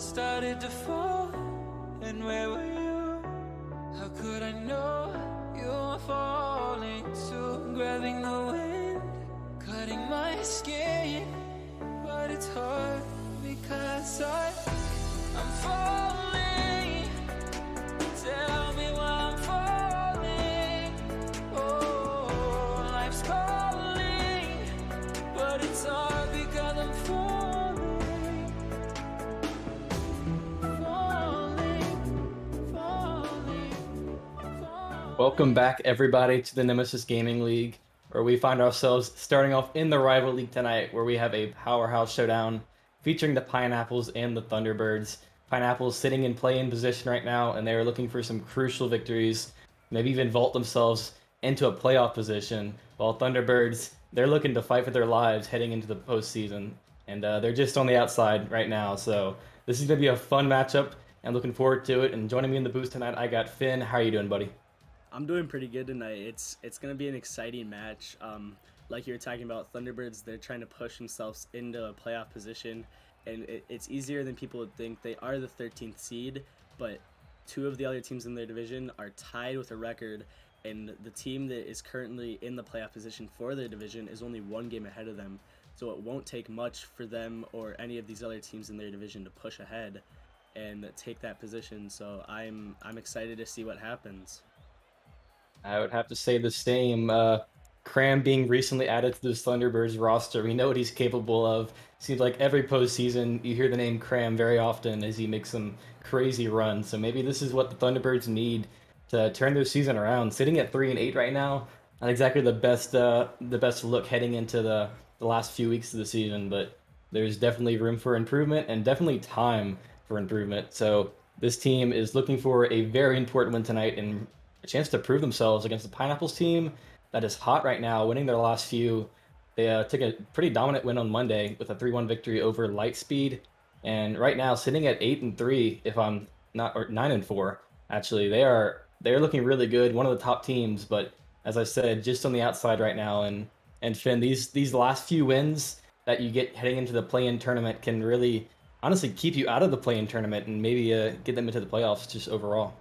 started to fall, and where were you? How could I know you were falling too? Grabbing the wind, cutting my skin, but it's hard because I'm falling. Tell me why I'm falling. Oh, life's calling, but it's hard because I'm falling. Welcome back, everybody, to the Nemesis Gaming League, where we find ourselves starting off in the rival league tonight, where we have a powerhouse showdown featuring the Pineapples and the Thunderbirds. Pineapples sitting in play-in position right now, and they are looking for some crucial victories, maybe even vault themselves into a playoff position, while Thunderbirds, they're looking to fight for their lives heading into the postseason, and they're just on the outside right now. So this is going to be a fun matchup, and looking forward to it. And joining me in the booth tonight, I got Finn. How are you doing, buddy? I'm doing pretty good tonight. It's gonna be an exciting match. Like you were talking about, Thunderbirds, they're trying to push themselves into a playoff position, and it's easier than people would think. They are the 13th seed, but two of the other teams in their division are tied with a record, and the team that is currently in the playoff position for their division is only one game ahead of them. So it won't take much for them or any of these other teams in their division to push ahead and take that position. So I'm excited to see what happens. I would have to say the same. Cram being recently added to this Thunderbirds roster, we know what he's capable of. Seems like every postseason you hear the name Cram very often as he makes some crazy runs. So maybe this is what the Thunderbirds need to turn their season around. Sitting at 3-8 right now, not exactly the best look heading into the last few weeks of the season, but there's definitely room for improvement and definitely time for improvement. So this team is looking for a very important win tonight and a chance to prove themselves against the Pineapples team that is hot right now, winning their last few. They took a pretty dominant win on Monday with a 3-1 victory over Lightspeed, and right now sitting at 8-3, if I'm not, or 9-4 actually. They're looking really good, one of the top teams, but as I said, just on the outside right now. And Finn, these last few wins that you get heading into the play-in tournament can really honestly keep you out of the play-in tournament and maybe get them into the playoffs just overall.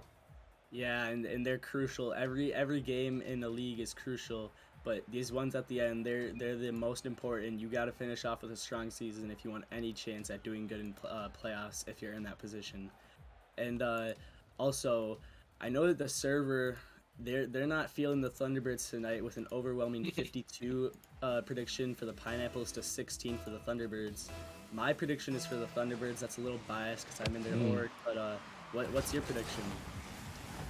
Yeah, and they're crucial. Every game in the league is crucial, but these ones at the end, they're the most important. You got to finish off with a strong season if you want any chance at doing good in playoffs if you're in that position. And also, I know that the server they're not feeling the Thunderbirds tonight with an overwhelming 52 prediction for the Pineapples to 16 for the Thunderbirds. My prediction is for the Thunderbirds. That's a little biased because I'm in their org, but what's your prediction?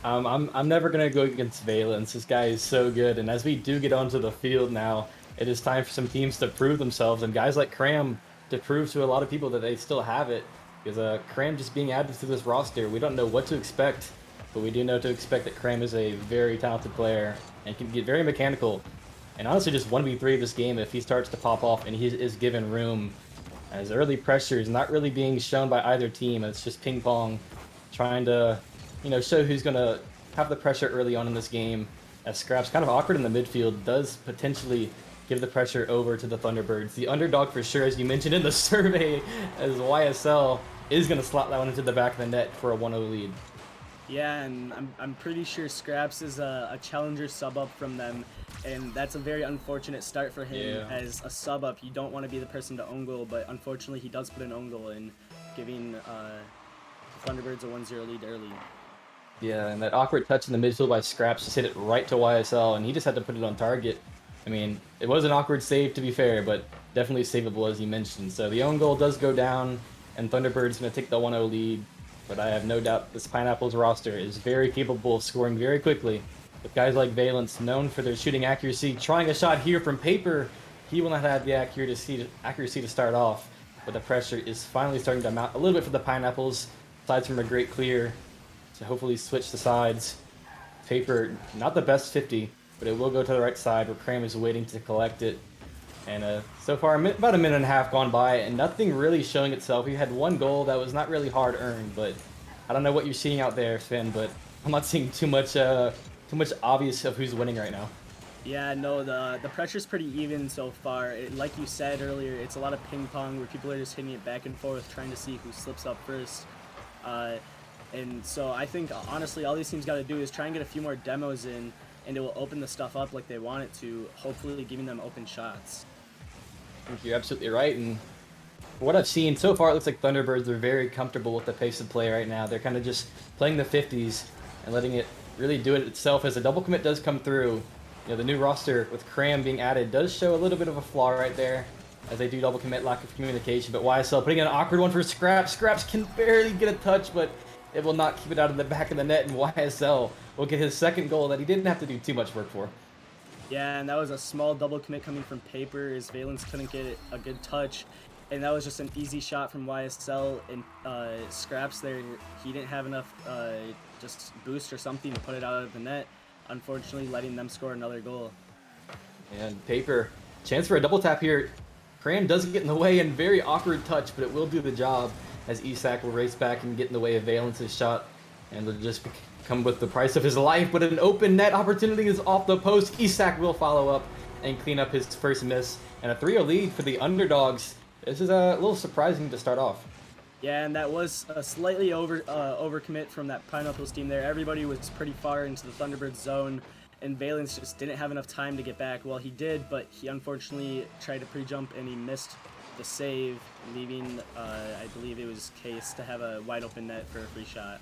I'm never gonna go against Valence. This guy is so good, and as we do get onto the field now, it is time for some teams to prove themselves, and guys like Cram to prove to a lot of people that they still have it. Because Cram just being added to this roster, we don't know what to expect, but we do know to expect that Cram is a very talented player and can get very mechanical. And honestly, just 1v3 this game if he starts to pop off and he is given room. As early pressure is not really being shown by either team. It's just ping pong, trying to show who's going to have the pressure early on in this game. As Scrap's kind of awkward in the midfield, does potentially give the pressure over to the Thunderbirds. The underdog for sure, as you mentioned in the survey, as YSL is going to slot that one into the back of the net for a 1-0 lead. Yeah, and I'm pretty sure Scraps is a challenger sub up from them, and that's a very unfortunate start for him. Yeah. As a sub up, you don't want to be the person to own goal, but unfortunately he does put an own goal in, giving the Thunderbirds a 1-0 lead early. Yeah, and that awkward touch in the midfield by Scraps just hit it right to YSL, and he just had to put it on target. I mean, it was an awkward save to be fair, but definitely savable as you mentioned. So the own goal does go down, and Thunderbird's going to take the 1-0 lead. But I have no doubt this Pineapples roster is very capable of scoring very quickly. With guys like Valence, known for their shooting accuracy, trying a shot here from Paper, he will not have the accuracy to start off. But the pressure is finally starting to mount a little bit for the Pineapples, aside from a great clear to hopefully switch the sides. Paper, not the best 50, but it will go to the right side where Cram is waiting to collect it. And so far, about a minute and a half gone by, and nothing really showing itself. We had one goal that was not really hard earned, but I don't know what you're seeing out there, Finn, but I'm not seeing too much obvious of who's winning right now. Yeah, no, the pressure's pretty even so far. Like you said earlier, it's a lot of ping pong where people are just hitting it back and forth, trying to see who slips up first. Uh, and so I think honestly, all these teams got to do is try and get a few more demos in, and it will open the stuff up like they want it to, hopefully giving them open shots. I think you're absolutely right, and what I've seen so far, it looks like Thunderbirds are very comfortable with the pace of play right now. They're kind of just playing the 50s and letting it really do it itself as a double commit does come through. You know, the new roster with Cram being added does show a little bit of a flaw right there as they do double commit, lack of communication. But YSL putting in an awkward one for Scraps. Scraps can barely get a touch, but it will not keep it out of the back of the net, and YSL will get his second goal that he didn't have to do too much work for. Yeah, and that was a small double commit coming from Paper as Valence couldn't get a good touch. And that was just an easy shot from YSL, and Scraps there, he didn't have enough just boost or something to put it out of the net, unfortunately letting them score another goal. And Paper, chance for a double tap here. Cram doesn't get in the way, and very awkward touch, but it will do the job as Isak will race back and get in the way of Valence's shot. And it'll just come with the price of his life, but an open net opportunity is off the post. Isak will follow up and clean up his first miss. And a 3-0 lead for the underdogs. This is a little surprising to start off. Yeah, and that was a slightly overcommit from that Pineapples team there. Everybody was pretty far into the Thunderbirds zone, and Valence just didn't have enough time to get back. Well, he did, but he unfortunately tried to pre-jump and he missed the save, leaving, I believe it was Case, to have a wide open net for a free shot.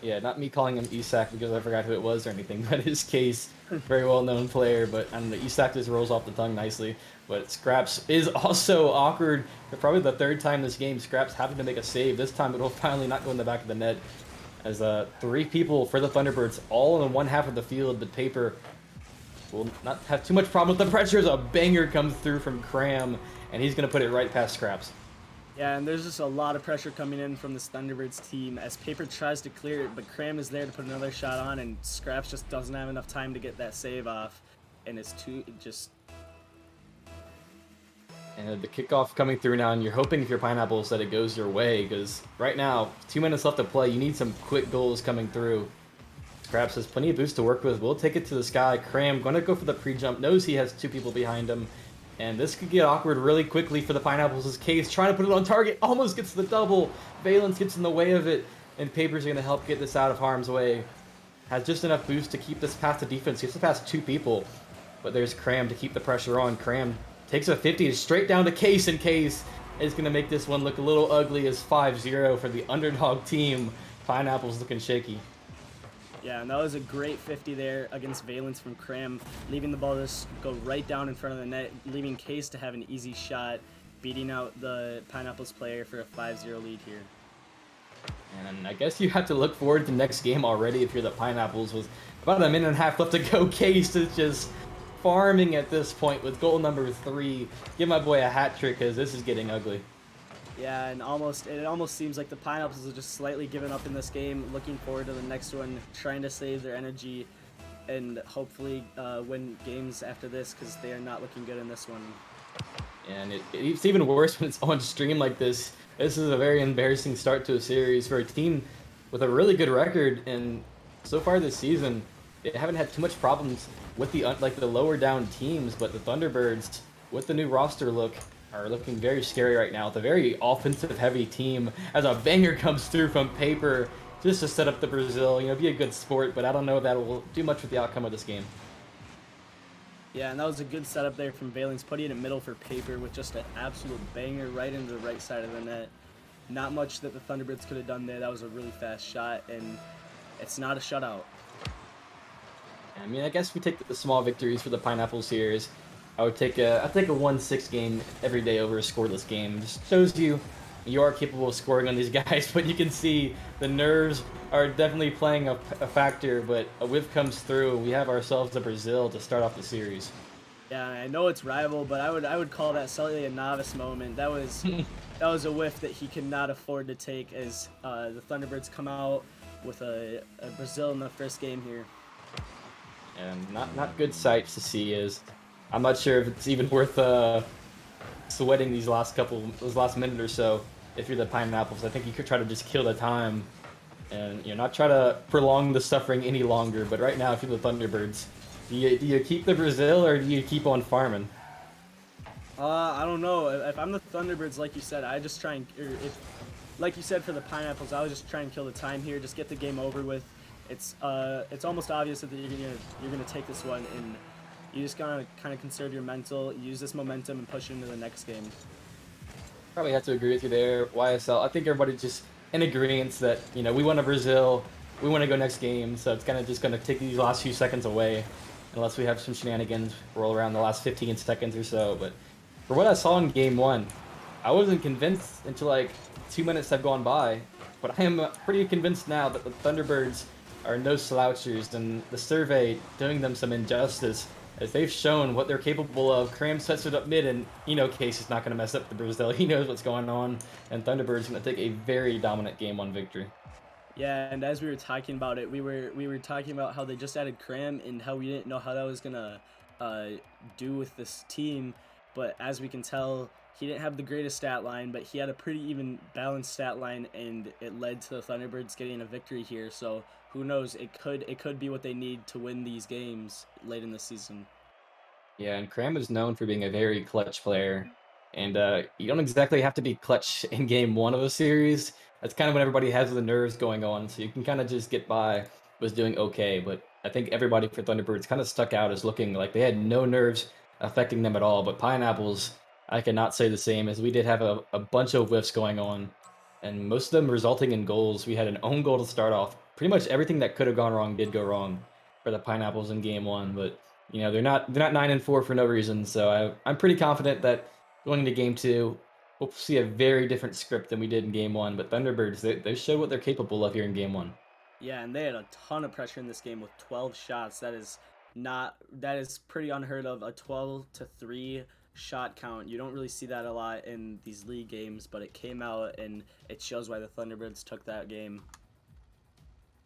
Yeah, not me calling him Isak because I forgot who it was or anything, but his Case, very well-known player, but I don't know, Isak just rolls off the tongue nicely. But Scraps is also awkward. For probably the third time this game, Scraps having to make a save. This time it will finally not go in the back of the net. As 3 people for the Thunderbirds, all in one half of the field, but Paper will not have too much problem with the pressure as a banger comes through from Cram, and he's going to put it right past Scraps. Yeah, and there's just a lot of pressure coming in from this Thunderbirds team as Paper tries to clear it, but Cram is there to put another shot on, and Scraps just doesn't have enough time to get that save off, and it's And the kickoff coming through now, and you're hoping if you're Pineapples that it goes your way, because right now, 2 minutes left to play, you need some quick goals coming through. Scraps has plenty of boost to work with. We'll take it to the sky. Cram going to go for the pre-jump, knows he has 2 people behind him. And this could get awkward really quickly for the Pineapples' Case. Trying to put it on target, almost gets the double. Valence gets in the way of it, and Paper's going to help get this out of harm's way. Has just enough boost to keep this past the defense. He has to pass 2 people, but there's Cram to keep the pressure on. Cram takes a 50 straight down to Case, and Case is going to make this one look a little ugly as 5-0 for the underdog team. Pineapples looking shaky. Yeah, and that was a great 50 there against Valence from Cram, leaving the ball just go right down in front of the net, leaving Case to have an easy shot, beating out the Pineapples player for a 5-0 lead here. And I guess you have to look forward to the next game already if you're the Pineapples. With about a minute and a half left to go, Case is just farming at this point with goal number 3. Give my boy a hat trick because this is getting ugly. Yeah, and it almost seems like the Pineapples are just slightly giving up in this game, looking forward to the next one, trying to save their energy, and hopefully win games after this because they are not looking good in this one. And it's even worse when it's on stream like this. This is a very embarrassing start to a series for a team with a really good record, and so far this season, they haven't had too much problems with the lower down teams, but the Thunderbirds, with the new roster look, are looking very scary right now. With a very offensive heavy team as a banger comes through from Paper just to set up the Brazil, be a good sport, but I don't know if that will do much with the outcome of this game. Yeah, and that was a good setup there from Valence, putting it in middle for Paper with just an absolute banger right into the right side of the net. Not much that the Thunderbirds could have done there. That was a really fast shot, and it's not a shutout. I mean, I guess we take the small victories for the Pineapples here. I'd take a 1-6 game every day over a scoreless game. Just shows you are capable of scoring on these guys, but you can see the nerves are definitely playing a factor, but a whiff comes through. We have ourselves a Brazil to start off the series. Yeah, I know it's rival, but I would call that slightly a novice moment. That was a whiff that he could not afford to take as the Thunderbirds come out with a Brazil in the first game here. And not good sights to see. Is I'm not sure if it's even worth sweating these last minute or so. If you're the Pineapples, I think you could try to just kill the time and not try to prolong the suffering any longer. But right now, if you're the Thunderbirds, Do you keep the Brazil or do you keep on farming? I don't know. If I'm the Thunderbirds, like you said, I just try and, or if, like you said for the Pineapples, I would just try and kill the time here, just get the game over with. It's almost obvious that you're gonna take this one, and you just gotta kind of conserve your mental, use this momentum, and push into the next game. Probably have to agree with you there, YSL. I think everybody's just in agreement that, we want to Brazil, we want to go next game, so it's kind of just going to take these last few seconds away, unless we have some shenanigans roll around the last 15 seconds or so. But for what I saw in game one, I wasn't convinced until like 2 minutes have gone by, but I am pretty convinced now that the Thunderbirds are no slouchers, and the survey doing them some injustice as they've shown what they're capable of. Cram sets it up mid, and Case is not going to mess up the Brazil. He knows what's going on, and Thunderbird's going to take a very dominant game one victory. Yeah, and as we were talking about it, we were talking about how they just added Cram and how we didn't know how that was gonna uh, do with this team. But as we can tell, he didn't have the greatest stat line, but he had a pretty even balanced stat line, and it led to the Thunderbirds getting a victory here. So who knows? It could be what they need to win these games late in the season. Yeah, and Cram is known for being a very clutch player. And you don't exactly have to be clutch in game one of a series. That's kind of when everybody has the nerves going on, so you can kind of just get by, was doing okay. But I think everybody for Thunderbirds kind of stuck out as looking like they had no nerves affecting them at all. But Pineapples, I cannot say the same, as we did have a bunch of whiffs going on, and most of them resulting in goals. We had an own goal to start off. Pretty much everything that could have gone wrong did go wrong for the Pineapples in game one, but they're not 9-4 for no reason. So I'm pretty confident that going into game two, we'll see a very different script than we did in game one. But Thunderbirds, they showed what they're capable of here in game one. Yeah, and they had a ton of pressure in this game with 12 shots. That is pretty unheard of. A 12-3 shot count. You don't really see that a lot in these league games, but it came out and it shows why the Thunderbirds took that game.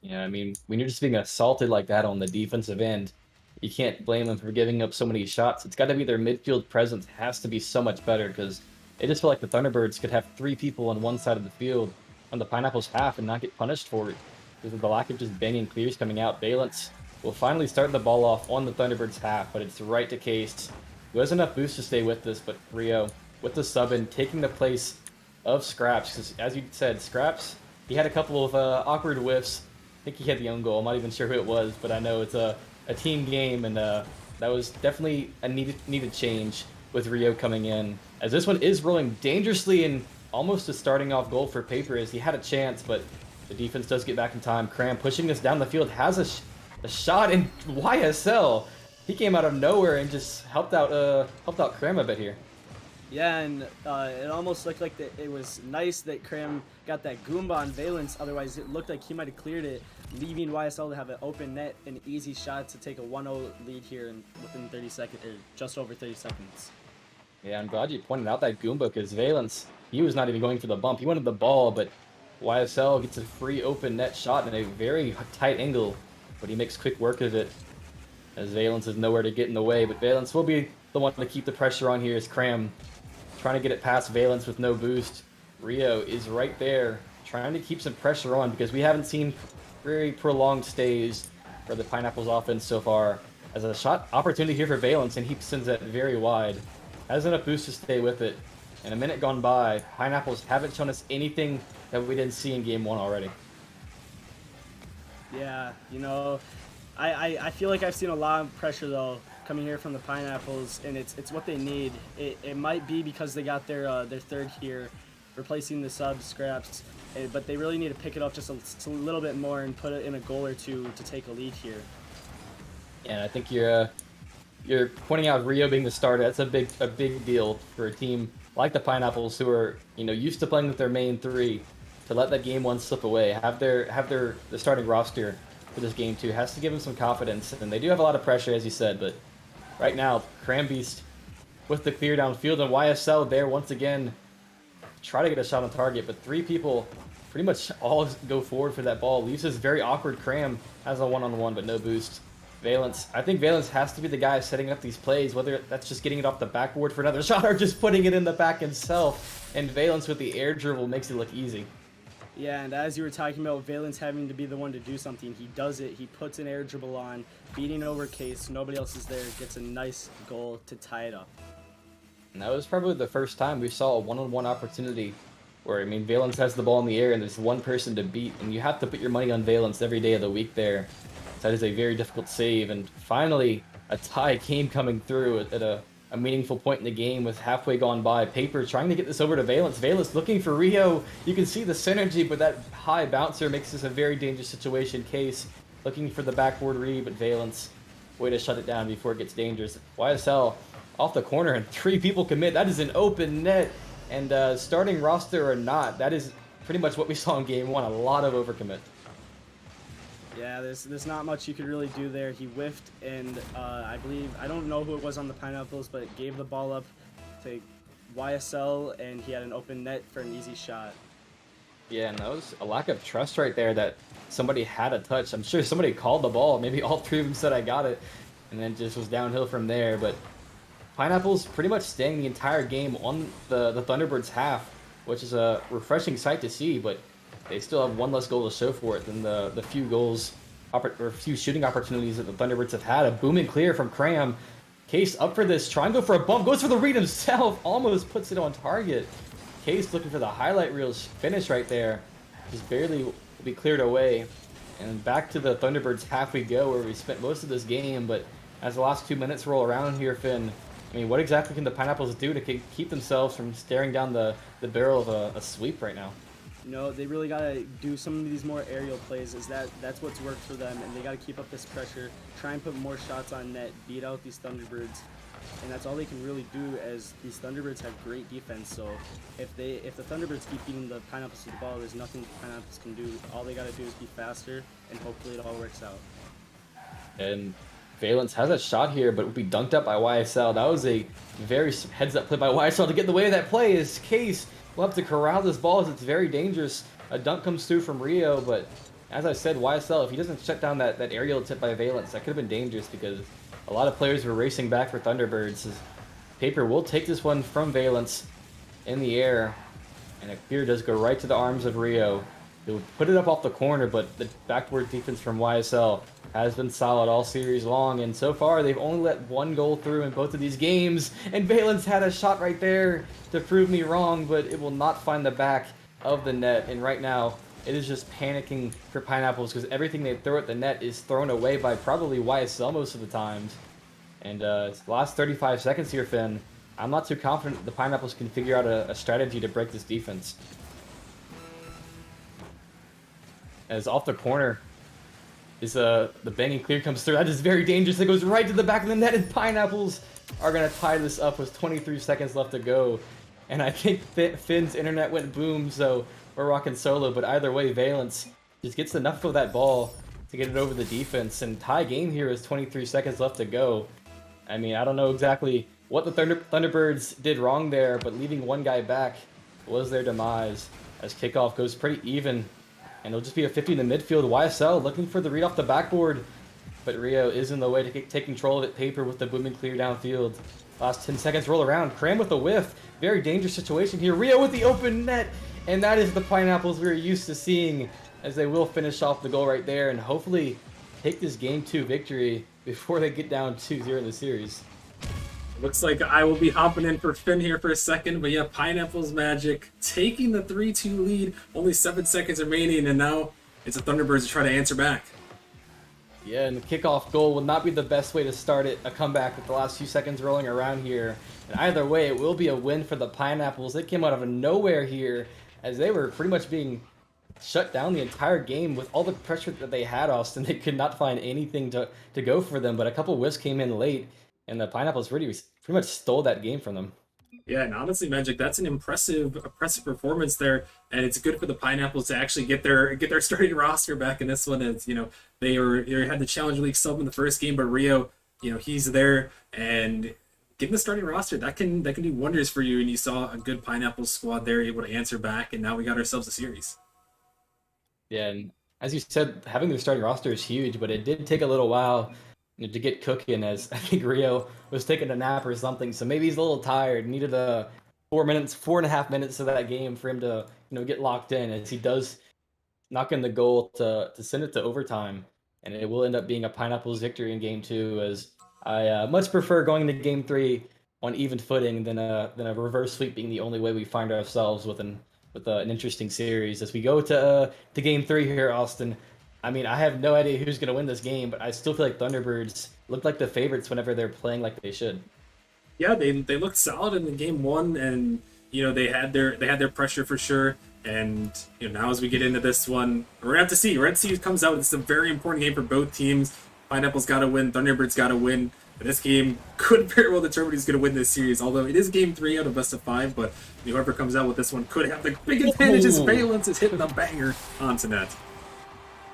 Yeah, I mean, when you're just being assaulted like that on the defensive end, you can't blame them for giving up so many shots. It's got to be their midfield presence has to be so much better, because it just feel like the Thunderbirds could have three people on one side of the field on the Pineapples half and not get punished for it because of the lack of just banging clears coming out. Valence will finally start the ball off on the Thunderbirds half, but it's right to Case, who has enough boost to stay with this, but Rio with the sub in taking the place of Scraps, because as you said, Scraps, he had a couple of awkward whiffs. I think he had the own goal. I'm not even sure who it was, but I know it's a team game, and that was definitely a needed change with Rio coming in. As this one is rolling dangerously and almost a starting off goal for Paper, as he had a chance, but the defense does get back in time. Cram pushing this down the field has a shot, in YSL, he came out of nowhere and just helped out Cram a bit here. Yeah, and it almost looked like it was nice that Cram got that Goomba on Valence. Otherwise, it looked like he might have cleared it, leaving YSL to have an open net and easy shot to take a 1-0 lead here within 30 seconds, or just over 30 seconds. Yeah, I'm glad you pointed out that Goomba, because Valence, he was not even going for the bump. He wanted the ball, but YSL gets a free open net shot in a very tight angle, but he makes quick work of it, as Valence is nowhere to get in the way. But Valence will be the one to keep the pressure on here, as Cram trying to get it past Valence with no boost. Rio is right there, trying to keep some pressure on, because we haven't seen very prolonged stays for the Pineapples offense so far. As a shot opportunity here for Valence, and he sends it very wide. Has enough boost to stay with it. And a minute gone by, Pineapples haven't shown us anything that we didn't see in game one already. Yeah, I feel like I've seen a lot of pressure though coming here from the Pineapples, and it's what they need. It might be because they got their third here, replacing the sub Scraps, but they really need to pick it up just a little bit more and put it in a goal or two to take a lead here. And I think you're pointing out Rio being the starter. That's a big deal for a team like the Pineapples, who are used to playing with their main three. To let that game one slip away, have the starting roster for this game two has to give them some confidence, and they do have a lot of pressure, as you said. But right now, Crambeast with the clear downfield, and YSL there once again try to get a shot on target, but three people pretty much all go forward for that ball. Leaves this very awkward. Cram has a one-on-one, but no boost. Valence, I think Valence has to be the guy setting up these plays, whether that's just getting it off the backboard for another shot or just putting it in the back himself. And Valence with the air dribble makes it look easy. Yeah, and as you were talking about Valence having to be the one to do something, he does it. He puts an air dribble on, beating over Case. Nobody else is there. Gets a nice goal to tie it up. And that was probably the first time we saw a one-on-one opportunity where, I mean, Valence has the ball in the air and there's one person to beat, and you have to put your money on Valence every day of the week there. So that is a very difficult save, and finally, a tie came coming through at a meaningful point in the game with halfway gone by. Paper trying to get this over to Valence. Valence looking for Rio. You can see the synergy, but that high bouncer makes this a very dangerous situation. Case looking for the backboard read, but Valence way to shut it down before it gets dangerous. YSL off the corner and 3 people commit. That is an open net. And starting roster or not, that is pretty much what we saw in game 1. A lot of overcommit. Yeah, there's not much you could really do there. He whiffed, and I don't know who it was on the Pineapples, but gave the ball up to YSL, and he had an open net for an easy shot. Yeah, and that was a lack of trust right there that somebody had a touch. I'm sure somebody called the ball. Maybe all 3 of them said I got it, and then just was downhill from there. But Pineapples pretty much staying the entire game on the Thunderbirds half, which is a refreshing sight to see, but they still have one less goal to show for it than the few goals or few shooting opportunities that the Thunderbirds have had. A booming clear from Cram. Case up for this, trying to go for a bump, goes for the read himself, almost puts it on target. Case looking for the highlight reels finish right there. Just barely will be cleared away. And back to the Thunderbirds half we go, where we spent most of this game, but as the last 2 minutes roll around here, Finn, I mean, what exactly can the Pineapples do to keep themselves from staring down the barrel of a sweep right now? You know, they really gotta do some of these more aerial plays. That's what's worked for them, and they gotta keep up this pressure, try and put more shots on net, beat out these Thunderbirds, and that's all they can really do. As these Thunderbirds have great defense, so if the Thunderbirds keep beating the Pineapples to the ball, there's nothing the Pineapples can do. All they gotta do is be faster, and hopefully it all works out. And Valence has a shot here, but will be dunked up by YSL. That was a very heads-up play by YSL to get in the way of that play. His Case will have to corral this ball as it's very dangerous. A dunk comes through from Rio, but as I said, YSL, if he doesn't shut down that aerial tip by Valence, that could have been dangerous because a lot of players were racing back for Thunderbirds. Paper will take this one from Valence in the air, and a clear does go right to the arms of Rio. He'll put it up off the corner, but the backward defense from YSL has been solid all series long, and so far they've only let 1 goal through in both of these games, and Valence had a shot right there to prove me wrong, but it will not find the back of the net, and right now it is just panicking for Pineapples because everything they throw at the net is thrown away by probably YSL most of the times. And last 35 seconds here, Finn, I'm not too confident the Pineapples can figure out a strategy to break this defense. As off the corner is the banging clear comes through. That is very dangerous. It goes right to the back of the net, and Pineapples are going to tie this up with 23 seconds left to go. And I think Finn's internet went boom, so we're rocking solo. But either way, Valence just gets enough of that ball to get it over the defense. And tie game here is 23 seconds left to go. I mean, I don't know exactly what the Thunderbirds did wrong there, but leaving one guy back was their demise. As kickoff goes pretty even, and it'll just be a 50 in the midfield. YSL looking for the read off the backboard, but Rio is in the way to take control of it. Paper with the booming clear downfield. Last 10 seconds roll around. Cram with a whiff. Very dangerous situation here. Rio with the open net, and that is the Pineapples we're used to seeing, as they will finish off the goal right there and hopefully take this Game 2 victory before they get down 2-0 in the series. Looks like I will be hopping in for Finn here for a second, but yeah, Pineapples Magic taking the 3-2 lead, only 7 seconds remaining, and now it's the Thunderbirds to try to answer back. Yeah, and the kickoff goal will not be the best way to start it, a comeback with the last few seconds rolling around here. And either way, it will be a win for the Pineapples. They came out of nowhere here, as they were pretty much being shut down the entire game with all the pressure that they had, Austin. They could not find anything to go for them, but a couple whiffs came in late, and the Pineapples pretty much stole that game from them. Yeah, and honestly, Magic, that's an impressive performance there, and it's good for the Pineapples to actually get their starting roster back in this one. As you know, they had the Challenge League sub in the first game, but Rio, he's there, and getting the starting roster that can do wonders for you. And you saw a good Pineapples squad there able to answer back, and now we got ourselves a series. Yeah, and as you said, having their starting roster is huge, but it did take a little while to get cooking, as I think Rio was taking a nap or something, so maybe he's a little tired. Needed 4.5 minutes of that game for him to get locked in, as he does knock in the goal to send it to overtime, and it will end up being a Pineapples victory in game two. As I much prefer going to game three on even footing than a reverse sweep being the only way we find ourselves with an interesting series. As we go to game three here, Austin. I mean, I have no idea who's going to win this game, but I still feel like Thunderbirds look like the favorites whenever they're playing like they should. Yeah, they looked solid in the game one, and they had their pressure for sure. And now as we get into this one, we're gonna have to see. We're gonna see who comes out. It's a very important game for both teams. Pineapple's got to win. Thunderbirds got to win. And this game could very well determine who's going to win this series. Although it is game three out of best of five, but whoever comes out with this one could have the big advantage. As Valence is hitting a banger onto net.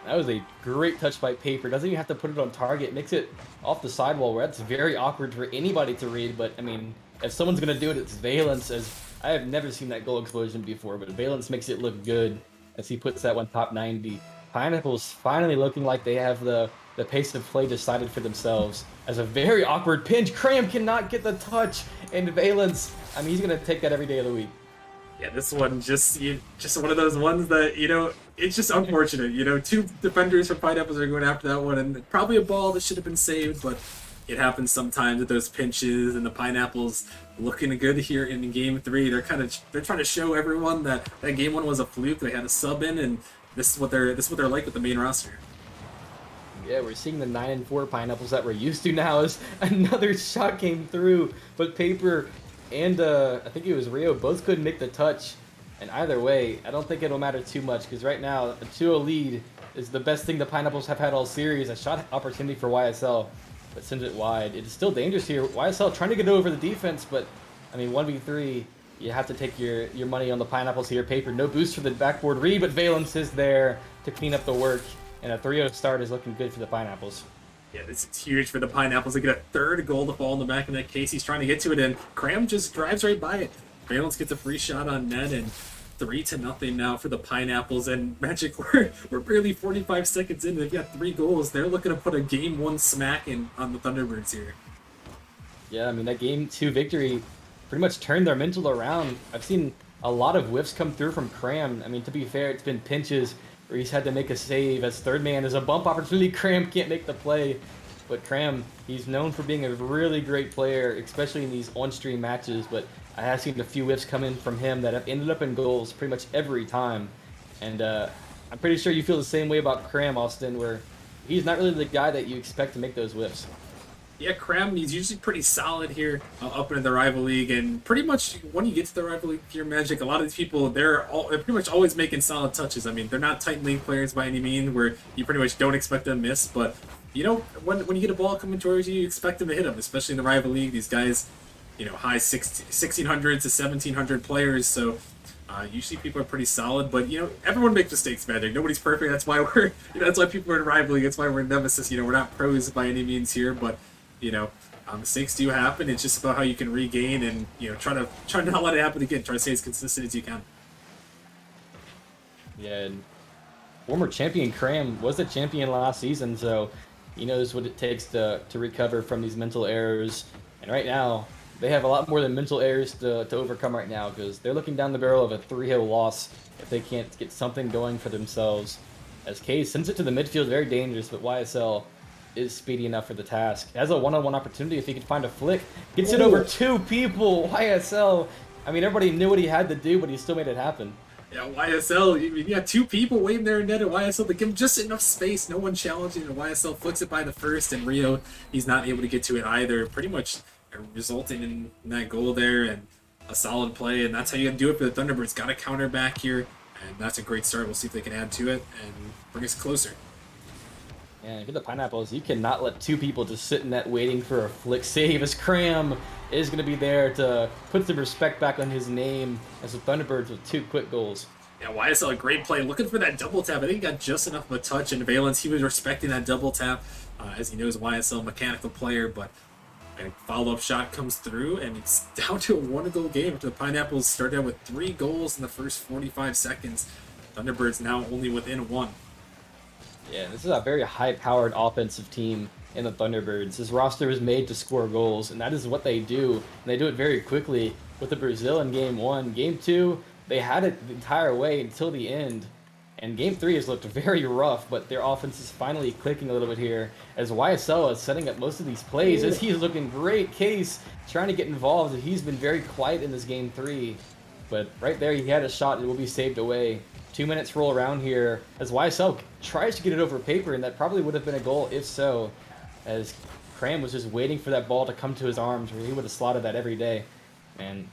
That was a great touch by Paper. Doesn't even have to put it on target. Makes it off the sidewall where that's very awkward for anybody to read. But, I mean, if someone's going to do it, it's Valence. As I have never seen that goal explosion before. But Valence makes it look good as he puts that one top 90. Pineapple's finally looking like they have the pace of play decided for themselves. As a very awkward pinch, Cram cannot get the touch. And Valence, I mean, he's going to take that every day of the week. Yeah, this one just one of those ones that it's just unfortunate. Two defenders for Pineapples are going after that one, and probably a ball that should have been saved, but it happens sometimes with those pinches. And the Pineapples looking good here in game three. They're trying to show everyone that game one was a fluke. They had a sub in, and this is what they're like with the main roster. Yeah, we're seeing the 9-4 Pineapples that we're used to now as another shot came through, but Paper and I think it was Rio both couldn't make the touch. And either way, I don't think it'll matter too much because right now a 2-0 lead is the best thing the Pineapples have had all series. A shot opportunity for YSL, but sends it wide. It is still dangerous here. YSL trying to get over the defense, but I mean 1v3, you have to take your money on the Pineapples here. Paper, no boost for the backboard read, but Valence is there to clean up the work. And a 3-0 start is looking good for the Pineapples. Yeah, this is huge for the Pineapples. They get a third goal to fall in the back of that case. He's trying to get to it, and Cram just drives right by it. Valence gets a free shot on net, and 3-0 now for the Pineapples. And Magic, we're barely 45 seconds in. They've got 3 goals. They're looking to put a game 1 smack in on the Thunderbirds here. Yeah, I mean, that game 2 victory pretty much turned their mental around. I've seen a lot of whiffs come through from Cram. I mean, to be fair, it's been pinches where he's had to make a save as third man. There's a bump opportunity. Cram can't make the play. But Cram, he's known for being a really great player, especially in these on-stream matches. But I have seen a few whiffs come in from him that have ended up in goals pretty much every time. And I'm pretty sure you feel the same way about Cram, Austin, where he's not really the guy that you expect to make those whiffs. Yeah, Cram, he's usually pretty solid here up in the rival league, and pretty much when you get to the rival league here, Magic, a lot of these people, they're pretty much always making solid touches. I mean, they're not Titan League players by any means where you pretty much don't expect them to miss, but when you get a ball coming towards you, you expect them to hit them, especially in the rival league. These guys, high 1600 to 1700 players, so usually people are pretty solid, but everyone makes mistakes, Magic. Nobody's perfect. That's why that's why people are in rival league. That's why we're in Nemesis. We're not pros by any means here, but mistakes do happen. It's just about how you can regain and try to not let it happen again. Try to stay as consistent as you can. Yeah, and former champion Cram was the champion last season, so he knows what it takes to recover from these mental errors. And right now, they have a lot more than mental errors to overcome right now because they're looking down the barrel of a 3-0 loss if they can't get something going for themselves. As K sends it to the midfield, very dangerous, but YSL is speedy enough for the task. Has a one-on-one opportunity if he could find a flick. Gets it over 2 people. YSL, I mean, everybody knew what he had to do, but he still made it happen. Yeah, YSL, you got 2 people waiting there in net at YSL to give him just enough space. No one challenging, and YSL flicks it by the first, and Rio, he's not able to get to it either. Pretty much resulting in that goal there and a solid play, and that's how you got to do it for the Thunderbirds. Got to counter back here, and that's a great start. We'll see if they can add to it and bring us closer. And for the Pineapples, you cannot let 2 people just sit in net waiting for a flick save, as Cram is going to be there to put some respect back on his name as the Thunderbirds with 2 quick goals. Yeah, YSL, a great play. Looking for that double tap. I think he got just enough of a touch, and Valence, he was respecting that double tap, as he knows YSL mechanical player, but a follow-up shot comes through, and it's down to a 1-goal game. The Pineapples started out with 3 goals in the first 45 seconds. Thunderbirds now only within 1. Yeah, this is a very high-powered offensive team in the Thunderbirds. This roster is made to score goals, and that is what they do. And they do it very quickly with the Brazil in Game 1. Game 2, they had it the entire way until the end. And game 3 has looked very rough, but their offense is finally clicking a little bit here as YSL is setting up most of these plays as he's looking great. Case trying to get involved. He's been very quiet in this game 3, but right there he had a shot. It will be saved away. 2 minutes roll around here as YSL tries to get it over paper, and that probably would have been a goal if so, as Cram was just waiting for that ball to come to his arms where he would have slotted that every day. And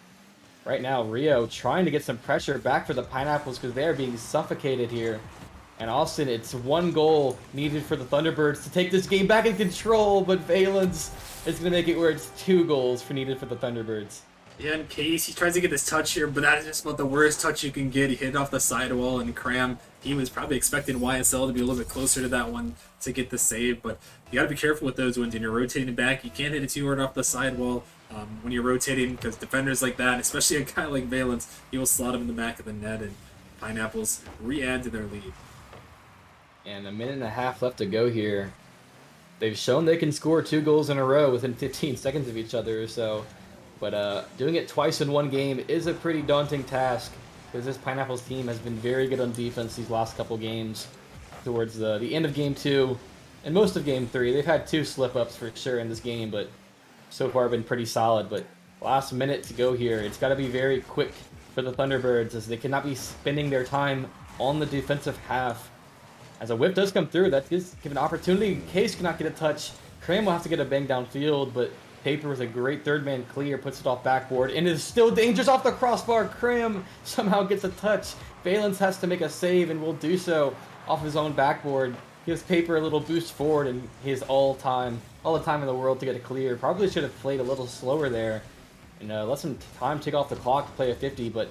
right now, Rio trying to get some pressure back for the Pineapples because they are being suffocated here. And Austin, it's 1 goal needed for the Thunderbirds to take this game back in control, but Valence is going to make it where it's 2 goals needed for the Thunderbirds. Yeah, in Case, he tries to get this touch here, but that is just about the worst touch you can get. He hit it off the sidewall, and Cram, he was probably expecting YSL to be a little bit closer to that one to get the save, but you got to be careful with those ones. When you're rotating back, you can't hit it too hard off the sidewall when you're rotating, because defenders like that, especially a guy like Valence, he will slot him in the back of the net, and Pineapples re-add to their lead. And a minute and a half left to go here. They've shown they can score 2 goals in a row within 15 seconds of each other or so. But doing it twice in 1 game is a pretty daunting task because this Pineapples team has been very good on defense these last couple games. Towards the end of game 2 and most of game 3, they've had 2 slip-ups for sure in this game, but so far been pretty solid. But last minute to go here, it's got to be very quick for the Thunderbirds as they cannot be spending their time on the defensive half. As a whip does come through, that is give an opportunity. Case cannot get a touch. Cram will have to get a bang downfield, but Paper with a great third man clear puts it off backboard and is still dangerous off the crossbar. Cram somehow gets a touch. Valence has to make a save and will do so off his own backboard. Gives Paper a little boost forward and his all the time in the world to get a clear. Probably should have played a little slower there and let some time tick off the clock to play a 50, but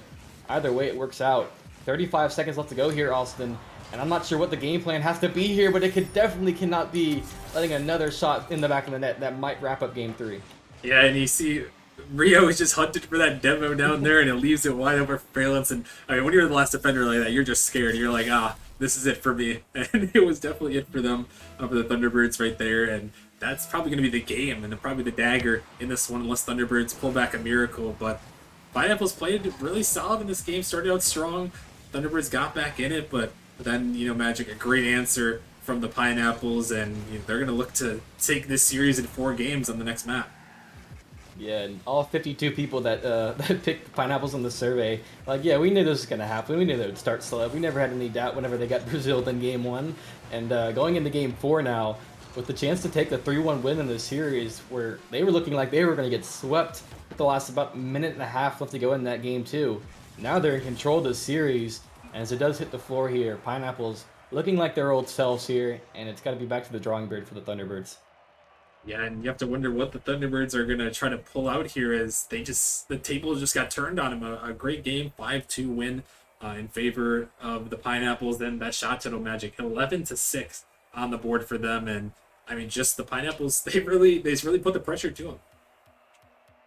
either way it works out. 35 seconds left to go here, Austin. And I'm not sure what the game plan has to be here, but it definitely cannot be letting another shot in the back of the net that might wrap up game 3. Yeah, and you see Rio is just hunted for that demo down there, and it leaves it wide open for Valence. And I mean, when you're the last defender like that, you're just scared. You're like, this is it for me. And it was definitely it for them, for the Thunderbirds right there. And that's probably going to be the game and probably the dagger in this one, unless Thunderbirds pull back a miracle. But Pineapples played really solid in this game, started out strong. Thunderbirds got back in it, but then, Magic, a great answer from the Pineapples, and they're going to look to take this series in 4 games on the next map. Yeah, and all 52 people that that picked the Pineapples on the survey, like, yeah, we knew this was going to happen. We knew they would start slow. We never had any doubt whenever they got Brazil in game 1. And going into game 4 now, with the chance to take the 3-1 win in the series, where they were looking like they were going to get swept with the last about minute and a half left to go in that game 2. Now they're in control of the series. As it does hit the floor here, Pineapples looking like their old selves here, and it's got to be back to the drawing board for the Thunderbirds. Yeah, and you have to wonder what the Thunderbirds are going to try to pull out here as the table just got turned on them. A great game, 5-2 win in favor of the Pineapples. Then that shot total, Magic, 11-6 on the board for them. And, I mean, just the Pineapples, they really put the pressure to them.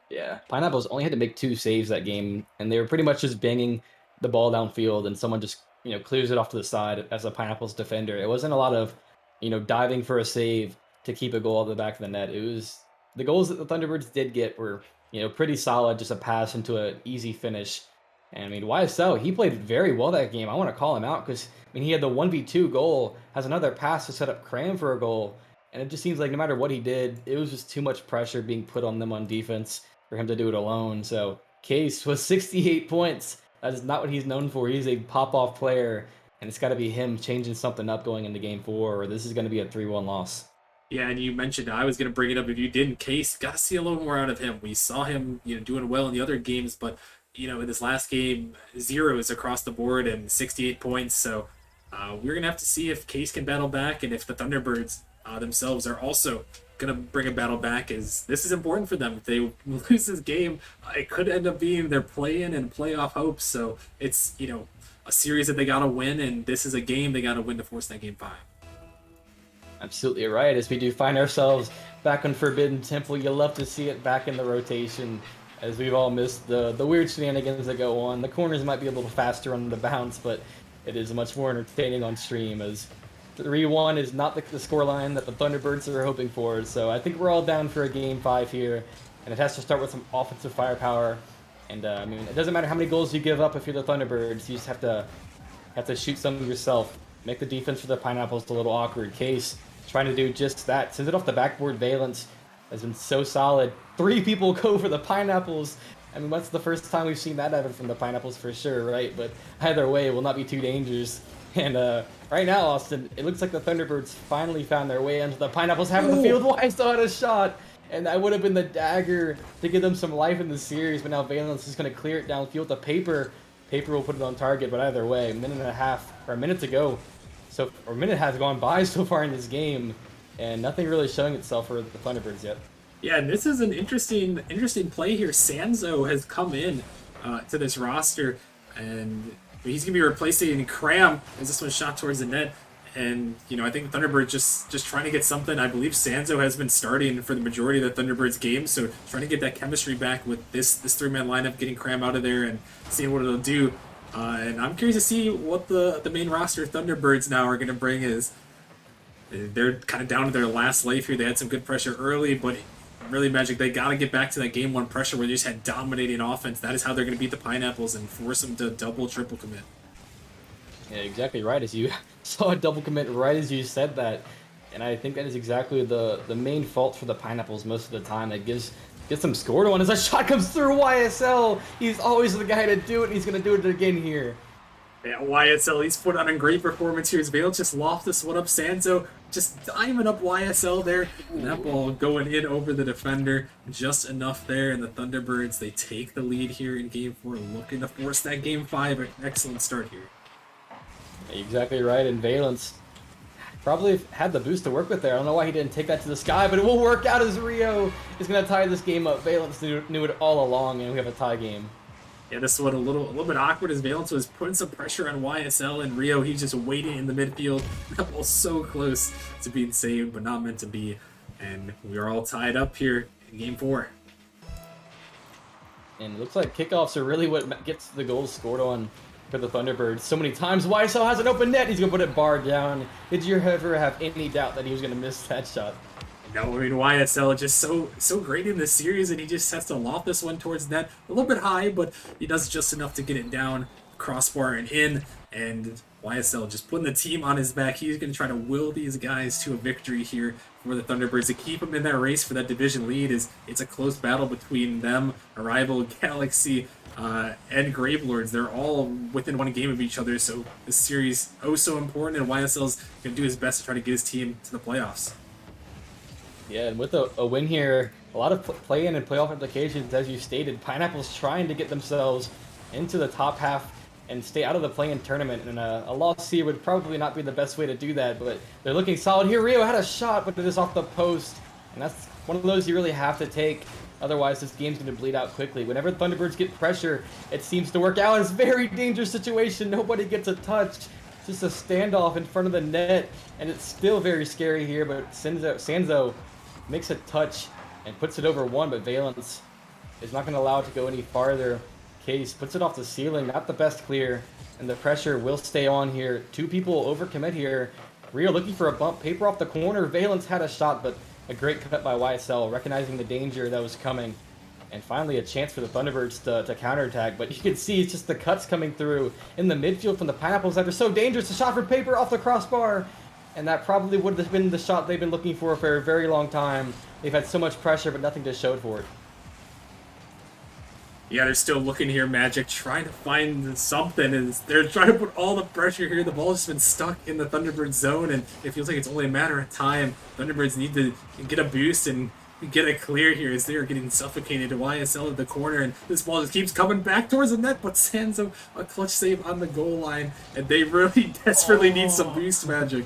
Yeah, Pineapples only had to make 2 saves that game, and they were pretty much just banging the ball downfield, and someone just clears it off to the side as a Pineapples defender. It wasn't a lot of diving for a save to keep a goal at the back of the net. It was the goals that the Thunderbirds did get were pretty solid, just a pass into an easy finish. And I mean, YSL, he played very well that game. I want to call him out because he had the 1v2 goal, has another pass to set up Cram for a goal, and it just seems like no matter what he did, it was just too much pressure being put on them on defense for him to do it alone. So Case was 68 points. That is not what he's known for. He's a pop-off player, and it's got to be him changing something up going into Game 4, or this is going to be a 3-1 loss. Yeah, and you mentioned, I was going to bring it up if you didn't, Case, got to see a little more out of him. We saw him doing well in the other games, but in this last game, 0s across the board and 68 points. So we're going to have to see if Case can battle back and if the Thunderbirds themselves are also going to bring a battle back, as this is important for them. If they lose this game, it could end up being their play-in and playoff hopes. So it's, a series that they got to win, and this is a game they got to win to force that game 5. Absolutely right. As we do find ourselves back on Forbidden Temple, you love to see it back in the rotation, as we've all missed the weird shenanigans that go on. The corners might be a little faster on the bounce, but it is much more entertaining on stream, as 3-1 is not the scoreline that the Thunderbirds are hoping for. So I think we're all down for a game 5 here, and it has to start with some offensive firepower. And it doesn't matter how many goals you give up if you're the Thunderbirds. You just have to have to shoot some yourself. Make the defense for the Pineapples a little awkward. Case trying to do just that. Sends it off the backboard. Valence has been so solid. 3 people go for the Pineapples. I mean, that's the first time we've seen that ever from the Pineapples for sure, right? But either way, it will not be too dangerous. And right now, Austin, it looks like the Thunderbirds finally found their way into the Pineapples having the field. Why still had a shot? And that would have been the dagger to give them some life in the series. But now Valence is going to clear it downfield to Paper. Paper will put it on target, but either way, a minute and a half, or a minute to go. So, or a minute has gone by so far in this game, and nothing really showing itself for the Thunderbirds yet. Yeah, and this is an interesting play here. Sanzo has come in to this roster, and he's gonna be replacing Cram as this one shot towards the net. And I think Thunderbirds just trying to get something. I believe Sanzo has been starting for the majority of the Thunderbirds games, so trying to get that chemistry back with this 3-man lineup, getting Cram out of there and seeing what it'll do. And I'm curious to see what the main roster Thunderbirds now are going to bring. Is they're kind of down to their last life here. They had some good pressure early, but really Magic, they got to get back to that game 1 pressure where they just had dominating offense. That is how they're going to beat the Pineapples and force them to double, triple commit. Yeah, exactly right. As you saw a double commit right as you said that. And I think that is exactly the main fault for the Pineapples most of the time. That gets them scored on as a shot comes through YSL. He's always the guy to do it, and he's going to do it again here. Yeah, YSL, he's put on a great performance here. As Valence just loft this one up. Sanzo just diamond up YSL there. And that ball going in over the defender. Just enough there. And the Thunderbirds, they take the lead here in Game 4. Looking to force that Game 5. An excellent start here. Exactly right. And Valence probably had the boost to work with there. I don't know why he didn't take that to the sky, but it will work out as Rio is going to tie this game up. Valence knew it all along, and we have a tie game. Yeah, this one a little bit awkward as Valence was putting some pressure on YSL, and Rio, he's just waiting in the midfield. That ball's so close to being saved, but not meant to be. And we are all tied up here in Game 4. And it looks like kickoffs are really what gets the goals scored on for the Thunderbirds. So many times YSL has an open net, he's going to put it bar down. Did you ever have any doubt that he was going to miss that shot? No, I mean, YSL just so great in this series, and he just has to loft this one towards net. A little bit high, but he does just enough to get it down, crossbar and in, and YSL just putting the team on his back. He's going to try to will these guys to a victory here for the Thunderbirds to keep them in that race for that division lead. It's a close battle between them, Arrival, Galaxy, and Gravelords. They're all within 1 game of each other, so this series so important, and YSL's going to do his best to try to get his team to the playoffs. Yeah, and with a win here, a lot of play-in and playoff implications, as you stated. Pineapples trying to get themselves into the top half and stay out of the play-in tournament, and a loss here would probably not be the best way to do that, but they're looking solid here. Rio had a shot, but it is off the post, and that's one of those you really have to take. Otherwise, this game's going to bleed out quickly. Whenever the Thunderbirds get pressure, it seems to work out. It's a very dangerous situation. Nobody gets a touch. Just a standoff in front of the net, and it's still very scary here, but Sanzo makes a touch and puts it over 1, but Valence is not going to allow it to go any farther. Case puts it off the ceiling, not the best clear, and the pressure will stay on here. 2 people overcommit here. Rio looking for a bump, Paper off the corner. Valence had a shot, but a great cut by YSL, recognizing the danger that was coming. And finally a chance for the Thunderbirds to counterattack, but you can see it's just the cuts coming through in the midfield from the Pineapples that are so dangerous. A shot for Paper off the crossbar. And that probably would have been the shot they've been looking for a very long time. They've had so much pressure, but nothing to show for it. Yeah, they're still looking here, Magic, trying to find something. And they're trying to put all the pressure here. The ball's just been stuck in the Thunderbird zone, and it feels like it's only a matter of time. Thunderbirds need to get a boost and get a clear here as they are getting suffocated. YSL at the corner, and this ball just keeps coming back towards the net, but Sanzo, a clutch save on the goal line, and they really desperately need some boost, Magic.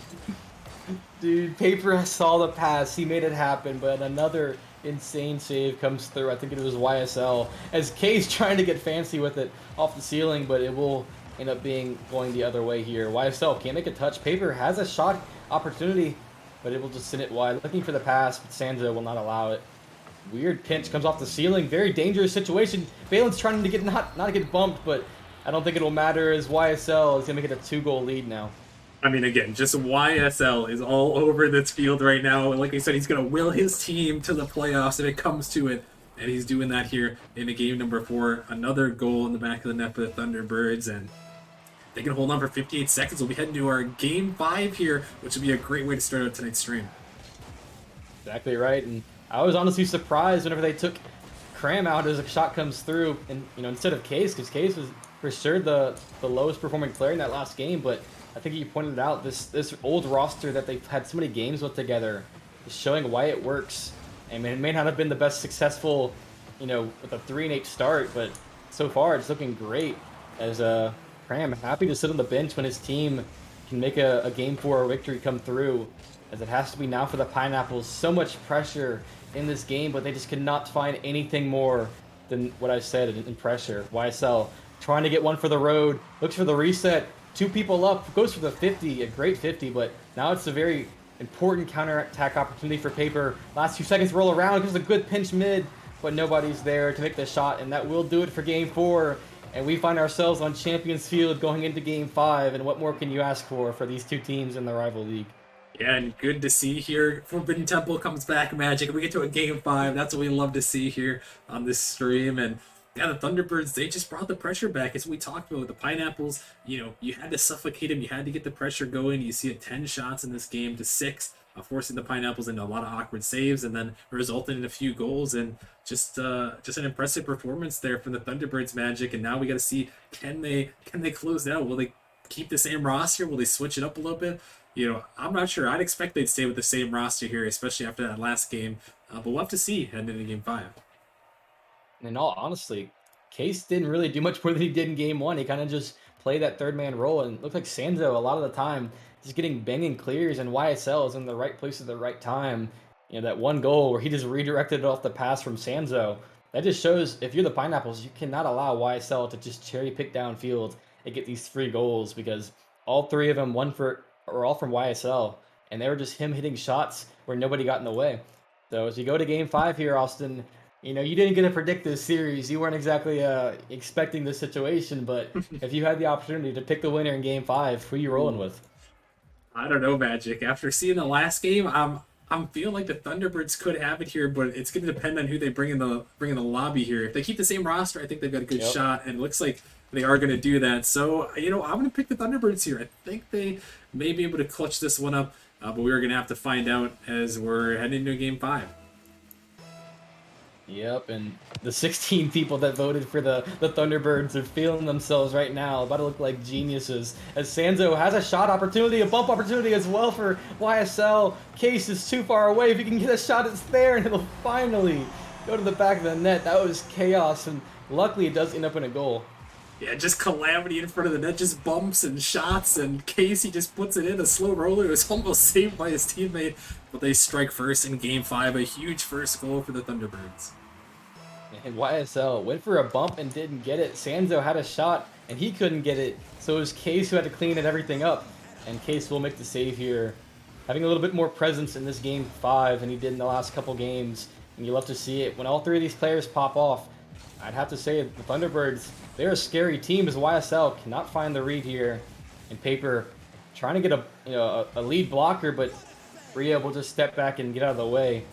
Dude, Paper saw the pass, he made it happen, but another insane save comes through. I think it was YSL, as K's trying to get fancy with it off the ceiling, but it will end up going the other way here. YSL can't make a touch. Paper has a shot opportunity, but it will just send it wide. Looking for the pass, but Sanzo will not allow it. Weird pinch comes off the ceiling. Very dangerous situation. Valence trying to get not to get bumped, but I don't think it'll matter as YSL is going to make it a 2-goal lead now. I mean, again, just YSL is all over this field right now. And like I said, he's going to will his team to the playoffs if it comes to it. And he's doing that here in a game number 4. Another goal in the back of the net for the Thunderbirds. And they can hold on for 58 seconds. We'll be heading to our game 5 here, which will be a great way to start out tonight's stream. Exactly right, and I was honestly surprised whenever they took Cram out as a shot comes through, and instead of Case, because Case was for sure the lowest performing player in that last game. But I think you pointed out this old roster that they've had so many games with together is showing why it works. I mean, it may not have been the best successful, with a 3-8 start, but so far it's looking great. As Cram happy to sit on the bench when his team can make a game 4 victory come through, as it has to be now for the Pineapples. So much pressure in this game, but they just cannot find anything more than what I said in pressure. YSL trying to get one for the road, looks for the reset, 2 people up, goes for the 50, a great 50, but now it's a very important counter-attack opportunity for Paper. Last 2 seconds roll around, gives a good pinch mid, but nobody's there to make the shot, and that will do it for game 4. And we find ourselves on Champions Field going into game 5, and what more can you ask for these 2 teams in the rival league? Yeah, and good to see here. Forbidden Temple comes back, Magic. We get to a game 5. That's what we love to see here on this stream. And yeah, the Thunderbirds, they just brought the pressure back. As we talked about with the Pineapples, you had to suffocate them. You had to get the pressure going. You see it 10 shots in this game to 6, forcing the Pineapples into a lot of awkward saves and then resulting in a few goals. And just an impressive performance there from the Thunderbirds, Magic. And now we got to see, can they close it out? Will they keep the same roster? Will they switch it up a little bit? I'm not sure. I'd expect they'd stay with the same roster here, especially after that last game. But we'll have to see heading into game 5. In all honesty, Case didn't really do much more than he did in game 1. He kind of just played that third man role, and it looked like Sanzo a lot of the time just getting banging clears, and YSL is in the right place at the right time. That one goal where he just redirected it off the pass from Sanzo. That just shows if you're the Pineapples, you cannot allow YSL to just cherry pick downfield and get these 3 goals, because all 3 of them, were all from YSL, and they were just him hitting shots where nobody got in the way. So as you go to game 5 here, Austin, you didn't get to predict this series. You weren't exactly expecting this situation, but if you had the opportunity to pick the winner in game 5, who are you rolling with? I don't know, Magic. After seeing the last game, I'm feeling like the Thunderbirds could have it here, but it's going to depend on who they bring in the lobby here. If they keep the same roster, I think they've got a good shot, and it looks like they are going to do that. So, I'm going to pick the Thunderbirds here. I think they may be able to clutch this one up, but we're going to have to find out as we're heading into game 5. Yep, and the 16 people that voted for the Thunderbirds are feeling themselves right now, about to look like geniuses, as Sanzo has a shot opportunity, a bump opportunity as well for YSL. Case is too far away. If he can get a shot, it's there, and it'll finally go to the back of the net. That was chaos, and luckily it does end up in a goal. Yeah, just calamity in front of the net, just bumps and shots, and Casey just puts it in a slow roller. It was almost saved by his teammate, but they strike first in game 5, a huge first goal for the Thunderbirds. And YSL went for a bump and didn't get it. Sanzo had a shot and he couldn't get it, so it was Case who had to clean everything up, and Case will make the save here, having a little bit more presence in this game 5 than he did in the last couple games, and you love to see it when all 3 of these players pop off. I'd have to say the Thunderbirds, they're a scary team, as YSL cannot find the read here. And Paper trying to get a lead blocker, but Ria will just step back and get out of the way.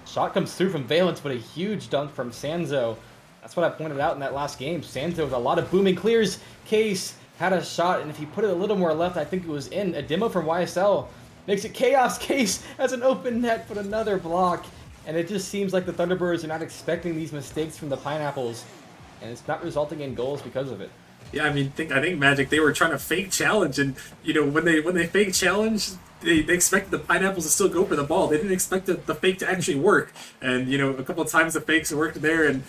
Shot comes through from Valence, but a huge dunk from Sanzo. That's what I pointed out in that last game. Sanzo with a lot of booming clears. Case had a shot, and if he put it a little more left, I think it was in. A demo from YSL makes it chaos. Case has an open net, but another block. And it just seems like the Thunderbirds are not expecting these mistakes from the Pineapples, and it's not resulting in goals because of it. Yeah, I think Magic, they were trying to fake challenge, and when they fake challenge, they expected the Pineapples to still go for the ball. They didn't expect the fake to actually work, and a couple of times the fakes worked there, and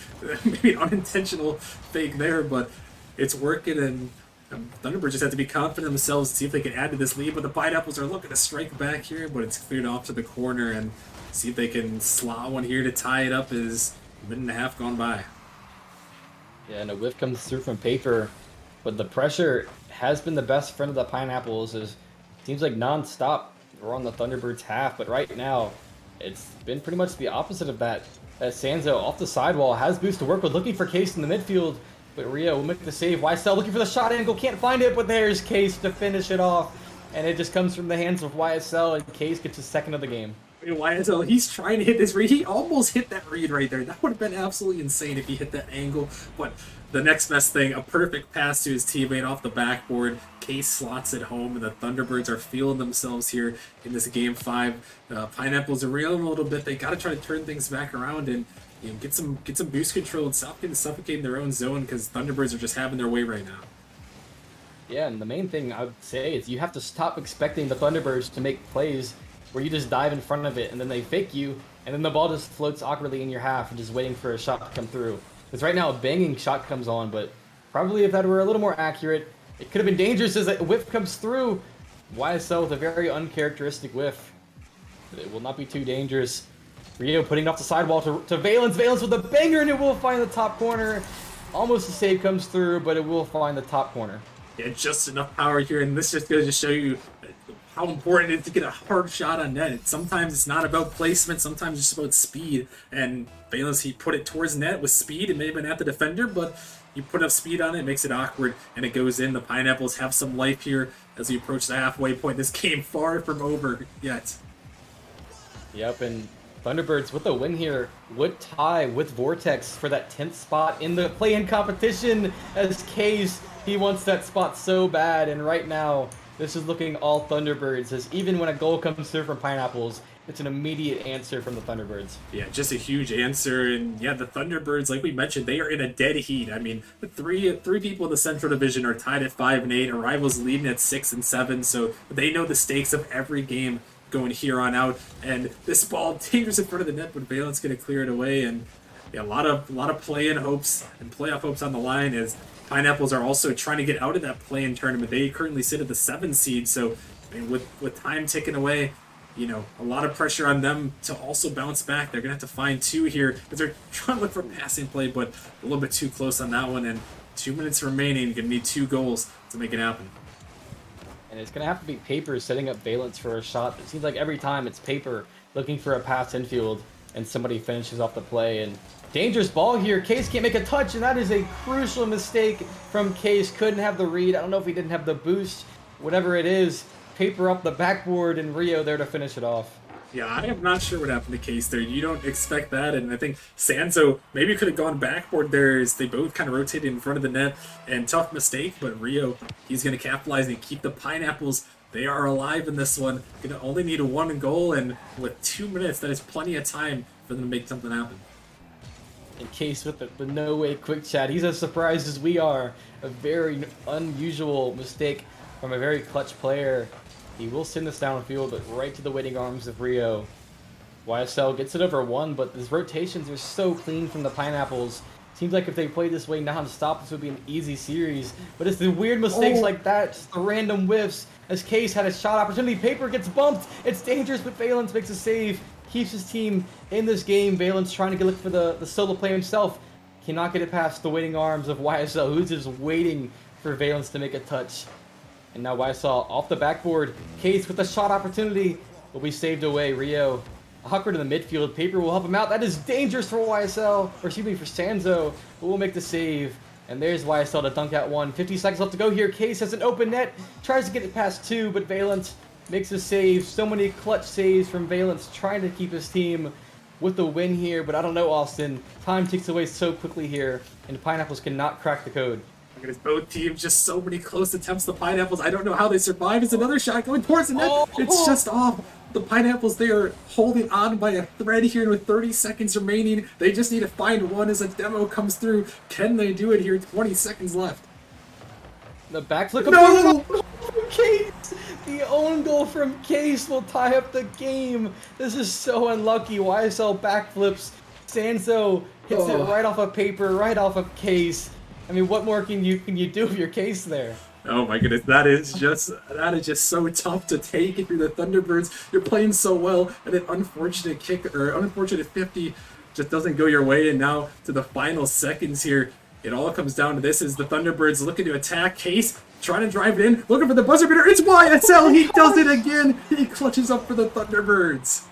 maybe an unintentional fake there, but it's working, and Thunderbirds just have to be confident in themselves to see if they can add to this lead. But the Pineapples are looking to strike back here, but it's cleared off to the corner, and see if they can slot one here to tie it up as a minute and a half gone by. Yeah, and a whiff comes through from Paper, but the pressure has been the best friend of the Pineapples. It seems like non-stop we're on the Thunderbirds half, but right now it's been pretty much the opposite of that. As Sanzo off the sidewall has boost to work with, looking for Case in the midfield, but Rio will make the save. YSL looking for the shot angle, can't find it, but there's Case to finish it off, and it just comes from the hands of YSL, and Case gets his second of the game. I mean, YSL, he's trying to hit this read. He almost hit that read right there. That would have been absolutely insane if he hit that angle. But the next best thing, a perfect pass to his teammate off the backboard. Case slots it home, and the Thunderbirds are feeling themselves here in this game 5. Pineapples are reeling a little bit. They got to try to turn things back around and get some boost control and stop getting suffocated in their own zone, because Thunderbirds are just having their way right now. Yeah, and the main thing I would say is you have to stop expecting the Thunderbirds to make plays where you just dive in front of it and then they fake you, and then the ball just floats awkwardly in your half and just waiting for a shot to come through. Because right now a banging shot comes on, but probably if that were a little more accurate, it could have been dangerous as a whiff comes through. YSL with a very uncharacteristic whiff. But it will not be too dangerous. Rio putting it off the sidewall to Valence. Valence with a banger, and it will find the top corner. Almost a save comes through, but it will find the top corner. Yeah, just enough power here, and this just goes to show you how important it is to get a hard shot on net. Sometimes it's not about placement, sometimes it's just about speed. And Valence, he put it towards net with speed. It may have been at the defender, but you put enough speed on it, it makes it awkward, and it goes in. The Pineapples have some life here as we approach the halfway point. This game far from over yet. Yep, and Thunderbirds with a win here would tie with Vortex for that 10th spot in the play-in competition, as Case, he wants that spot so bad, and right now this is looking all Thunderbirds, as even when a goal comes through from Pineapples, it's an immediate answer from the Thunderbirds. Yeah, just a huge answer. And yeah, the Thunderbirds, like we mentioned, they are in a dead heat. I mean, the three people in the Central Division are tied at 5 and 8. Our rivals leading at 6 and 7. So they know the stakes of every game going here on out. And this ball dangerous in front of the net, but Valence going to clear it away. And yeah, a lot of play-in hopes and playoff hopes on the line, as Pineapples are also trying to get out of that play-in tournament. They currently sit at the 7 seed. So I mean, with time ticking away, you know, a lot of pressure on them to also bounce back. They're going to have to find 2 here, because they're trying to look for passing play, but a little bit too close on that one. And 2 minutes remaining, going to need 2 goals to make it happen. And it's going to have to be Paper setting up Valence for a shot. It seems like every time it's Paper looking for a pass infield, and somebody finishes off the play. And dangerous ball here. Case can't make a touch, and that is a crucial mistake from Case. Couldn't have the read. I don't know if he didn't have the boost. Whatever it is, Paper up the backboard, and Rio there to finish it off. Yeah, I am not sure what happened to Case there. You don't expect that, and I think Sanzo maybe could have gone backboard there, as they both kind of rotated in front of the net, and tough mistake, but Rio, he's going to capitalize and keep the Pineapples. They are alive in this one. Going to only need 1 goal, and with 2 minutes, that is plenty of time for them to make something happen. In Case with the no way quick chat, he's as surprised as we are. A very unusual mistake from a very clutch player. He will send this downfield, but right to the waiting arms of Rio. YSL gets it over 1, but his rotations are so clean from the Pineapples. Seems like if they played this way non-stop, this would be an easy series. But it's the weird mistakes like that, just the random whiffs. As Case had a shot opportunity, Paper gets bumped. It's dangerous, but Valence makes a save. Keeps his team in this game. Valence trying to look for the solo play himself. Cannot get it past the waiting arms of YSL, who's just waiting for Valence to make a touch. And now YSL off the backboard. Case with a shot opportunity will be saved away. Rio, awkward in the midfield. Paper will help him out. That is dangerous for YSL, or excuse me, for Sanzo, who will make the save. And there's YSL to dunk out 1. 50 seconds left to go here. Case has an open net. Tries to get it past 2, but Valence makes a save. So many clutch saves from Valence, trying to keep his team with the win here. But I don't know, Austin. Time ticks away so quickly here, and the Pineapples cannot crack the code. Look at his both teams, just so many close attempts. The Pineapples, I don't know how they survive. It's another shot going towards the net. It's just off. The Pineapples, they are holding on by a thread here, and with 30 seconds remaining, they just need to find 1 as a demo comes through. Can they do it here? 20 seconds left. The backflip. No! Case! The own goal from Case will tie up the game. This is so unlucky. YSL backflips. Sanzo hits it right off of Paper, right off of Case. I mean, what more can you do with your Case there? Oh my goodness, that is just so tough to take if you're the Thunderbirds. You're playing so well, and an unfortunate kick or unfortunate 50 just doesn't go your way. And now to the final seconds here, it all comes down to this: is the Thunderbirds looking to attack. Case trying to drive it in, looking for the buzzer beater. It's YSL. He does it again. He clutches up for the Thunderbirds.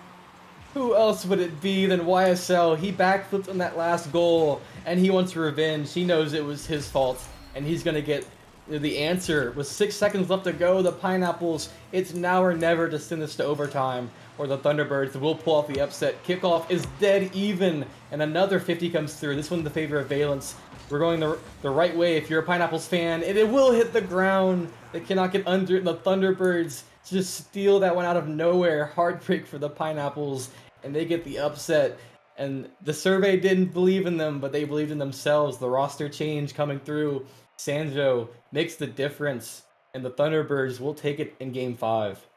Who else would it be than YSL? He backflipped on that last goal, and he wants revenge. He knows it was his fault, and he's going to get the answer. With 6 seconds left to go, the Pineapples, it's now or never to send this to overtime. or the Thunderbirds will pull off the upset. Kickoff is dead even, and another 50 comes through. This one in the favor of Valence. We're going the right way if you're a Pineapples fan, and it will hit the ground. They cannot get under it. The Thunderbirds just steal that one out of nowhere. Heartbreak for the Pineapples, and they get the upset. And the survey didn't believe in them, but they believed in themselves. The roster change coming through. Sanjo makes the difference, and the Thunderbirds will take it in Game 5.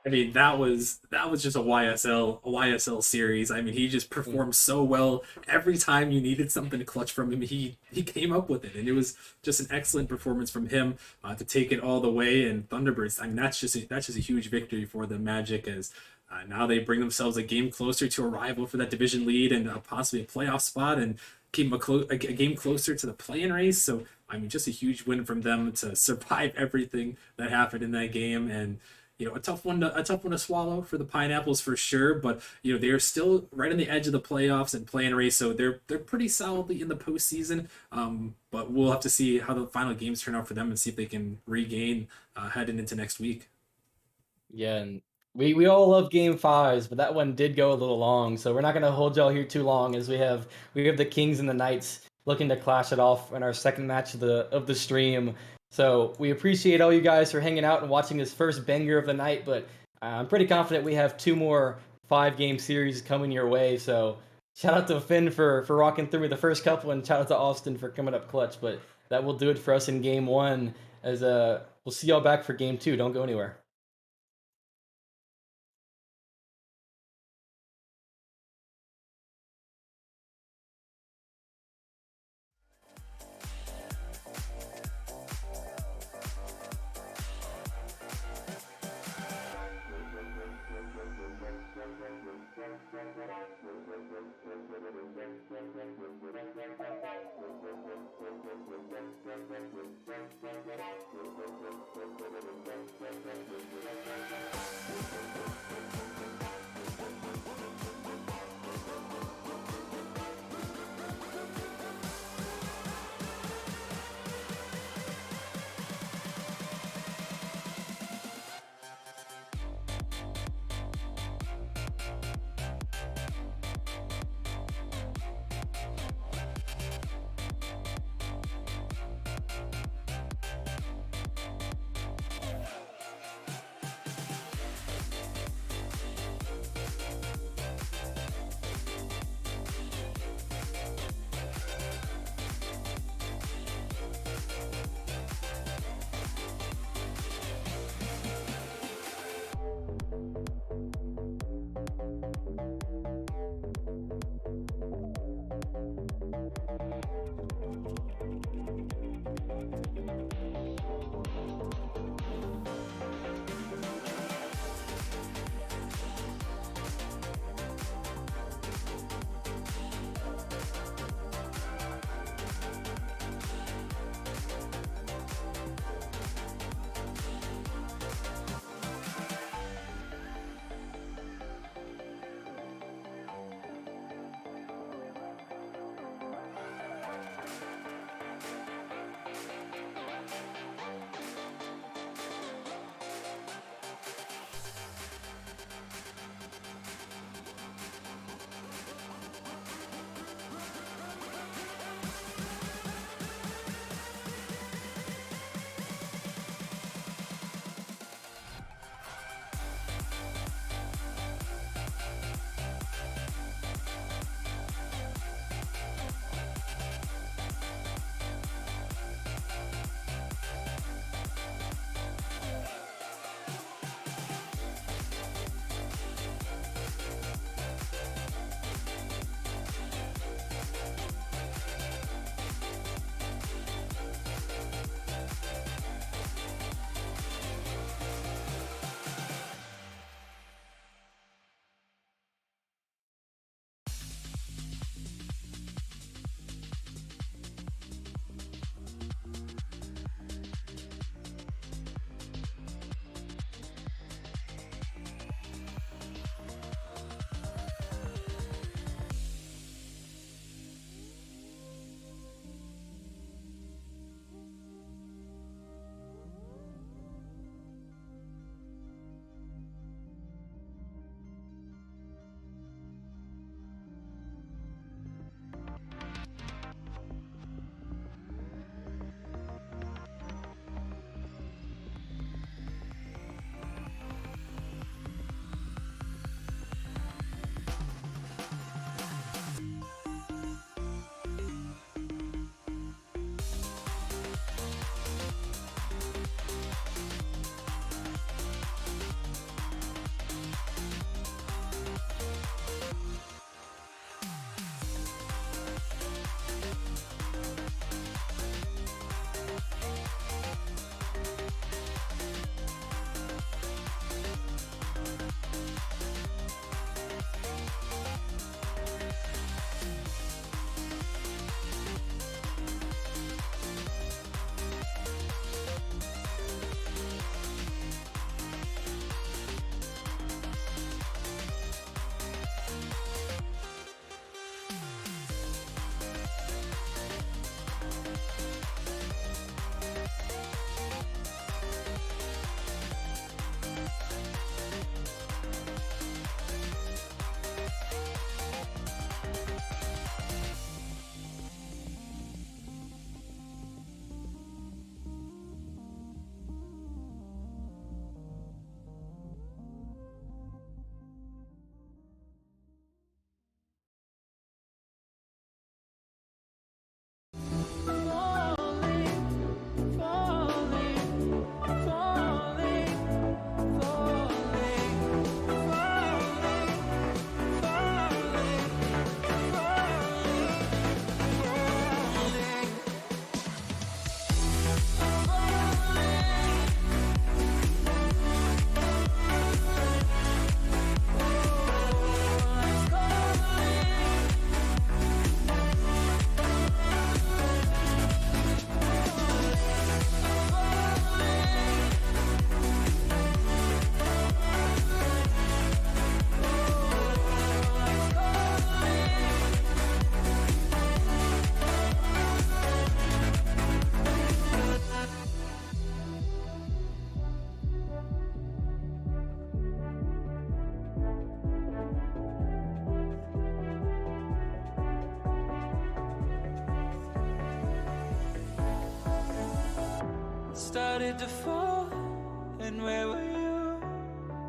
I mean, that was just a YSL series. I mean, he just performed so well every time you needed something clutch from him. He came up with it, and it was just an excellent performance from him to take it all the way. And Thunderbirds, I mean, that's just a huge victory for the Magic as now they bring themselves a game closer to a rival for that division lead and possibly a playoff spot, and keep them a game closer to the play-in race. So I mean, just a huge win from them to survive everything that happened in that game. And a tough one to swallow for the Pineapples for sure. But they're still right on the edge of the playoffs and play-in race, so they're pretty solidly in the postseason. But we'll have to see how the final games turn out for them and see if they can regain heading into next week. Yeah, and we all love Game 5s, but that one did go a little long, so we're not going to hold y'all here too long as we have the Kings and the Knights looking to clash it off in our second match of the stream. So we appreciate all you guys for hanging out and watching this first banger of the night, but I'm pretty confident we have 2 more 5-game series coming your way. So shout out to Finn for rocking through me the first couple, and shout out to Austin for coming up clutch. But that will do it for us in Game 1. As we'll see y'all back for Game 2. Don't go anywhere. Started to fall, and where were you?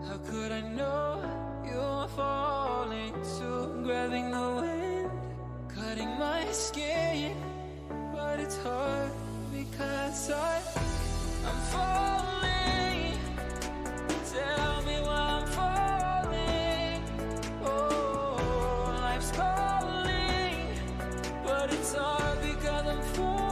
How could I know you were falling too? Grabbing the wind, cutting my skin, but it's hard because I'm falling. Tell me why I'm falling. Oh, life's calling, but it's hard because I'm falling.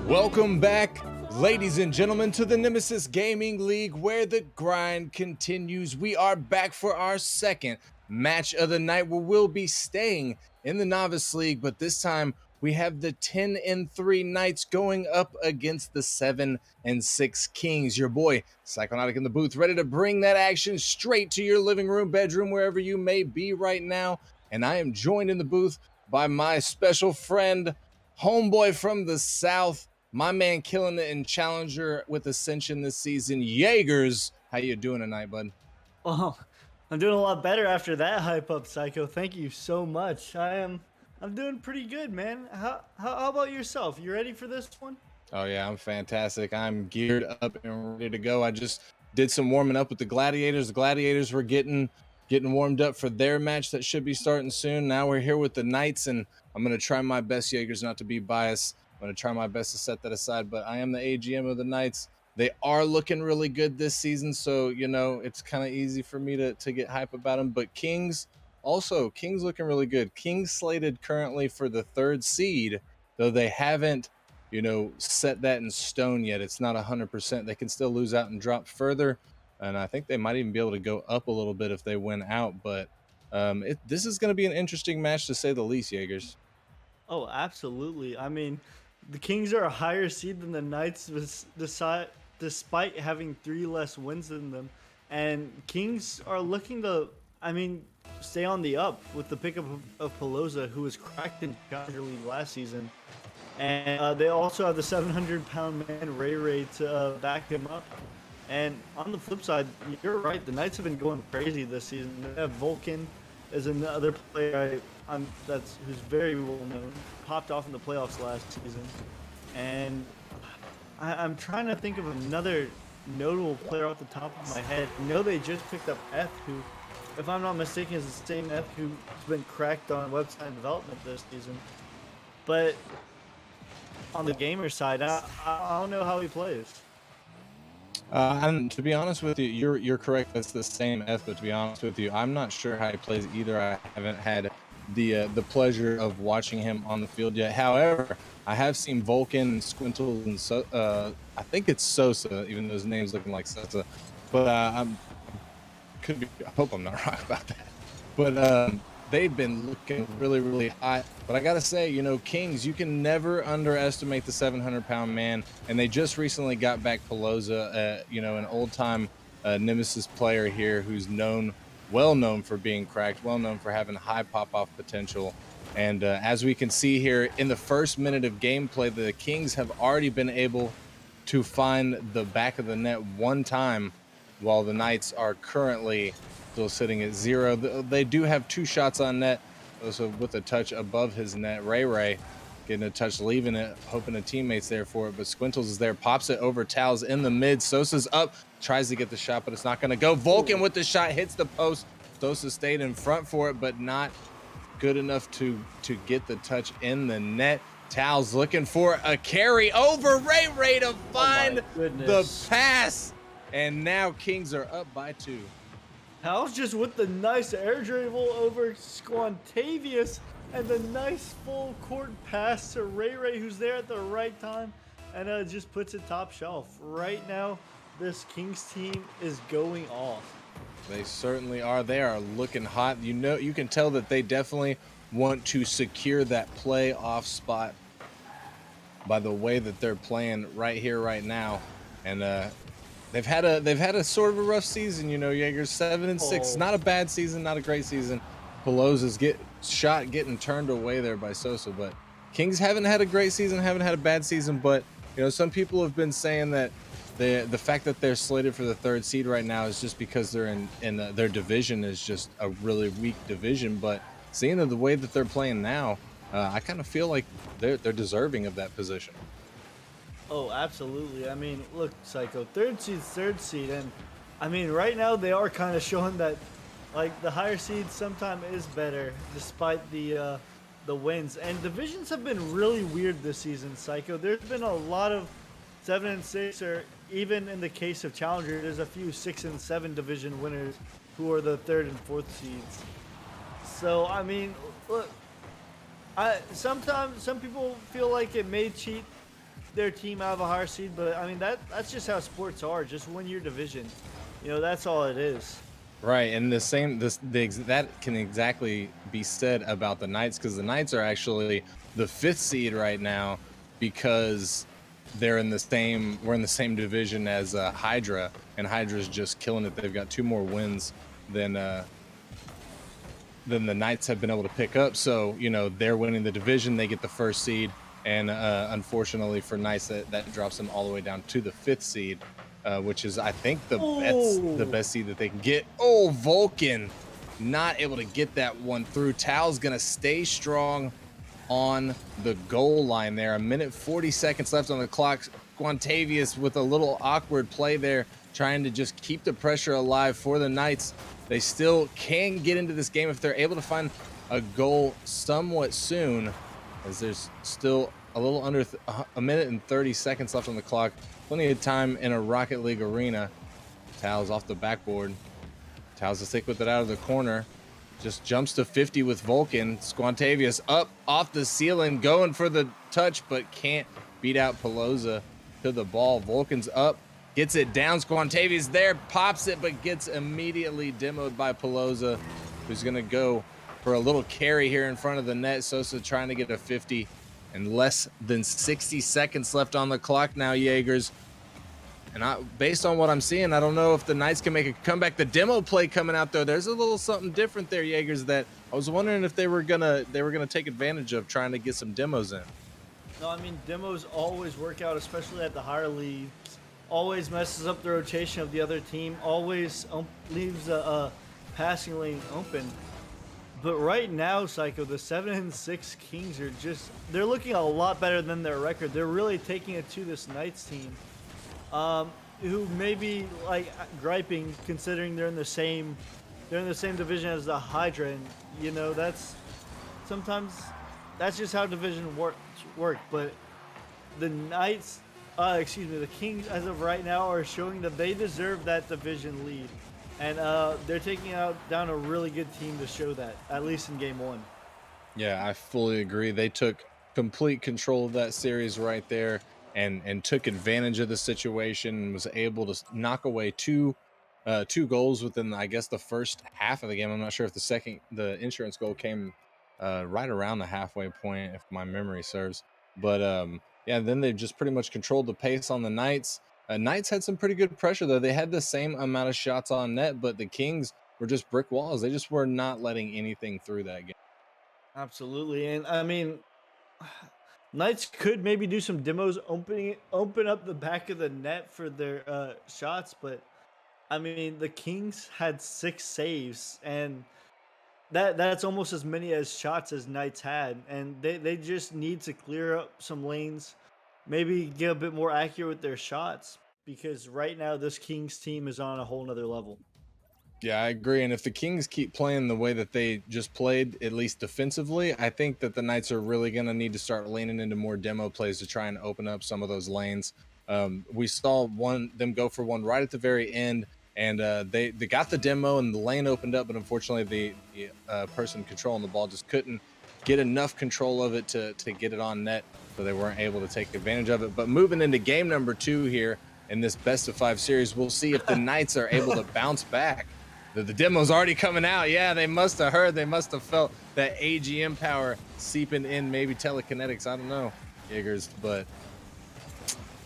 Welcome back, ladies and gentlemen, to the Nemesis Gaming League, where the grind continues. We are back for our second match of the night, where we'll be staying in the Novice League, but this time we have the 10-3 Knights going up against the 7-6 Kings. Your boy, Psychonautic in the booth, ready to bring that action straight to your living room, bedroom, wherever you may be right now. And I am joined in the booth by my special friend, homeboy from the South, my man killing it in Challenger with Ascension this season, Jaegers. How you doing tonight, bud? Oh, I'm doing a lot better after that hype up, Psycho. Thank you so much. I'm doing pretty good, man. How about yourself? You ready for this one? Oh yeah, I'm fantastic. I'm geared up and ready to go. I just did some warming up with the Gladiators. The Gladiators were getting warmed up for their match that should be starting soon. Now we're here with the Knights, and I'm going to try my best, Jaegers, not to be biased. I'm going to try my best to set that aside, but I am the AGM of the Knights. They are looking really good this season, so, you know, it's kind of easy for me to get hype about them. But Kings looking really good. Kings slated currently for the 3rd seed, though they haven't, you know, set that in stone yet. It's not 100%. They can still lose out and drop further, and I think they might even be able to go up a little bit if they win out. But this is going to be an interesting match, to say the least, Jaegers. Oh, absolutely. I mean, the Kings are a higher seed than the Knights, despite having 3 less wins than them. And Kings are looking to, stay on the up with the pickup of Pelosa, who was cracked in Challenger League last season. And they also have the 700-pound man, Ray, to back him up. And on the flip side, you're right, the Knights have been going crazy this season. They have Vulcan as another player who's very well known, popped off in the playoffs last season. And I'm trying to think of another notable player off the top of my head. I know they just picked up F, who, if I'm not mistaken, is the same F who's been cracked on website development this season. But on the gamer side, I don't know how he plays. And to be honest with you, you're correct. That's the same F. But to be honest with you, I'm not sure how he plays either. I haven't had the pleasure of watching him on the field yet. However, I have seen Vulcan and Squintles and I think it's Sosa, even though his name's looking like Sosa. But I hope I'm not wrong about that. But they've been looking really, really hot. But I gotta say, you know, Kings, you can never underestimate the 700-pound man. And they just recently got back Pelosa, you know, an old-time Nemesis player here who's well known for being cracked, well known for having high pop-off potential. And as we can see here in the first minute of gameplay, the Kings have already been able to find the back of the net one time, while the Knights are currently still sitting at 0. They do have 2 shots on net, also with a touch above his net. Ray getting a touch, leaving it, hoping a teammate's there for it, but Squintles is there, pops it over Towels in the mid. Sosa's up, tries to get the shot, but it's not going to go. Vulcan with the shot, hits the post. Sosa stayed in front for it, but not good enough to get the touch in the net. Towels looking for a carry over Ray to find the pass, and now Kings are up by 2. How's just with the nice air dribble over Squantavius and the nice full court pass to Ray, who's there at the right time, and just puts it top shelf. Right now, this Kings team is going off. They certainly are. They are looking hot. You can tell that they definitely want to secure that playoff spot by the way that they're playing right here, right now. And they've had a sort of a rough season, Jaeger's 7-6. Not a bad season, not a great season. Pelosa's getting turned away there by Sosa, but Kings haven't had a great season, haven't had a bad season, but some people have been saying that the fact that they're slated for the 3rd seed right now is just because they're in their division is just a really weak division. But seeing the way that they're playing now, I kind of feel like they're deserving of that position. Oh, absolutely. I mean, look, Psycho, 3rd seed, and I mean, right now they are kind of showing that, like, the higher seed sometimes is better, despite the wins. And divisions have been really weird this season, Psycho. There's been a lot of 7-6, or even in the case of Challenger, there's a few 6 and 7 division winners who are the 3rd and 4th seeds. So I mean, look, sometimes some people feel like it may cheat their team out of a higher seed, but I mean that's just how sports are. Just win your division, that's all it is. Right, and that can exactly be said about the Knights, because the Knights are actually the 5th seed right now because we're in the same division as Hydra, and Hydra's just killing it. They've got 2 more wins than the Knights have been able to pick up. So they're winning the division, they get the 1st seed, and unfortunately for Knights, that drops them all the way down to the 5th seed, which is, I think, the best seed that they can get. Oh, Vulcan not able to get that one through. Tao's gonna stay strong on the goal line there. 1:40 left on the clock. Squantavius with a little awkward play there, trying to just keep the pressure alive for the Knights. They still can get into this game if they're able to find a goal somewhat soon, as there's still a little under 1:30 left on the clock. Plenty of time in a Rocket League arena. Tao's off the backboard. Tao's to stick with it out of the corner. Just jumps to 50 with Vulcan. Squantavius up off the ceiling, going for the touch, but can't beat out Pelosa to the ball. Vulcan's up, gets it down. Squantavius there, pops it, but gets immediately demoed by Pelosa, who's going to go for a little carry here in front of the net. Sosa trying to get a 50, and less than 60 seconds left on the clock now, Jaegers. And based on what I'm seeing, I don't know if the Knights can make a comeback. The demo play coming out though, there's a little something different there, Jaegers, that I was wondering if they were gonna take advantage of, trying to get some demos in. No, I mean, demos always work out, especially at the higher leagues. Always messes up the rotation of the other team. Always leaves a passing lane open. But right now, Psycho, the 7-6 Kings are they're looking a lot better than their record. They're really taking it to this Knights team. Who may be like griping, considering they're in the same division as the Hydra, and that's just how division work. But the Knights, the Kings, as of right now, are showing that they deserve that division lead, and they're taking down a really good team to show that, at least in game 1. Yeah, I fully agree. They took complete control of that series right there, and took advantage of the situation, and was able to knock away two goals within, I guess, the first half of the game. I'm not sure if the insurance goal came right around the halfway point, if my memory serves. But yeah, then they've just pretty much controlled the pace on the Knights. Knights had some pretty good pressure though. They had the same amount of shots on net, but the Kings were just brick walls. They just were not letting anything through that game. Absolutely, and I mean, Knights could maybe do some demos, open up the back of the net for their shots, but I mean, the Kings had 6 saves, and that's almost as many as shots as Knights had, and they just need to clear up some lanes, maybe get a bit more accurate with their shots, because right now this Kings team is on a whole nother level. Yeah, I agree. And if the Kings keep playing the way that they just played, at least defensively, I think that the Knights are really going to need to start leaning into more demo plays to try and open up some of those lanes. We saw them go for one right at the very end, and they got the demo and the lane opened up, but unfortunately the person controlling the ball just couldn't get enough control of it to get it on net, so they weren't able to take advantage of it. But moving into game number 2 here in this best of 5 series, we'll see if the Knights are able to bounce back. The demo's already coming out. Yeah, they must have heard. They must have felt that AGM power seeping in, maybe telekinetics. I don't know, Jaegers, but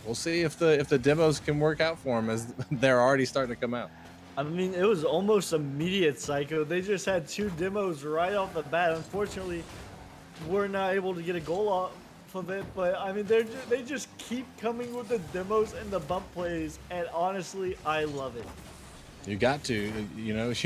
we'll see if the demos can work out for them, as they're already starting to come out. I mean, it was almost immediate, Psycho. They just had 2 demos right off the bat. Unfortunately, we're not able to get a goal off of it, but I mean, they just keep coming with the demos and the bump plays, and honestly, I love it. You got to, you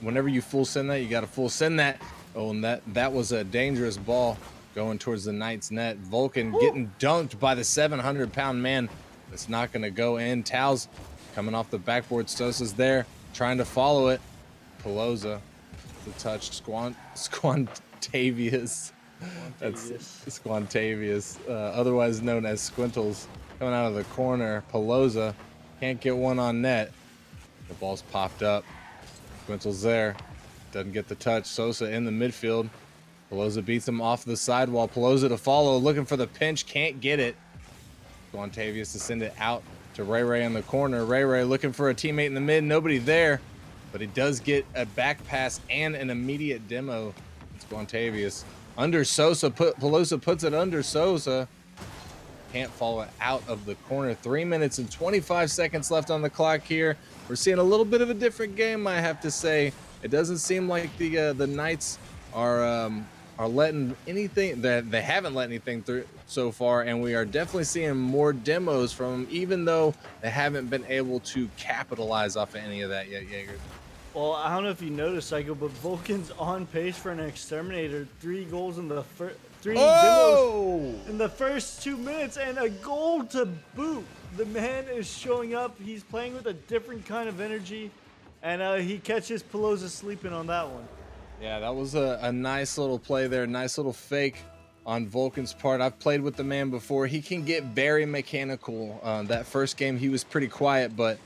whenever you full send that, you got to full send that. Oh, and that was a dangerous ball going towards the Knights net. Vulcan getting dunked by the 700-pound man. That's not going to go in. Tao's coming off the backboard. Sosa's there trying to follow it. Pelosa, the touch. Squantavius. That's Squantavius, otherwise known as Squintles, coming out of the corner. Pelosa can't get one on net. The ball's popped up. Quintel's there. Doesn't get the touch. Sosa in the midfield. Pelosa beats him off the sidewall. Pelosa to follow, looking for the pinch. Can't get it. Guantavius to send it out to Ray Ray in the corner. Ray Ray looking for a teammate in the mid. Nobody there. But he does get a back pass and an immediate demo. It's Guantavius. Under Sosa. Pelosa puts it under Sosa. Can't follow it out of the corner. 3 minutes and 25 seconds left on the clock here. We're seeing a little bit of a different game, I have to say. It doesn't seem like the Knights are letting anything, that they haven't let anything through so far, and we are definitely seeing more demos from them, even though they haven't been able to capitalize off of any of that yet, Jaeger. Well, I don't know if you noticed, Psycho, but Vulcan's on pace for an exterminator. 3 goals in the first, 3 demos in the first 2 minutes, and a goal to boot. The man is showing up. He's playing with a different kind of energy, and he catches Pelosa sleeping on that one. Yeah, that was a nice little play there, nice little fake on Vulcan's part. I've played with the man before. He can get very mechanical. That first game, he was pretty quiet, but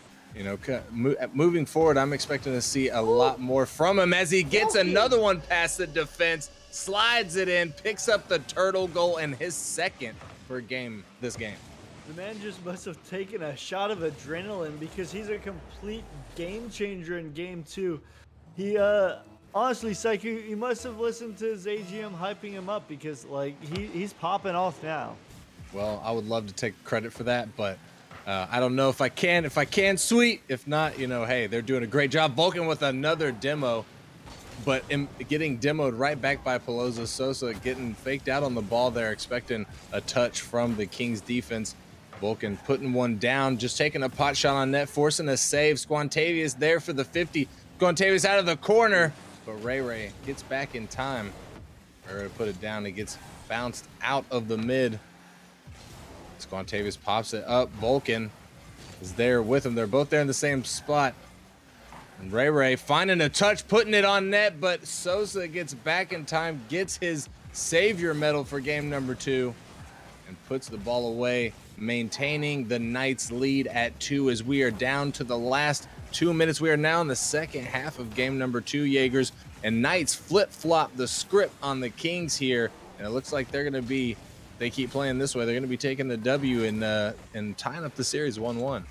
moving forward, I'm expecting to see a lot more from him as he gets another one past the defense, slides it in, picks up the turtle goal, and his second for this game. The man just must have taken a shot of adrenaline, because he's a complete game changer in game 2. He, honestly, Psycho, you must have listened to his AGM hyping him up, because, like, he's popping off now. Well, I would love to take credit for that, but I don't know if I can. If I can, sweet. If not, hey, they're doing a great job. Vulcan with another demo, but getting demoed right back by Pelosa. Sosa getting faked out on the ball there, expecting a touch from the Kings defense. Vulcan putting one down, just taking a pot shot on net, forcing a save. Squantavius there for the 50. Squantavius out of the corner, but Ray Ray gets back in time. Ray Ray put it down. It gets bounced out of the mid. Squantavius pops it up. Vulcan is there with him. They're both there in the same spot. And Ray Ray finding a touch, putting it on net, but Sosa gets back in time, gets his savior medal for game number 2, and puts the ball away, maintaining the Knights lead at 2 as we are down to the last 2 minutes. We are now in the second half of game number 2, Jaegers, and Knights flip-flop the script on the Kings here, and it looks like they're going to be, they keep playing this way, they're going to be taking the W and tying up the series 1-1.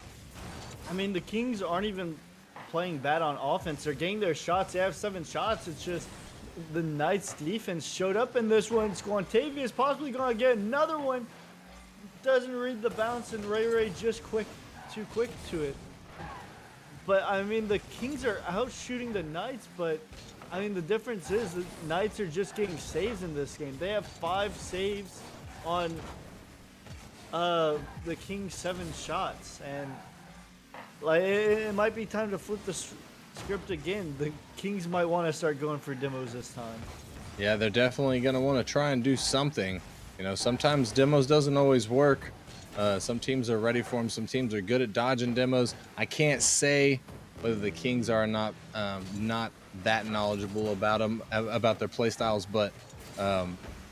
I mean, the Kings aren't even playing bad on offense. They're getting their shots. They have 7 shots. It's just the Knights defense showed up in this one. Squantavius possibly going to get another one. Doesn't read the bounce, and Ray Ray just too quick to it. But I mean, the Kings are out shooting the Knights, but I mean, the difference is the Knights are just getting saves in this game. They have 5 saves on the Kings' 7 shots, and like it might be time to flip the script again. The Kings might want to start going for demos this time. Yeah, they're definitely going to want to try and do something. You know, sometimes demos doesn't always work. Some teams are ready for them. Some teams are good at dodging demos. I can't say whether the Kings are not that knowledgeable about them, about their play styles, but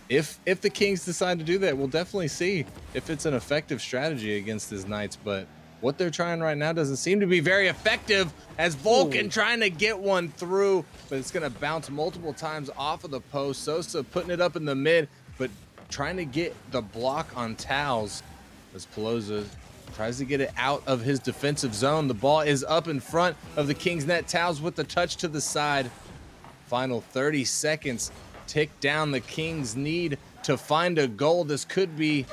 if the Kings decide to do that, we'll definitely see if it's an effective strategy against these Knights. But what they're trying right now doesn't seem to be very effective, as Vulcan trying to get one through, but it's going to bounce multiple times off of the post. Sosa putting it up in the mid, but trying to get the block on Towels as Pelosa tries to get it out of his defensive zone. The ball is up in front of the Kings net. Towels with the touch to the side. Final 30 seconds tick down. The Kings need to find a goal. This could be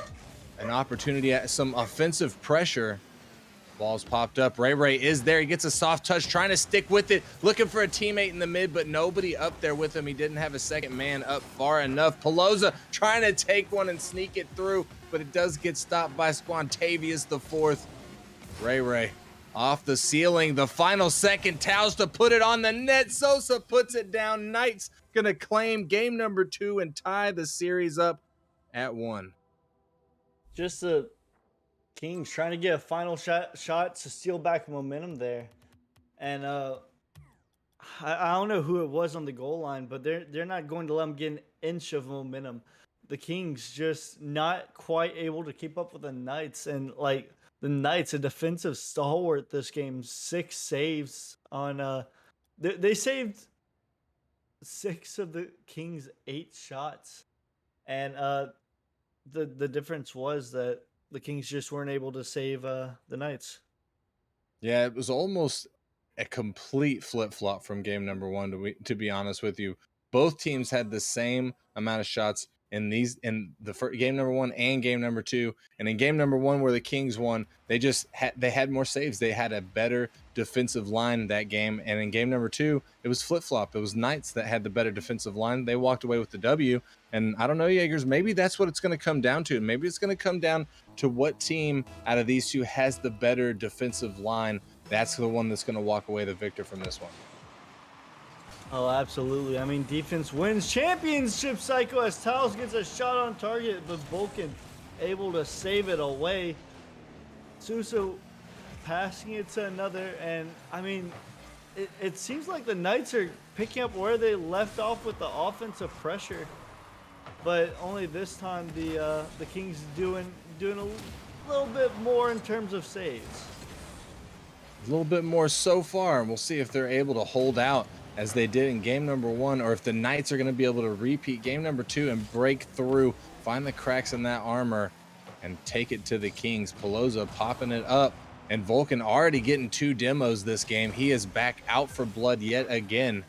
an opportunity at some offensive pressure. Ball's popped up. Ray is there. He gets a soft touch, trying to stick with it, looking for a teammate in the mid, but nobody up there with him. He didn't have a second man up far enough. Pelosa trying to take one and sneak it through, but it does get stopped by Squantavius the fourth. Ray off the ceiling. The final second, Towels to put it on the net. Sosa puts it down. Knights gonna claim game number 2 and tie the series up at 1. Just the Kings trying to get a final shot to steal back momentum there. And I don't know who it was on the goal line, but they're not going to let them get an inch of momentum. The Kings just not quite able to keep up with the Knights, and like the Knights, a defensive stalwart this game, 6 saves on they saved 6 of the Kings' 8 shots, and the difference was that the Kings just weren't able to save the Knights. Yeah, it was almost a complete flip-flop from game number 1, to be honest with you. Both teams had the same amount of shots in the game number 1 and game number 2. And in game number 1, where the Kings won, they had more saves. They had a better defensive line that game. And in game number 2, it was flip-flop. It was Knights that had the better defensive line. They walked away with the W. And I don't know, Jaegers, maybe that's what it's going to come down to. Maybe it's going to come down to what team out of these two has the better defensive line. That's the one that's going to walk away the victor from this one. Oh, absolutely. I mean, defense wins championship cycle as Towels gets a shot on target, but Vulcan able to save it away. Suso passing it to another, and I mean, it seems like the Knights are picking up where they left off with the offensive pressure, but only this time the Kings doing a little bit more in terms of saves. A little bit more so far, and we'll see if they're able to hold out as they did in game number 1, or if the Knights are going to be able to repeat game number 2 and break through, find the cracks in that armor, and take it to the Kings. Pelosa popping it up, and Vulcan already getting 2 demos this game. He is back out for blood yet again,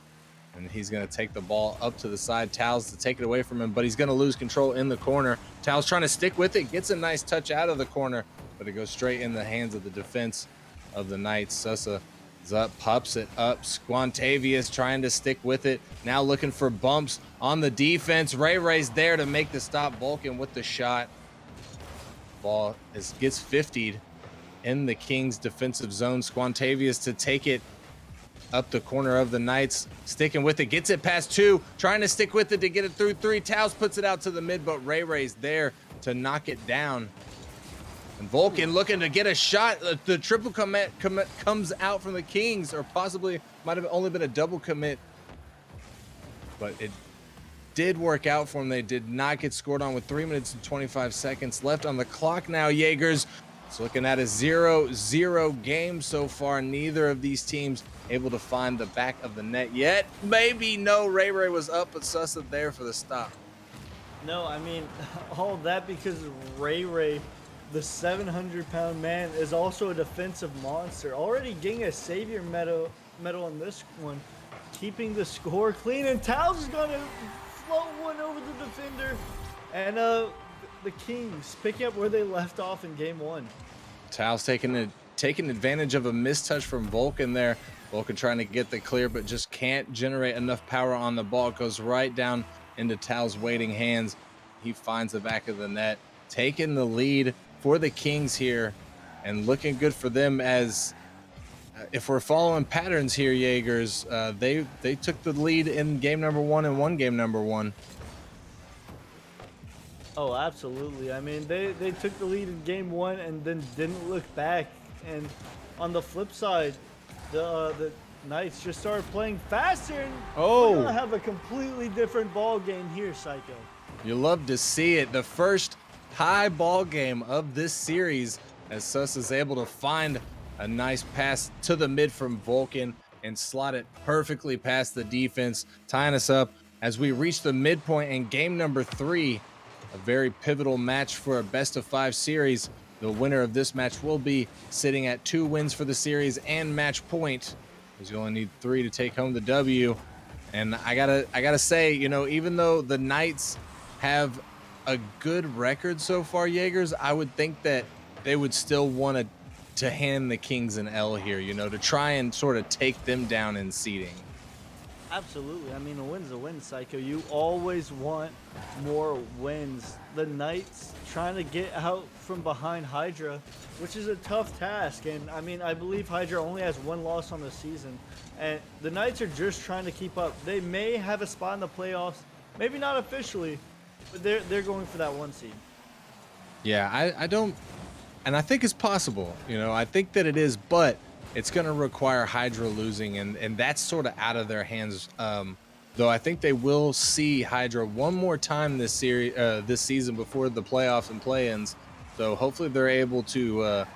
and he's going to take the ball up to the side. Towels to take it away from him, but he's going to lose control in the corner. Towels trying to stick with it, gets a nice touch out of the corner, but it goes straight in the hands of the defense of the Knights. Sosa is up, pops it up. Squantavius trying to stick with it, now looking for bumps on the defense. Ray's there to make the stop. Vulcan with the shot. Ball gets 50'd in the Kings defensive zone. Squantavius to take it up the corner of the Knights, sticking with it, gets it past 2, trying to stick with it to get it through 3. Towels puts it out to the mid, but Ray's there to knock it down. And Vulcan looking to get a shot. The triple commit comes out from the Kings, or possibly might have only been a double commit, but it did work out for them. They did not get scored on with 3 minutes and 25 seconds left on the clock now. Jaegers, it's looking at a 0-0 game so far. Neither of these teams able to find the back of the net yet. Maybe no, Ray was up, but Sosa there for the stop. No, I mean, all that because Ray, the 700-pound man, is also a defensive monster. Already getting a savior medal in this one, keeping the score clean. And Towels is going to float one over the defender. And the Kings picking up where they left off in game 1. Towels taking taking advantage of a mistouch from Vulcan there. Vulcan trying to get the clear, but just can't generate enough power on the ball. It goes right down into Tal's waiting hands. He finds the back of the net, taking the lead for the Kings here, and looking good for them. As if we're following patterns here, Jaegers, they took the lead in game number 1 and won game number 1. Oh, absolutely. I mean, they took the lead in game 1 and then didn't look back. And on the flip side, the Knights just started playing faster, and we're gonna have a completely different ball game here, Psycho. You love to see it. The first tie ball game of this series, as Sus is able to find a nice pass to the mid from Vulcan and slot it perfectly past the defense, tying us up as we reach the midpoint in game number 3. A very pivotal match for a best-of-5 series. The winner of this match will be sitting at 2 wins for the series and match point, because you only need 3 to take home the W. And I gotta say, you know, even though the Knights have a good record so far, Jaegers, I would think that they would still want to hand the Kings an L here, you know, to try and sort of take them down in seeding. Absolutely. I mean, a win's a win, Psycho. You always want more wins. The Knights trying to get out from behind Hydra, which is a tough task. And I mean, I believe Hydra only has 1 loss on the season. And the Knights are just trying to keep up. They may have a spot in the playoffs, maybe not officially, but they're going for that 1 seed. Yeah, I don't, and I think it's possible, you know, I think that it is, but it's going to require Hydra losing, and that's sort of out of their hands. Though I think they will see Hydra one more time this season before the playoffs and play-ins. So hopefully they're able to,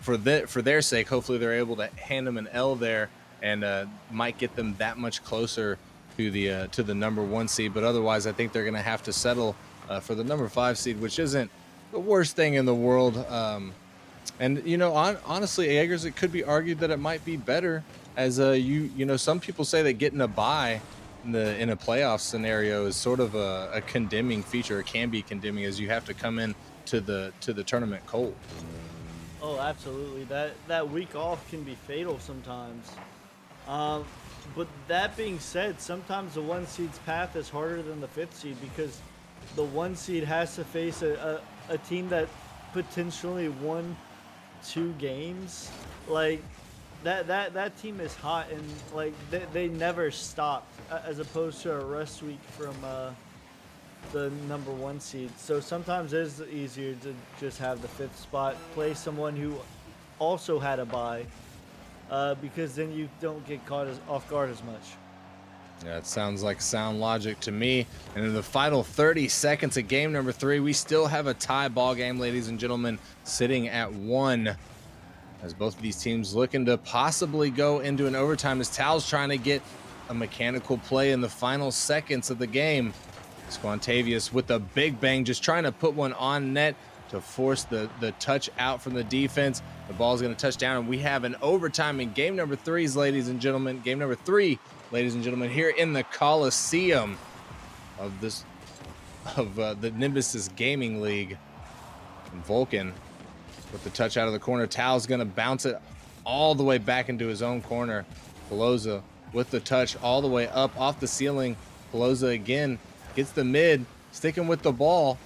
for their sake, hopefully they're able to hand them an L there, and might get them that much closer to the number 1 seed. But otherwise, I think they're going to have to settle for the number 5 seed, which isn't the worst thing in the world. And you know, honestly, Jaegers, it could be argued that it might be better, as you know, some people say that getting a bye in a playoff scenario is sort of a condemning feature. It can be condemning, as you have to come in to the tournament cold. Oh, absolutely. That week off can be fatal sometimes. But that being said, sometimes the 1 seed's path is harder than the 5th seed, because the 1 seed has to face a team that potentially won 2 games. Like that team is hot, and like they never stopped, as opposed to a rest week from the number 1 seed. So sometimes it is easier to just have the 5th spot play someone who also had a bye, because then you don't get caught off guard as much. Yeah, it sounds like sound logic to me. And in the final 30 seconds of game number 3, we still have a tie ball game, ladies and gentlemen, sitting at 1. As both of these teams looking to possibly go into an overtime, as Tal's trying to get a mechanical play in the final seconds of the game. Squantavius with a big bang, just trying to put one on net to force the touch out from the defense. The ball is going to touch down, and we have an overtime in game number 3, ladies and gentlemen. Game number 3, ladies and gentlemen, here in the Coliseum of the Nemesis Gaming League. And Vulcan with the touch out of the corner. Tal's going to bounce it all the way back into his own corner. Pelosa with the touch all the way up off the ceiling. Pelosa again gets the mid, sticking with the ball.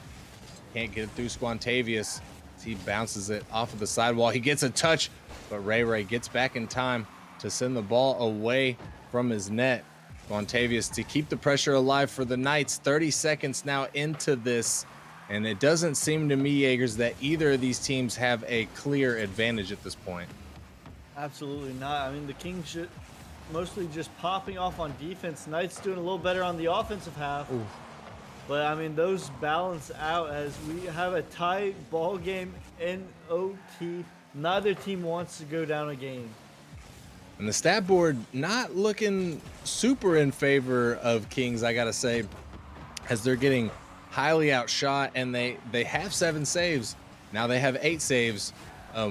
Can't get it through Squantavius. He bounces it off of the sidewall. He gets a touch, but Ray gets back in time to send the ball away from his net. Squantavius to keep the pressure alive for the Knights. 30 seconds now into this, and it doesn't seem to me, Jaegers, that either of these teams have a clear advantage at this point. Absolutely not. I mean, the Kings should mostly just popping off on defense. Knights doing a little better on the offensive half. Ooh. But I mean, those balance out as we have a tie ball game in OT. Neither team wants to go down a game. And the stat board not looking super in favor of Kings, I gotta say, as they're getting highly outshot, and they have 7 saves. Now they have 8 saves,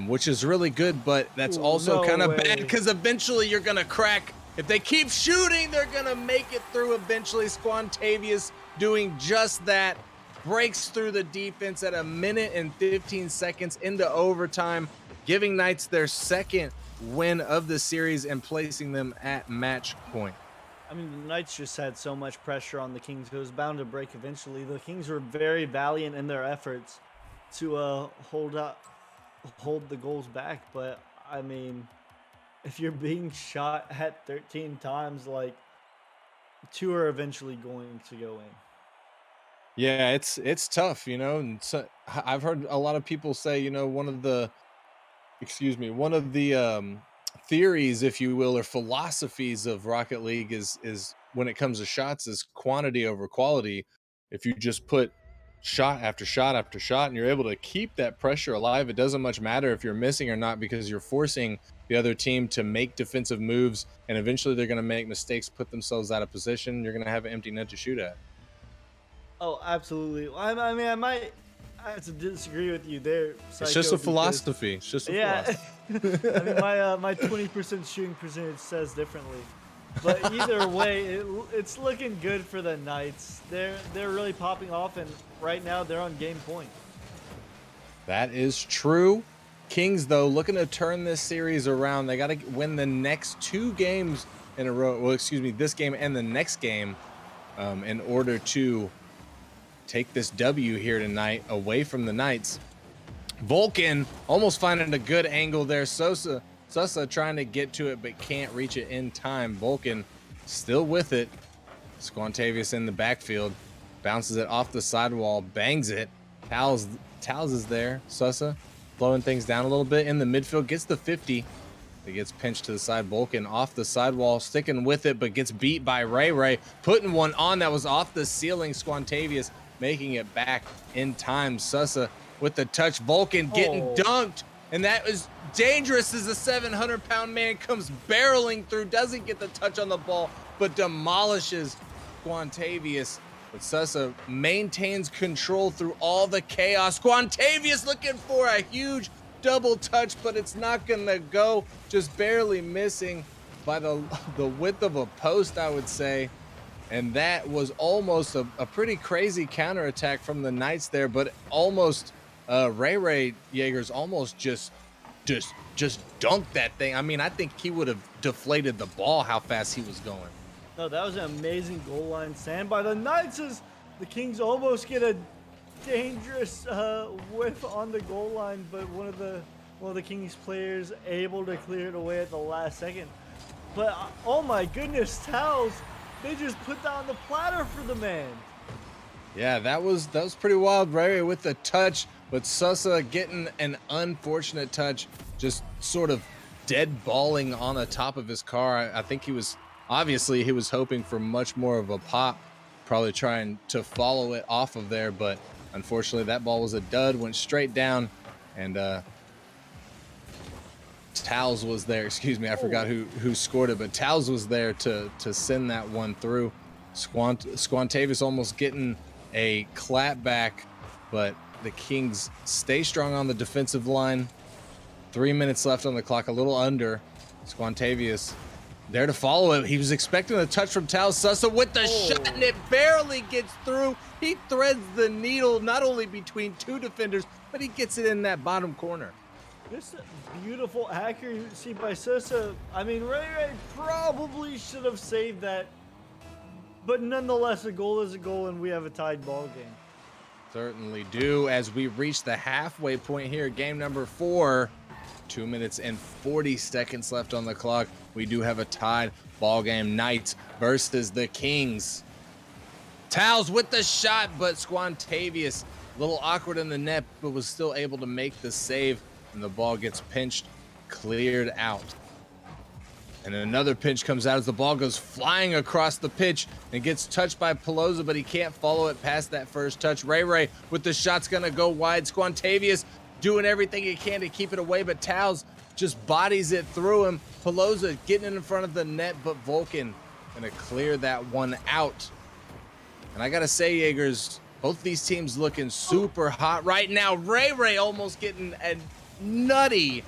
which is really good, but that's also kind of bad, because eventually you're gonna crack. If they keep shooting, they're gonna make it through eventually. Squantavius doing just that, breaks through the defense at 1 minute and 15 seconds into overtime. giving Knights their second win of the series and placing them at match point. I mean, the Knights just had so much pressure on the Kings. It was bound to break eventually. The Kings were very valiant in their efforts to hold the goals back. But I mean, if you're being shot at 13 times, like, 2 are eventually going to go in. Yeah, it's tough, you know. And so, I've heard a lot of people say, you know, one of the theories, if you will, or philosophies of Rocket League is when it comes to shots is quantity over quality. If you just put shot after shot after shot and you're able to keep that pressure alive, it doesn't much matter if you're missing or not, because you're forcing the other team to make defensive moves, and eventually they're going to make mistakes, put themselves out of position. You're going to have an empty net to shoot at. Oh, absolutely. I mean, I have to disagree with you there, It's Psycho, just a because- philosophy. It's just a philosophy. Yeah, I mean, my 20% shooting percentage says differently, but either way, it's looking good for the Knights. They're really popping off, and right now they're on game point. That is true. Kings, though, looking to turn this series around. They got to win the next 2 games in a row. Well, excuse me, this game and the next game, in order to take this W here tonight away from the Knights. Vulcan almost finding a good angle there. Sosa trying to get to it but can't reach it in time. Vulcan still with it. Squantavius in the backfield, bounces it off the sidewall, bangs it. Towels is there. Sosa slowing things down a little bit in the midfield, gets the 50. It gets pinched to the side. Vulcan off the sidewall, sticking with it, but gets beat by Ray. Putting one on that was off the ceiling. Squantavius making it back in time. Sosa with the touch. Vulcan getting dunked, and that was dangerous as the 700-pound man comes barreling through. Doesn't get the touch on the ball, but demolishes Squantavius. But Sosa maintains control through all the chaos. Squantavius looking for a huge double touch, but it's not gonna go. Just barely missing by the width of a post, I would say. And that was almost a pretty crazy counterattack from the Knights there, but almost Ray Jaegers almost just dunked that thing. I mean, I think he would have deflated the ball how fast he was going. No, that was an amazing goal line stand by the Knights as the Kings almost get a dangerous whiff on the goal line, but one of the Kings players able to clear it away at the last second. But oh my goodness, Towels, they just put that on the platter for the man. Yeah, that was pretty wild. Ray with the touch, but Sosa getting an unfortunate touch, just sort of dead balling on the top of his car. I think he was hoping for much more of a pop, probably trying to follow it off of there, but unfortunately that ball was a dud, went straight down, and Towels was there. Excuse me, I forgot who scored it, but Towels was there to send that one through. Squantavius almost getting a clap back, but the Kings stay strong on the defensive line. 3 minutes left on the clock, a little under. Squantavius there to follow it. He was expecting a touch from Towels. Sosa with the shot, and it barely gets through. He threads the needle not only between 2 defenders, but he gets it in that bottom corner. Just beautiful accuracy by Sosa. I mean, Ray probably should have saved that, but nonetheless, a goal is a goal, and we have a tied ball game. Certainly do, as we reach the halfway point here, game number 4. 2 minutes and 40 seconds left on the clock. We do have a tied ball game. Knights versus the Kings. Towels with the shot, but Squantavius a little awkward in the net, but was still able to make the save, and the ball gets pinched, cleared out. And another pinch comes out as the ball goes flying across the pitch and gets touched by Pelosa, but he can't follow it past that first touch. Ray with the shot's gonna go wide. Squantavius doing everything he can to keep it away, but Towels just bodies it through him. Pelosa getting in front of the net, but Vulcan gonna clear that one out. And I gotta say, Jaegers, both these teams looking super hot right now. Ray almost getting a nutty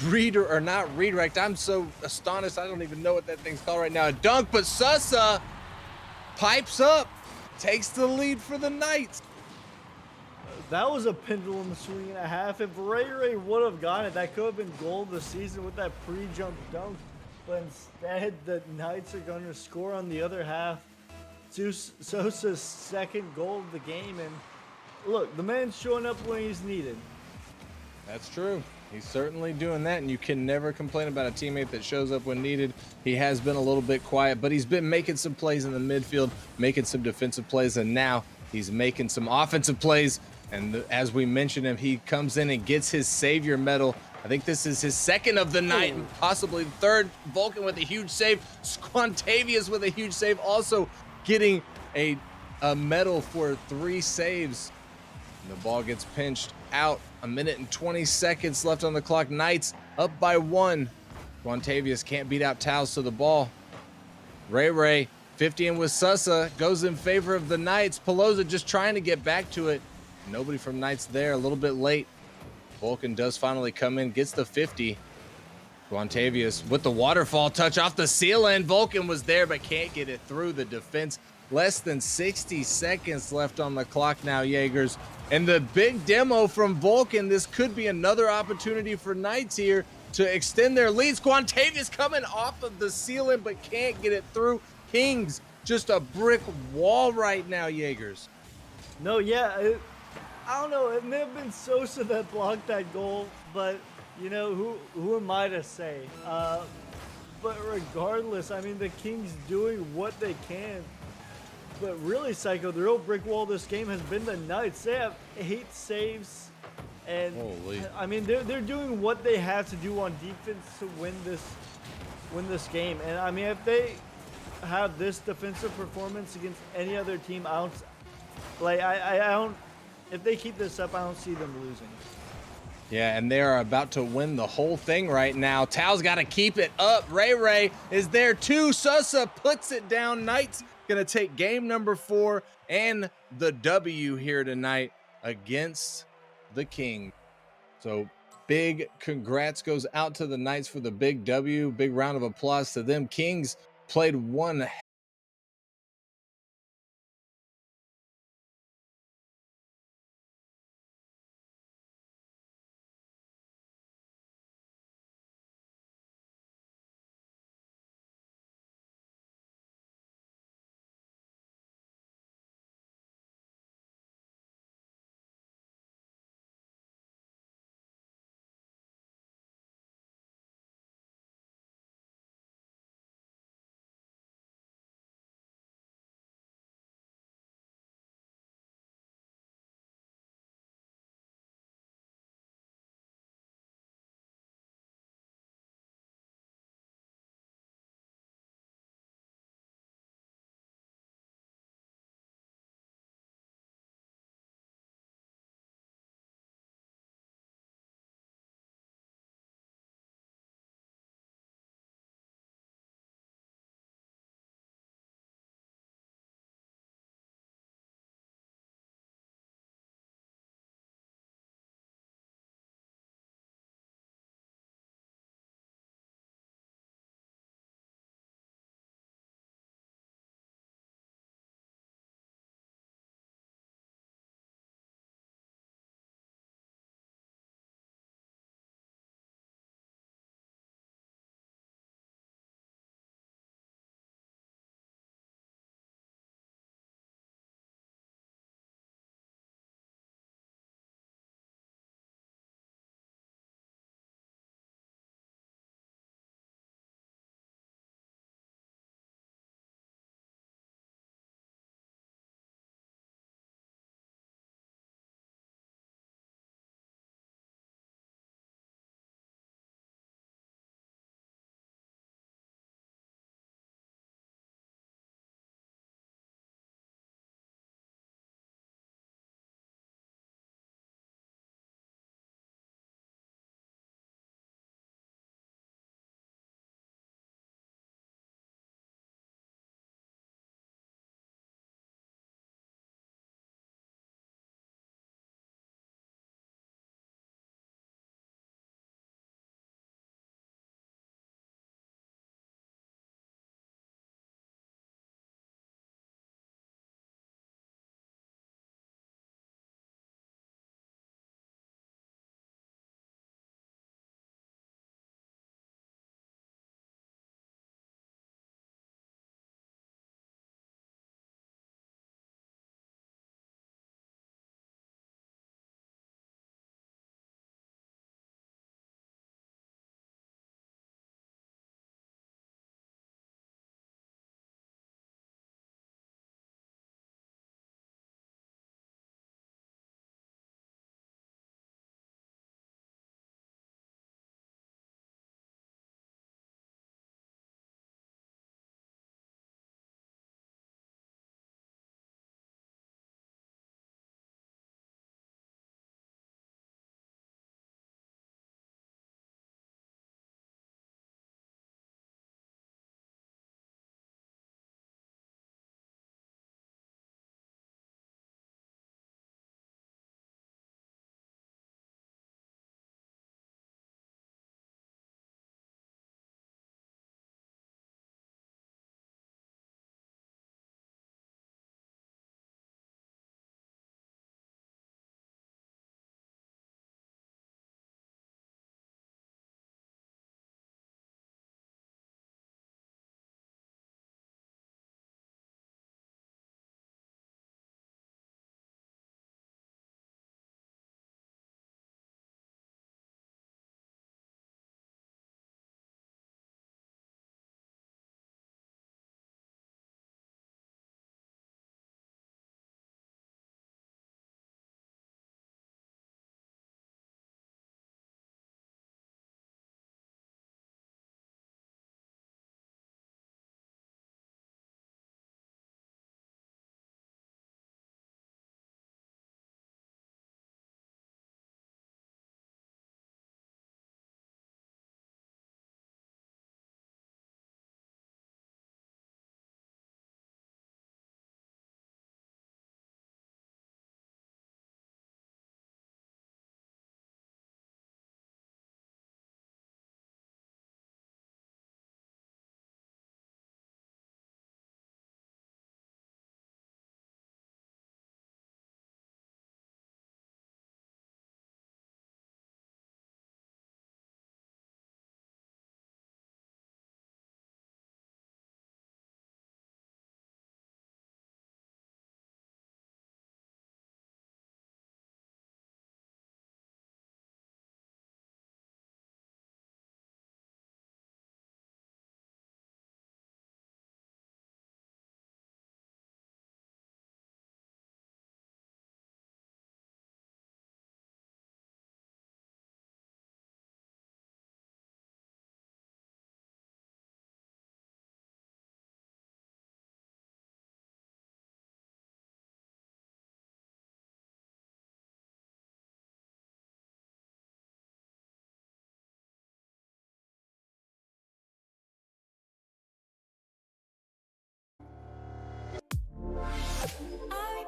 redirect. I'm so astonished. I don't even know what that thing's called right now. A dunk, but Sosa pipes up, takes the lead for the Knights. That was a pendulum swing and a half. If Ray would have gotten it, that could have been goal of the season with that pre-jump dunk. But instead, the Knights are going to score on the other half. Sosa's second goal of the game. And look, the man's showing up when he's needed. That's true. He's certainly doing that, and you can never complain about a teammate that shows up when needed. He has been a little bit quiet, but he's been making some plays in the midfield, making some defensive plays, and now he's making some offensive plays. And as we mentioned him, he comes in and gets his savior medal. I think this is his second of the night, and possibly the third. Vulcan with a huge save. Squantavius with a huge save, also getting a medal for 3 saves. And the ball gets pinched out. 1 minute and 20 seconds left on the clock. Knights up by 1. Squantavius can't beat out Taos to the ball. Ray 50 in with Sussa goes in favor of the Knights. Pelosa just trying to get back to it. Nobody from Knights there, a little bit late. Vulcan does finally come in, gets the 50. Squantavius with the waterfall touch off the ceiling. Vulcan was there but can't get it through the defense. Less than 60 seconds left on the clock now, Jaegers. And the big demo from Vulcan, this could be another opportunity for Knights here to extend their lead. Squantavius coming off of the ceiling but can't get it through. Kings, just a brick wall right now, Jaegers. No, yeah, I don't know. It may have been Sosa that blocked that goal, but you know, who am I to say? But regardless, I mean, the Kings doing what they can. But really, Psycho, the real brick wall of this game has been the Knights. They have 8 saves, and Holy. I mean, they're doing what they have to do on defense to win this game. And I mean, if they have this defensive performance against any other team, I don't. If they keep this up, I don't see them losing. Yeah, and they are about to win the whole thing right now. Tao's got to keep it up. Ray is there too. Sussa puts it down. Knights going to take game number 4 and the W here tonight against the King. So big congrats goes out to the Knights for the big W. Big round of applause to them. Kings played one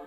We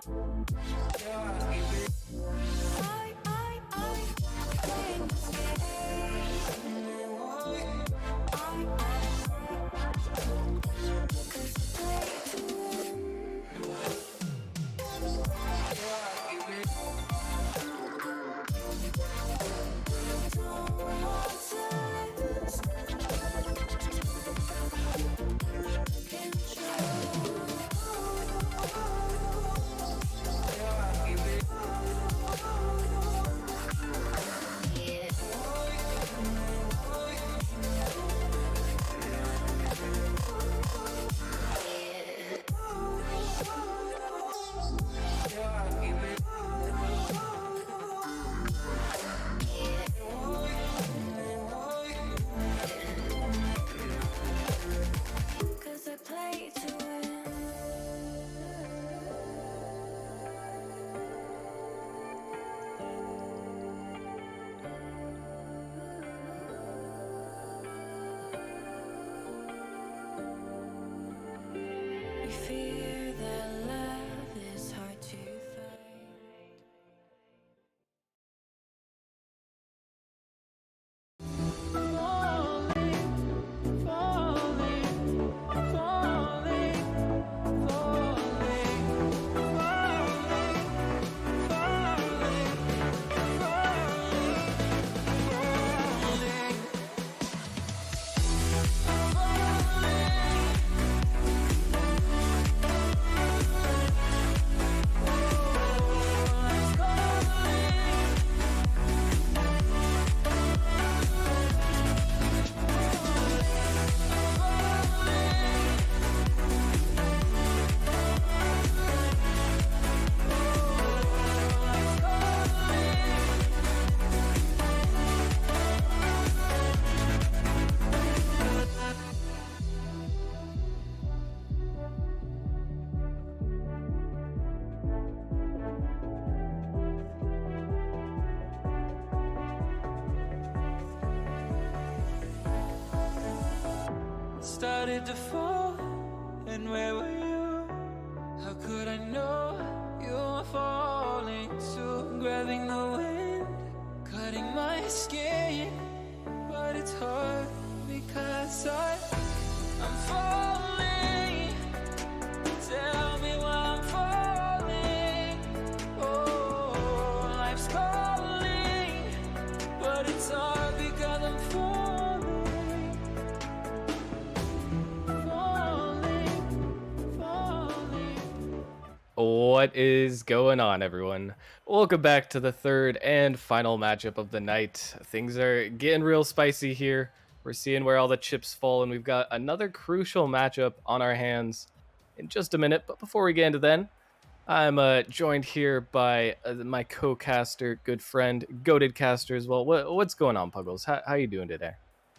fear that love is hard to find. Falling, falling, falling, started to fall, and where were you? How could I know you were falling too? Grabbing the wind, cutting my skin, but it's hard because I'm falling. Tell me why I'm falling. Oh, life's calling, but it's hard because I'm falling. What is going on, everyone? Welcome back to the third and final matchup of the night. Things are getting real spicy here. We're seeing where all the chips fall, and we've got another crucial matchup on our hands in just a minute. But before we get into then, I'm joined here by my co-caster, good friend, Goated Caster as well. What's going on, Puggles? How you doing today?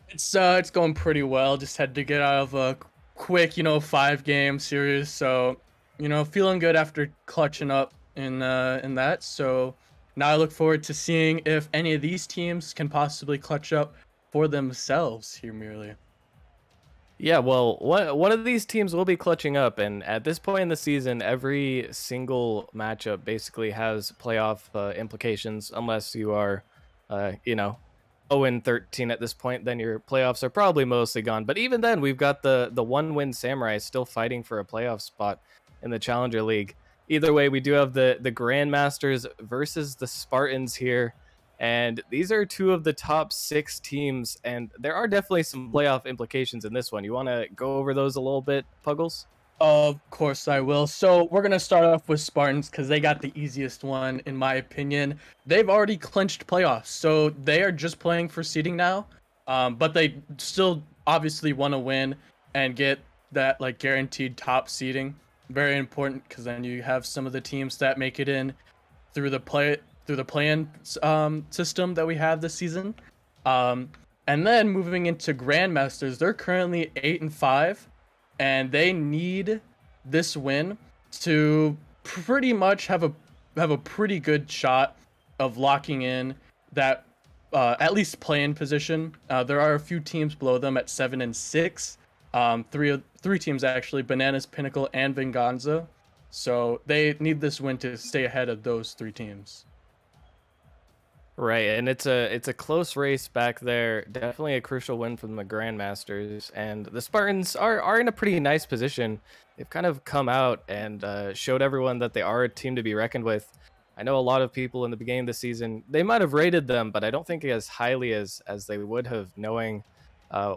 It's going pretty well. Just had to get out of a quick, 5-game series, so feeling good after clutching up in that. So now I look forward to seeing if any of these teams can possibly clutch up for themselves here merely. Yeah, well, one of these teams will be clutching up, and at this point in the season, every single matchup basically has playoff implications, unless you are, 0-13 at this point. Then your playoffs are probably mostly gone. But even then, we've got the one-win Samurai still fighting for a playoff spot in the Challenger League. Either way, we do have the Grandmasters versus the Spartans here. And these are two of the top 6 teams, and there are definitely some playoff implications in this one. You want to go over those a little bit, Puggles? Of course I will. So we're gonna start off with Spartans because they got the easiest one in my opinion. They've already clinched playoffs, so they are just playing for seeding now. But they still obviously want to win and get that like guaranteed top seeding. Very important because then you have some of the teams that make it in through the play-in system that we have this season. And then moving into Grandmasters, they're currently 8-5, and they need this win to pretty much have a pretty good shot of locking in that at least play-in position. There are a few teams below them at 7-6. Three teams actually: Bananas, Pinnacle, and Venganza. So they need this win to stay ahead of those 3 teams. Right, and it's a close race back there. Definitely a crucial win from the Grandmasters, and the Spartans are in a pretty nice position. They've kind of come out and showed everyone that they are a team to be reckoned with. I know a lot of people in the beginning of the season they might have rated them, but I don't think as highly as they would have, knowing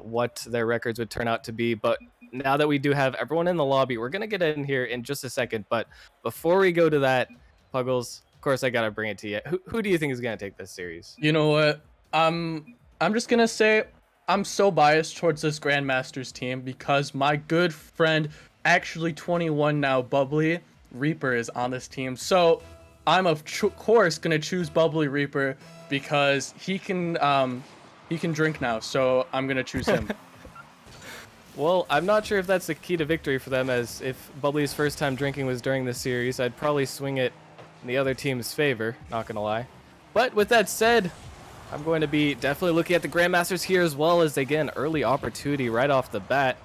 what their records would turn out to be. But now that we do have everyone in the lobby, we're gonna get in here in just a second. But before we go to that, Puggles, of course, I gotta bring it to you. Who do you think is gonna take this series? You know what? I'm just gonna say I'm so biased towards this Grandmasters team because my good friend, actually 21 now, Bubbly Reaper is on this team. So I'm of course gonna choose Bubbly Reaper because he can drink now. So I'm gonna choose him. Well, I'm not sure if that's the key to victory for them, as if Bubbly's first time drinking was during this series, I'd probably swing it in the other team's favor, not gonna lie. But with that said, I'm going to be definitely looking at the Grandmasters here, as well as they get an early opportunity right off the bat.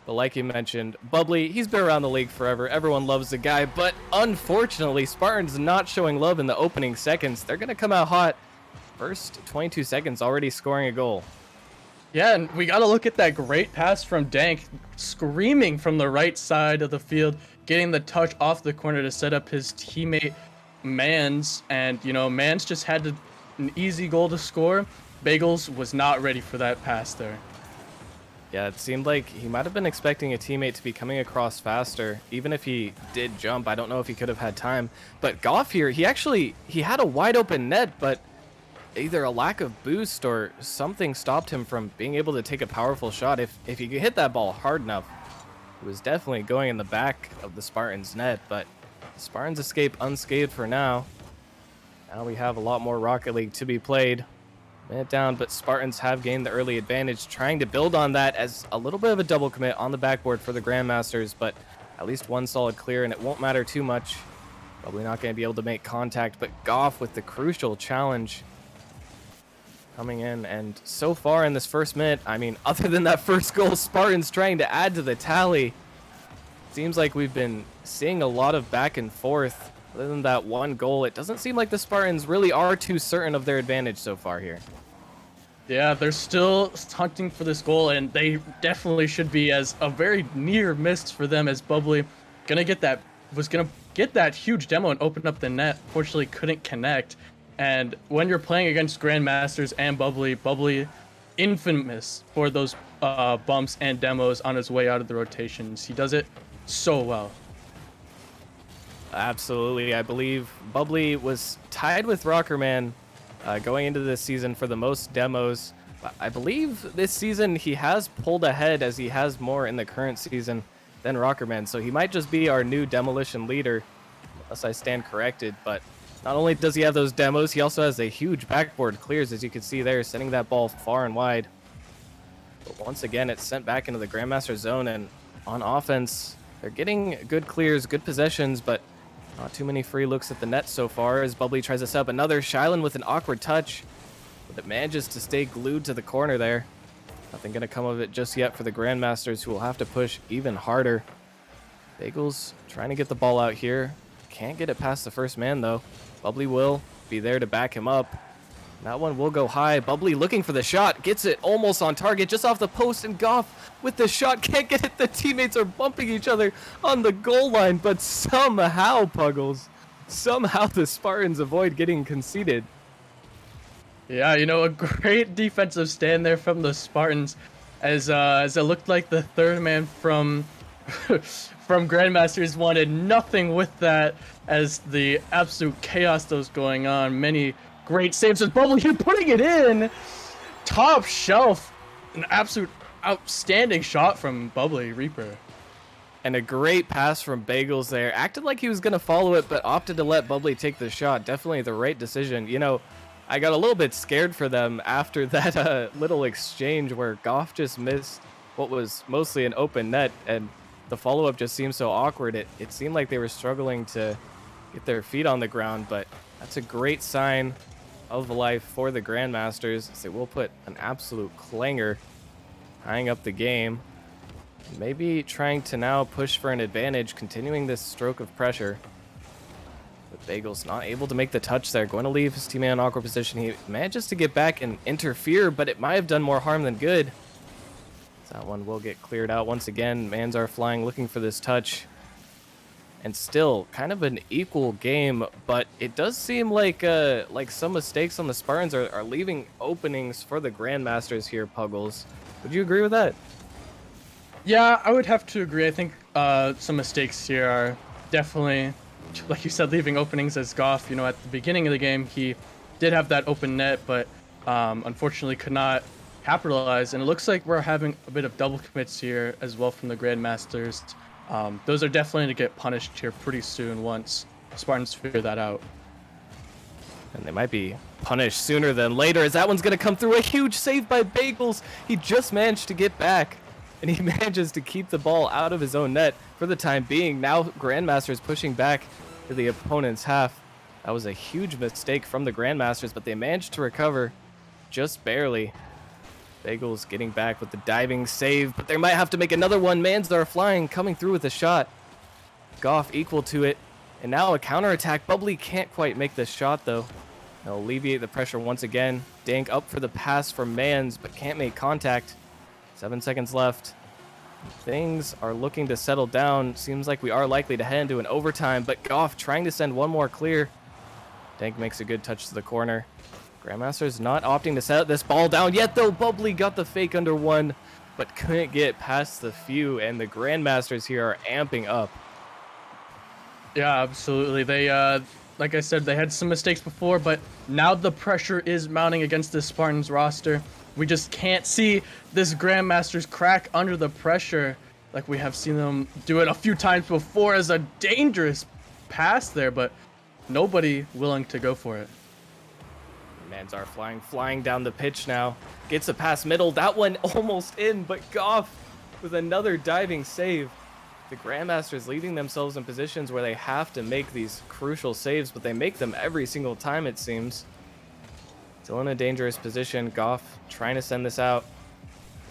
But like you mentioned, Bubbly, he's been around the league forever. Everyone loves the guy, but unfortunately, Spartans not showing love in the opening seconds. They're gonna come out hot. First 22 seconds already scoring a goal. Yeah, and we got to look at that great pass from Dank, screaming from the right side of the field, getting the touch off the corner to set up his teammate Mans. And, you know, Mans just had an easy goal to score. Bagels was not ready for that pass there. Yeah, it seemed like he might have been expecting a teammate to be coming across faster. Even if he did jump, I don't know if he could have had time. But Goff here, he had a wide open net, but either a lack of boost or something stopped him from being able to take a powerful shot. If he could hit that ball hard enough, it was definitely going in the back of the Spartans' net, but the Spartans escape unscathed for now. Now we have a lot more Rocket League to be played. Minute down, but Spartans have gained the early advantage, trying to build on that as a little bit of a double commit on the backboard for the Grandmasters, but at least one solid clear, and it won't matter too much. Probably not going to be able to make contact, but Goff with the crucial challenge coming in, and so far in this first minute, I mean, other than that first goal, Spartans trying to add to the tally. Seems like we've been seeing a lot of back and forth. Other than that one goal, it doesn't seem like the Spartans really are too certain of their advantage so far here. Yeah, they're still hunting for this goal, and they definitely should be, as a very near miss for them, as Bubbly was gonna get that huge demo and open up the net. Fortunately, couldn't connect. And when you're playing against Grandmasters and Bubbly infamous for those bumps and demos on his way out of the rotations. He does it so well. Absolutely. I believe Bubbly was tied with Rockerman going into this season for the most demos. I believe this season he has pulled ahead, as he has more in the current season than Rockerman. So he might just be our new demolition leader, unless I stand corrected. But not only does he have those demos, he also has a huge backboard clears, as you can see there, sending that ball far and wide. But once again, it's sent back into the Grandmaster zone, and on offense, they're getting good clears, good possessions, but not too many free looks at the net so far, as Bubbly tries to set up another. Shylan with an awkward touch, but it manages to stay glued to the corner there. Nothing going to come of it just yet for the Grandmasters, who will have to push even harder. Bagels trying to get the ball out here. Can't get it past the first man, though. Bubbly will be there to back him up. That one will go high. Bubbly looking for the shot. Gets it almost on target, just off the post, and Goff with the shot can't get it. The teammates are bumping each other on the goal line, but somehow, Puggles, somehow the Spartans avoid getting conceded. Yeah, you know, a great defensive stand there from the Spartans, as it looked like the third man from from Grandmasters wanted nothing with that, as the absolute chaos that was going on. Many great saves with Bubbly here, putting it in. Top shelf. An absolute outstanding shot from Bubbly Reaper. And a great pass from Bagels there. Acted like he was going to follow it, but opted to let Bubbly take the shot. Definitely the right decision. You know, I got a little bit scared for them after that little exchange where Goff just missed what was mostly an open net, and the follow-up just seemed so awkward. It seemed like they were struggling to get their feet on the ground, but that's a great sign of life for the Grandmasters, as they will put an absolute clanger tying up the game. Maybe trying to now push for an advantage, continuing this stroke of pressure. But Bagel's not able to make the touch there. Going to leave his teammate in an awkward position. He manages to get back and interfere, but it might have done more harm than good. So that one will get cleared out once again. Manzar flying, looking for this touch. And still kind of an equal game, but it does seem like some mistakes on the Spartans are leaving openings for the Grandmasters here, Puggles. Would you agree with that? Yeah, I would have to agree. I think some mistakes here are definitely, like you said, leaving openings. As Goff, at the beginning of the game, he did have that open net, but unfortunately could not capitalize. And it looks like we're having a bit of double commits here as well from the Grandmasters. Those are definitely to get punished here pretty soon once Spartans figure that out. And they might be punished sooner than later, as that one's going to come through. A huge save by Bagels. He just managed to get back, and he manages to keep the ball out of his own net for the time being. Now Grandmasters pushing back to the opponent's half. That was a huge mistake from the Grandmasters, but they managed to recover just barely. Bagels getting back with the diving save, but they might have to make another one. Manzar flying, coming through with a shot. Goff equal to it. And now a counterattack. Bubbly can't quite make this shot, though. They'll alleviate the pressure once again. Dank up for the pass from Mans, but can't make contact. 7 seconds left. Things are looking to settle down. Seems like we are likely to head into an overtime, but Goff trying to send one more clear. Dank makes a good touch to the corner. Grandmaster's not opting to set this ball down yet, though. Bubbly got the fake under one, but couldn't get past the few, and the Grandmasters here are amping up. Yeah, absolutely. They, like I said, they had some mistakes before, but now the pressure is mounting against this Spartans roster. We just can't see this Grandmasters crack under the pressure like we have seen them do it a few times before as a dangerous pass there, but nobody willing to go for it. Manzar flying down the pitch now. Gets a pass middle. That one almost in, but Goff with another diving save. The Grandmasters leaving themselves in positions where they have to make these crucial saves, but they make them every single time, it seems. Still in a dangerous position. Goff trying to send this out.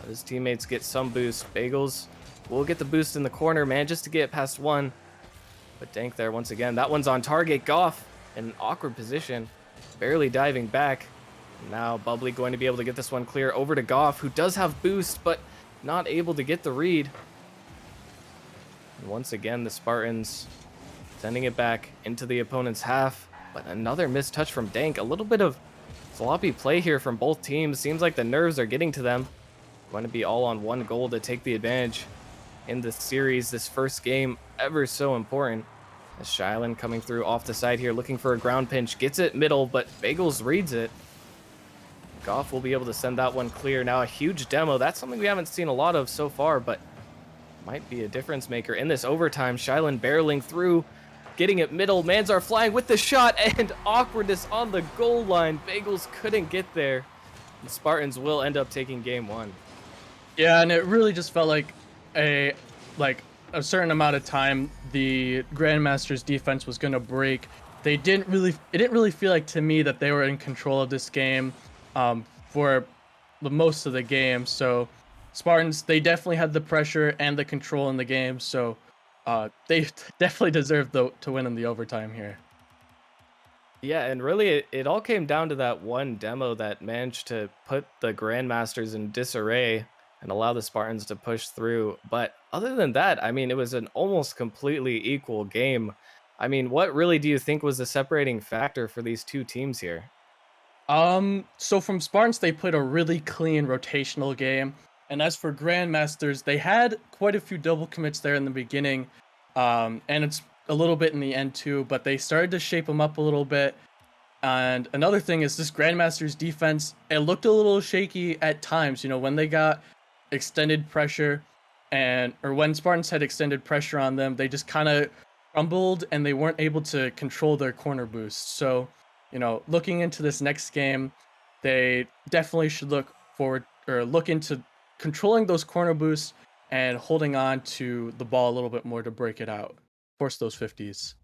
Let his teammates get some boost. Bagels will get the boost in the corner. Manages to get past one. But Dank there once again. That one's on target. Goff in an awkward position. Barely diving back. Now Bubbly going to be able to get this one clear over to Goff, who does have boost, but not able to get the read. And once again, the Spartans sending it back into the opponent's half. But another missed touch from Dank. A little bit of sloppy play here from both teams. Seems like the nerves are getting to them. Going to be all on one goal to take the advantage in this series. This first game, ever so important. As Shilan coming through off the side here, looking for a ground pinch. Gets it middle, but Bagels reads it. Goff will be able to send that one clear. Now a huge demo. That's something we haven't seen a lot of so far, but might be a difference maker in this overtime. Shilan barreling through, getting it middle. Manzar flying with the shot, and awkwardness on the goal line. Bagels couldn't get there. The Spartans will end up taking game one. Yeah, and it really just felt like a certain amount of time the Grandmasters defense was going to break. It didn't really feel like to me that they were in control of this game for the most of the game. So Spartans, they definitely had the pressure and the control in the game. So they definitely deserved to win in the overtime here. Yeah, and really it all came down to that one demo that managed to put the Grandmasters in disarray and allow the Spartans to push through. But other than that, I mean, it was an almost completely equal game. I mean, what really do you think was the separating factor for these two teams here? So from Spartans, they played a really clean rotational game. And as for Grandmasters, they had quite a few double commits there in the beginning. And it's a little bit in the end too, but they started to shape them up a little bit. And another thing is this Grandmasters defense, it looked a little shaky at times, when they got extended pressure or when Spartans had extended pressure on them, they just kind of crumbled and they weren't able to control their corner boost. So, looking into this next game, they definitely should look into controlling those corner boosts and holding on to the ball a little bit more to break it out, force those 50s.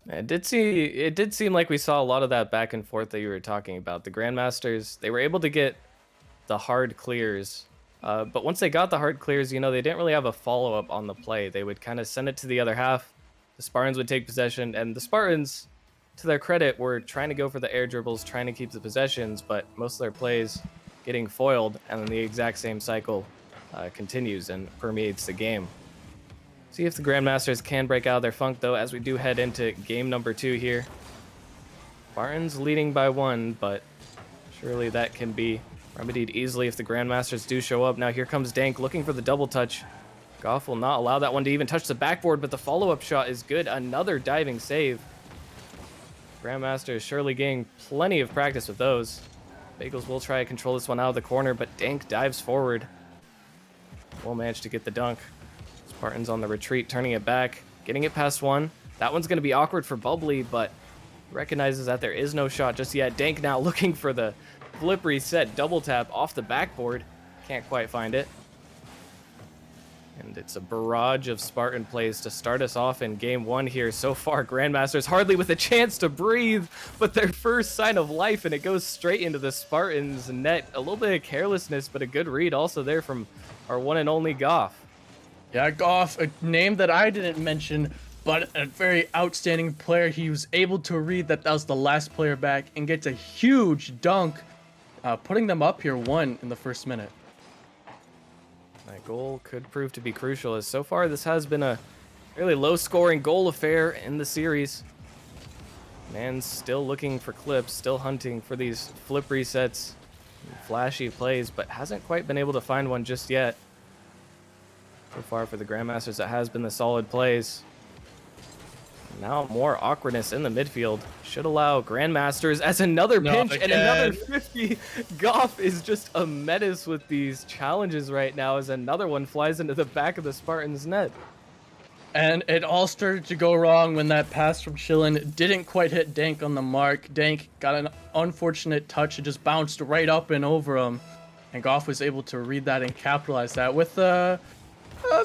It did seem like we saw a lot of that back and forth that you were talking about. The Grandmasters, they were able to get the hard clears But once they got the hard clears, they didn't really have a follow-up on the play. They would kind of send it to the other half. The Spartans would take possession, and the Spartans, to their credit, were trying to go for the air dribbles, trying to keep the possessions, but most of their plays getting foiled, and then the exact same cycle continues and permeates the game. See if the Grandmasters can break out of their funk, though, as we do head into game number 2 here. Spartans leading by 1, but surely that can be remedied easily if the Grandmasters do show up. Now here comes Dank looking for the double touch. Goff will not allow that one to even touch the backboard, but the follow-up shot is good. Another diving save. Grandmasters surely getting plenty of practice with those. Bagels will try to control this one out of the corner, but Dank dives forward. Will manage to get the dunk. Spartans on the retreat, turning it back, getting it past one. That one's going to be awkward for Bubbly, but recognizes that there is no shot just yet. Dank now looking for the flip reset double tap off the backboard. Can't quite find it. And it's a barrage of Spartan plays to start us off in game 1 here. So far, Grandmasters hardly with a chance to breathe, but their first sign of life, and it goes straight into the Spartans' net. A little bit of carelessness, but a good read also there from our one and only Goff. Yeah, Goff, a name that I didn't mention, but a very outstanding player. He was able to read that was the last player back and gets a huge dunk, putting them up here 1 in the first minute. That goal could prove to be crucial, as so far this has been a really low-scoring goal affair in the series. Man's still looking for clips, still hunting for these flip resets, flashy plays, but hasn't quite been able to find one just yet. So far for the Grandmasters, it has been the solid plays. Now more awkwardness in the midfield. Should allow Grandmasters as another pinch and another 50. Goff is just a menace with these challenges right now as another one flies into the back of the Spartans' net. And it all started to go wrong when that pass from Chillin didn't quite hit Dank on the mark. Dank got an unfortunate touch. It just bounced right up and over him. And Goff was able to read that and capitalize that with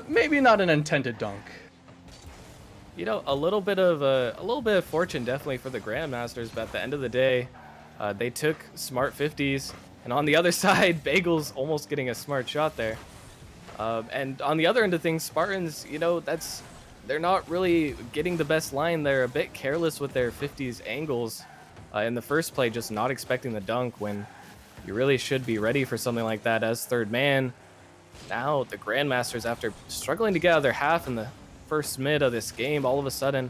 maybe not an intended dunk. A little bit of fortune definitely for the Grandmasters, but at the end of the day, they took smart 50s, and on the other side, Bagels almost getting a smart shot there. And on the other end of things, Spartans, they're not really getting the best line. They're a bit careless with their 50s angles in the first play, just not expecting the dunk when you really should be ready for something like that as third man. Now the Grandmasters, after struggling to get out of their half in the first mid of this game, all of a sudden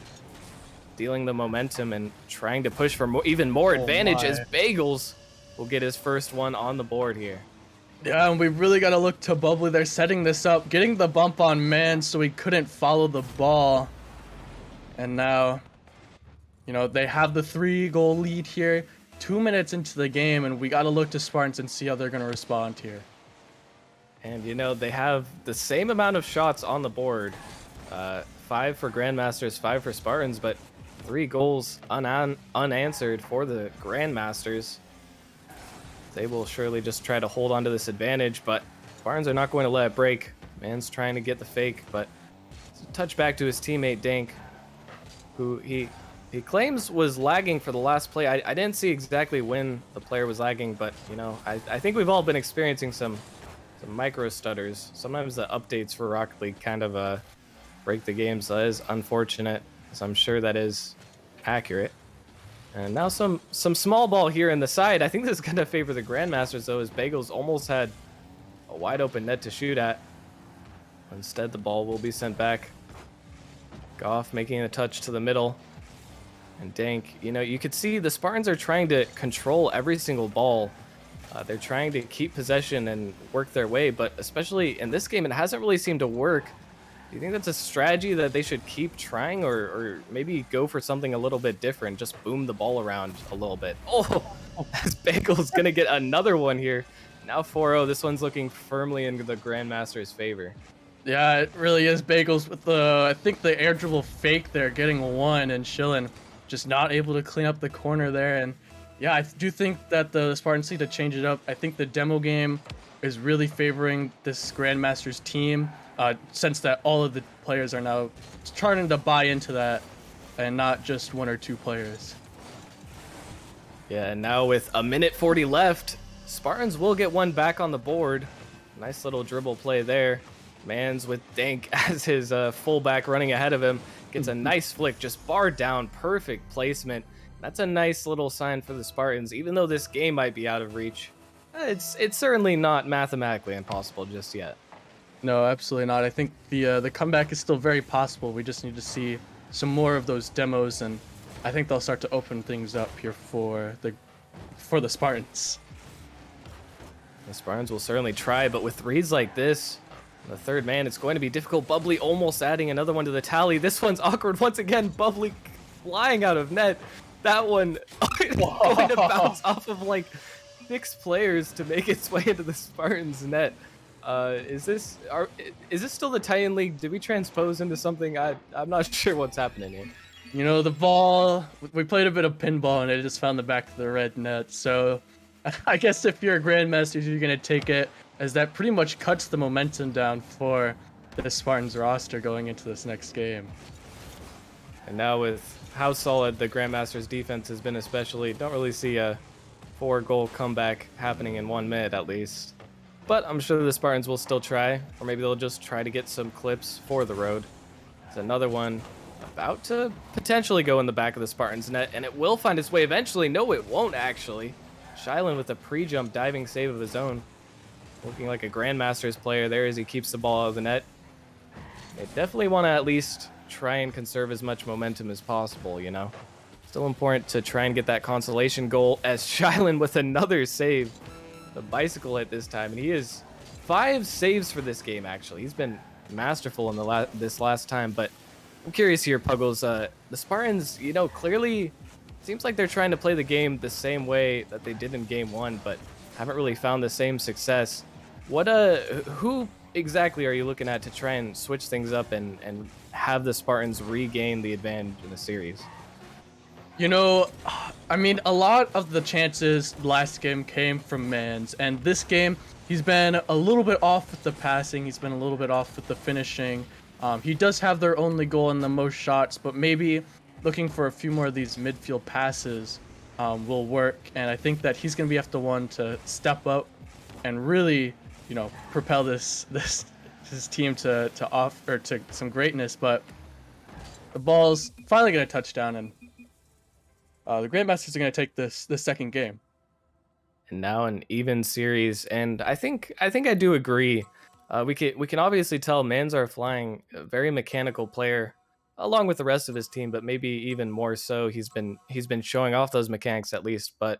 stealing the momentum and trying to push for even more advantage as Bagels will get his first one on the board here. Yeah, and we really got to look to Bubbly. They're setting this up, getting the bump on man so he couldn't follow the ball. And now, they have the 3-goal lead here, 2 minutes into the game, and we got to look to Spartans and see how they're going to respond here. And, they have the same amount of shots on the board. 5 for Grandmasters, 5 for Spartans, but 3 goals unanswered for the Grandmasters. They will surely just try to hold on to this advantage, but Spartans are not going to let it break. Man's trying to get the fake, but it's a touch back to his teammate Dank, who he claims was lagging for the last play. I didn't see exactly when the player was lagging, but I think we've all been experiencing some micro stutters. Sometimes the updates for Rocket League kind of break the game, so that is unfortunate, so I'm sure that is accurate. And now some small ball here in the side. I think this is going to favor the Grandmasters, though, as Bagels almost had a wide open net to shoot at. Instead, the ball will be sent back. Goff making a touch to the middle. And Dank, you could see the Spartans are trying to control every single ball. They're trying to keep possession and work their way, but especially in this game, it hasn't really seemed to work. Do you think that's a strategy that they should keep trying, or maybe go for something a little bit different? Just boom the ball around a little bit. Oh, as Bagel's going to get another one here. Now 4-0. This one's looking firmly in the Grandmaster's favor. Yeah, it really is Bagels with I think the air dribble fake there, getting one, and Chillin just not able to clean up the corner there. And yeah, I do think that the Spartans need to change it up. I think the demo game is really favoring this Grandmasters team. Since that all of the players are now starting to buy into that and not just 1 or 2 players. Yeah, and now with a minute 40 left, Spartans will get one back on the board. Nice little dribble play there. Mans with Dank as his fullback running ahead of him. Gets a nice flick, just barred down, perfect placement. That's a nice little sign for the Spartans. Even though this game might be out of reach, it's certainly not mathematically impossible just yet. No, absolutely not. I think the comeback is still very possible. We just need to see some more of those demos, and I think they'll start to open things up here for the Spartans. The Spartans will certainly try, but with reads like this, the third man, it's going to be difficult. Bubbly almost adding another one to the tally. This one's awkward once again. Bubbly flying out of net. That one going to bounce off of like 6 players to make its way into the Spartans net. Is this still the Titan League? Did we transpose into something? I'm not sure what's happening here. You know, the ball, we played a bit of pinball and it just found the back of the red net. So I guess if you're a Grandmasters, you're going to take it, as that pretty much cuts the momentum down for the Spartans roster going into this next game. And now with how solid the Grandmasters defense has been, especially, don't really see a 4-goal comeback happening in 1 minute at least. But I'm sure the Spartans will still try, or maybe they'll just try to get some clips for the road. There's another one about to potentially go in the back of the Spartans net, and it will find its way eventually. No, it won't actually. Shilan with a pre-jump diving save of his own. Looking like a Grandmasters player there as he keeps the ball out of the net. They definitely want to at least try and conserve as much momentum as possible, you know. Still important to try and get that consolation goal, as Shilan with another save. The bicycle hit this time, and he is 5 saves for this game, actually. He's been masterful in this last time, but I'm curious here, Puggles. The Spartans, you know, clearly seems like they're trying to play the game the same way that they did in game 1, but haven't really found the same success. Who exactly are you looking at to try and switch things up and have the Spartans regain the advantage in the series? You know, I mean, a lot of the chances last game came from Mans, and this game, he's been a little bit off with the passing, he's been a little bit off with the finishing. He does have their only goal in the most shots, but maybe looking for a few more of these midfield passes will work, and I think that he's going to be the one to step up and really, you know, propel this team to some greatness. But the ball's finally going to touch down, and the Grandmasters are going to take this second game. And now an even series, and I think I do agree. We can obviously tell Manzar Flying, a very mechanical player, along with the rest of his team, but maybe even more so. He's been showing off those mechanics at least. But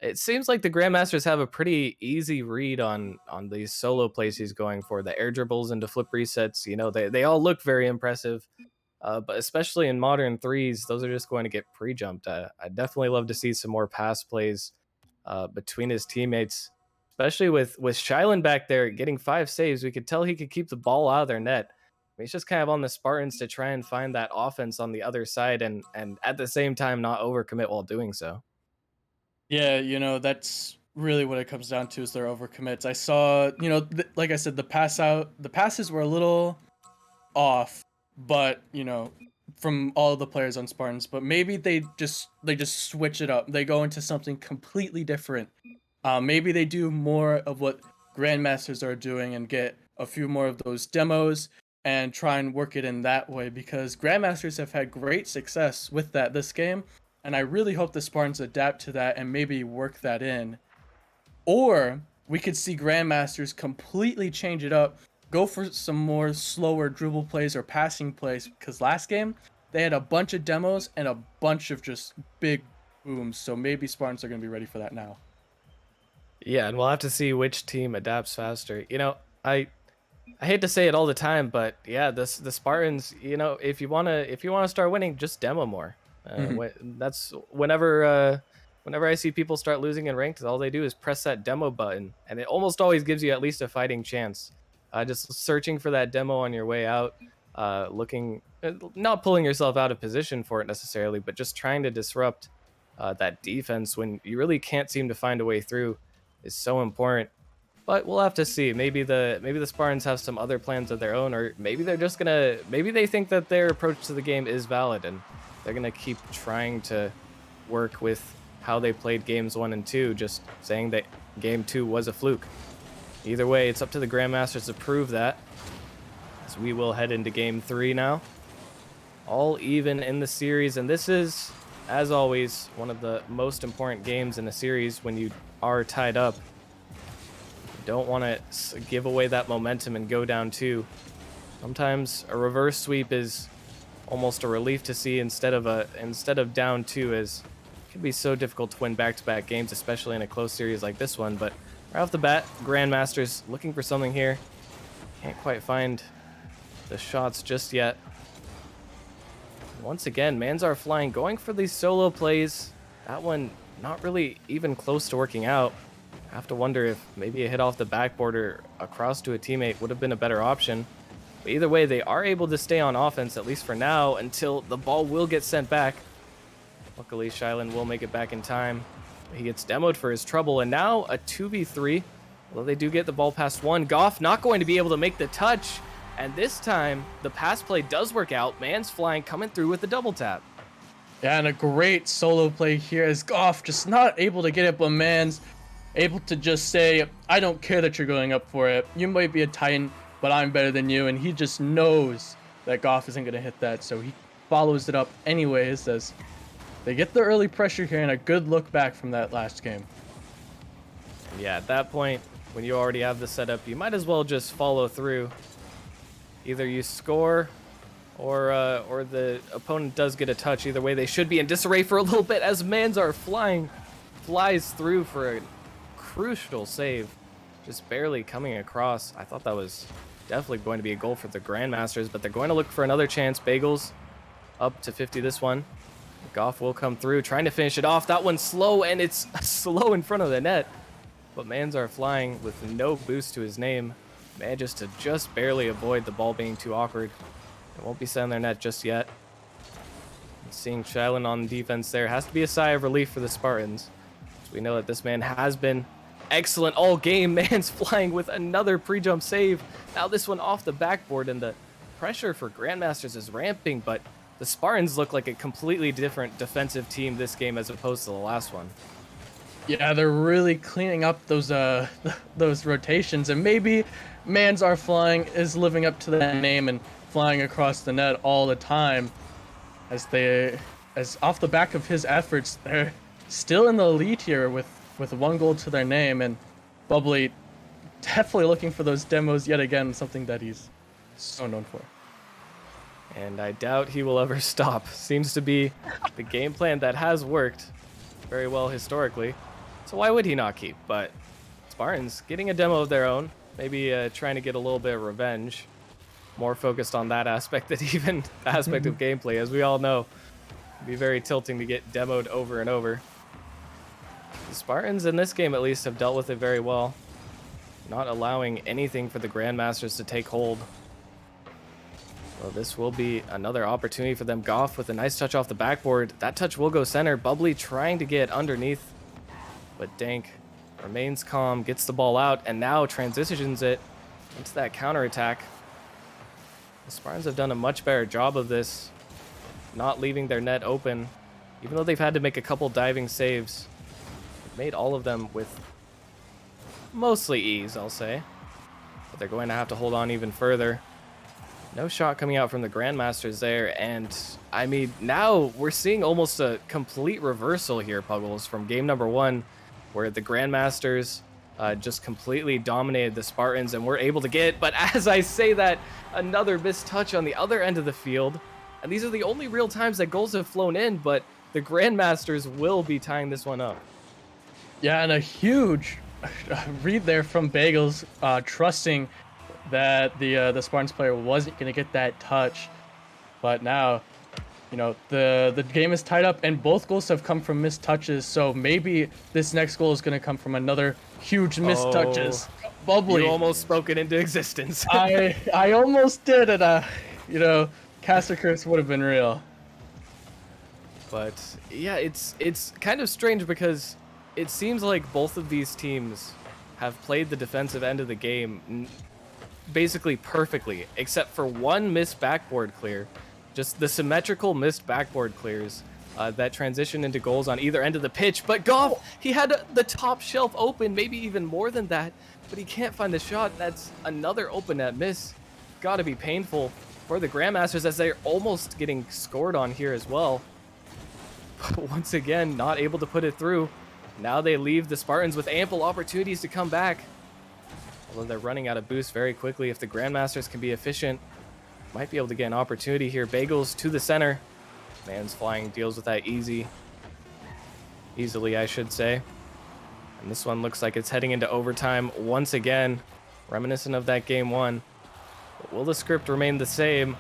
it seems like the Grandmasters have a pretty easy read on these solo plays he's going for. The air dribbles into flip resets, you know, they all look very impressive. But especially in modern threes, those are just going to get pre-jumped. I definitely love to see some more pass plays between his teammates, especially with Shilan back there getting 5 saves. We could tell he could keep the ball out of their net. I mean, it's just kind of on the Spartans to try and find that offense on the other side and at the same time not overcommit while doing so. Yeah, you know, that's really what it comes down to, is their overcommits. I saw, you know, like I said, the passes were a little off, but, you know, from all of the players on Spartans, but maybe they just switch it up. They go into something completely different. Maybe they do more of what Grandmasters are doing and get a few more of those demos and try and work it in that way, because Grandmasters have had great success with that this game, and I really hope the Spartans adapt to that and maybe work that in. Or we could see Grandmasters completely change it up, go for some more slower dribble plays or passing plays, because last game they had a bunch of demos and a bunch of just big booms, so maybe Spartans are going to be ready for that now. Yeah, and we'll have to see which team adapts faster. You know, I hate to say it all the time, but yeah, the Spartans, you know, if you wanna start winning, just demo more. That's whenever I see people start losing in ranked, all they do is press that demo button, and it almost always gives you at least a fighting chance. Just searching for that demo on your way out, not pulling yourself out of position for it necessarily, but just trying to disrupt that defense when you really can't seem to find a way through is so important. But we'll have to see. Maybe the Spartans have some other plans of their own, or maybe they think that their approach to the game is valid and they're gonna keep trying to work with how they played games 1 and 2, just saying that game 2 was a fluke. Either way, it's up to the Grandmasters to prove that, as we will head into Game 3 now. All even in the series, and this is, as always, one of the most important games in a series when you are tied up. You don't want to give away that momentum and go down 2. Sometimes a reverse sweep is almost a relief to see instead of down 2, as it can be so difficult to win back-to-back games, especially in a close series like this one. But right off the bat, Grandmasters looking for something here. Can't quite find the shots just yet. Once again, Manzar flying, going for these solo plays. That one not really even close to working out. I have to wonder if maybe a hit off the backboard or across to a teammate would have been a better option. But either way, they are able to stay on offense, at least for now, until the ball will get sent back. Luckily, Shylin will make it back in time. He gets demoed for his trouble, and now a 2v3. Although they do get the ball past 1. Goff not going to be able to make the touch. And this time, the pass play does work out. Man's flying, coming through with the double tap. Yeah, and a great solo play here as Goff just not able to get it, but Man's able to just say, I don't care that you're going up for it. You might be a Titan, but I'm better than you. And he just knows that Goff isn't going to hit that, so he follows it up anyways as they get the early pressure here and a good look back from that last game. And yeah, at that point, when you already have the setup, you might as well just follow through. Either you score or the opponent does get a touch. Either way, they should be in disarray for a little bit as Manzar flies through for a crucial save. Just barely coming across. I thought that was definitely going to be a goal for the Grandmasters, but they're going to look for another chance. Bagels up to 50 this one. Goff will come through, trying to finish it off. That one's slow, and it's slow in front of the net. But Manzar flying with no boost to his name. Manages to just barely avoid the ball being too awkward. It won't be set in their net just yet. Seeing Shylin on defense there has to be a sigh of relief for the Spartans. So we know that this man has been excellent all game. Man's flying with another pre-jump save. Now this one off the backboard, and the pressure for Grandmasters is ramping, but the Spartans look like a completely different defensive team this game as opposed to the last one. Yeah, they're really cleaning up those rotations, and maybe Manzar flying is living up to that name and flying across the net all the time. As off the back of his efforts, they're still in the lead here with 1 goal to their name, and Bubbly definitely looking for those demos yet again, something that he's so known for. And I doubt he will ever stop. Seems to be the game plan that has worked very well historically. So why would he not keep? But Spartans getting a demo of their own, maybe trying to get a little bit of revenge. More focused on that aspect than even the aspect of gameplay, as we all know. It'd be very tilting to get demoed over and over. The Spartans in this game at least have dealt with it very well. Not allowing anything for the Grandmasters to take hold. So this will be another opportunity for them. Goff with a nice touch off the backboard. That touch will go center. Bubbly trying to get underneath, but Dank remains calm, gets the ball out, and now transitions it into that counterattack. The Spartans have done a much better job of this, not leaving their net open. Even though they've had to make a couple diving saves, they've made all of them with mostly ease, I'll say. But they're going to have to hold on even further. No shot coming out from the Grandmasters there, and I mean, now we're seeing almost a complete reversal here, Puggles, from game number 1, where the Grandmasters just completely dominated the Spartans and were able to get, but as I say that, another missed touch on the other end of the field, and these are the only real times that goals have flown in, but the Grandmasters will be tying this one up. Yeah, and a huge read there from Bagels, trusting that the Spartans player wasn't going to get that touch. But now, you know, the game is tied up and both goals have come from missed touches. So maybe this next goal is going to come from another huge missed touches. Bubbly. You almost spoke it into existence. I almost did, and you know, Caster Curse would have been real. But yeah, it's kind of strange because it seems like both of these teams have played the defensive end of the game basically perfectly, except for one missed backboard clear. Just the symmetrical missed backboard clears that transition into goals on either end of the pitch. But Goff, he had the top shelf open, maybe even more than that, but he can't find the shot. That's another open net miss. Gotta be painful for the Grandmasters as they're almost getting scored on here as well. But once again, not able to put it through. Now they leave the Spartans with ample opportunities to come back. Although they're running out of boost very quickly. If the Grandmasters can be efficient, might be able to get an opportunity here. Bagels to the center. Man's Flying deals with that easily, I should say. And this one looks like it's heading into overtime once again, reminiscent of that game 1. But will the script remain the same?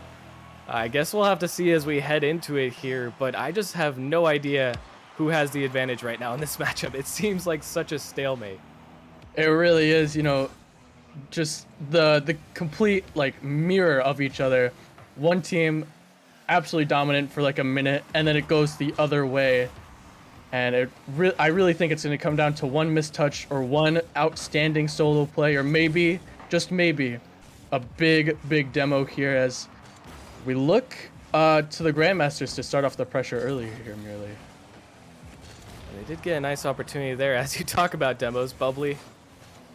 I guess we'll have to see as we head into it here, but I just have no idea who has the advantage right now in this matchup. It seems like such a stalemate. It really is, you know, just the complete like mirror of each other. One team absolutely dominant for like a minute, and then it goes the other way. And I really think it's going to come down to one mistouch or one outstanding solo play, or maybe, just maybe, a big demo here as we look to the Grandmasters to start off the pressure earlier here merely. They did get a nice opportunity there. As you talk about demos, Bubbly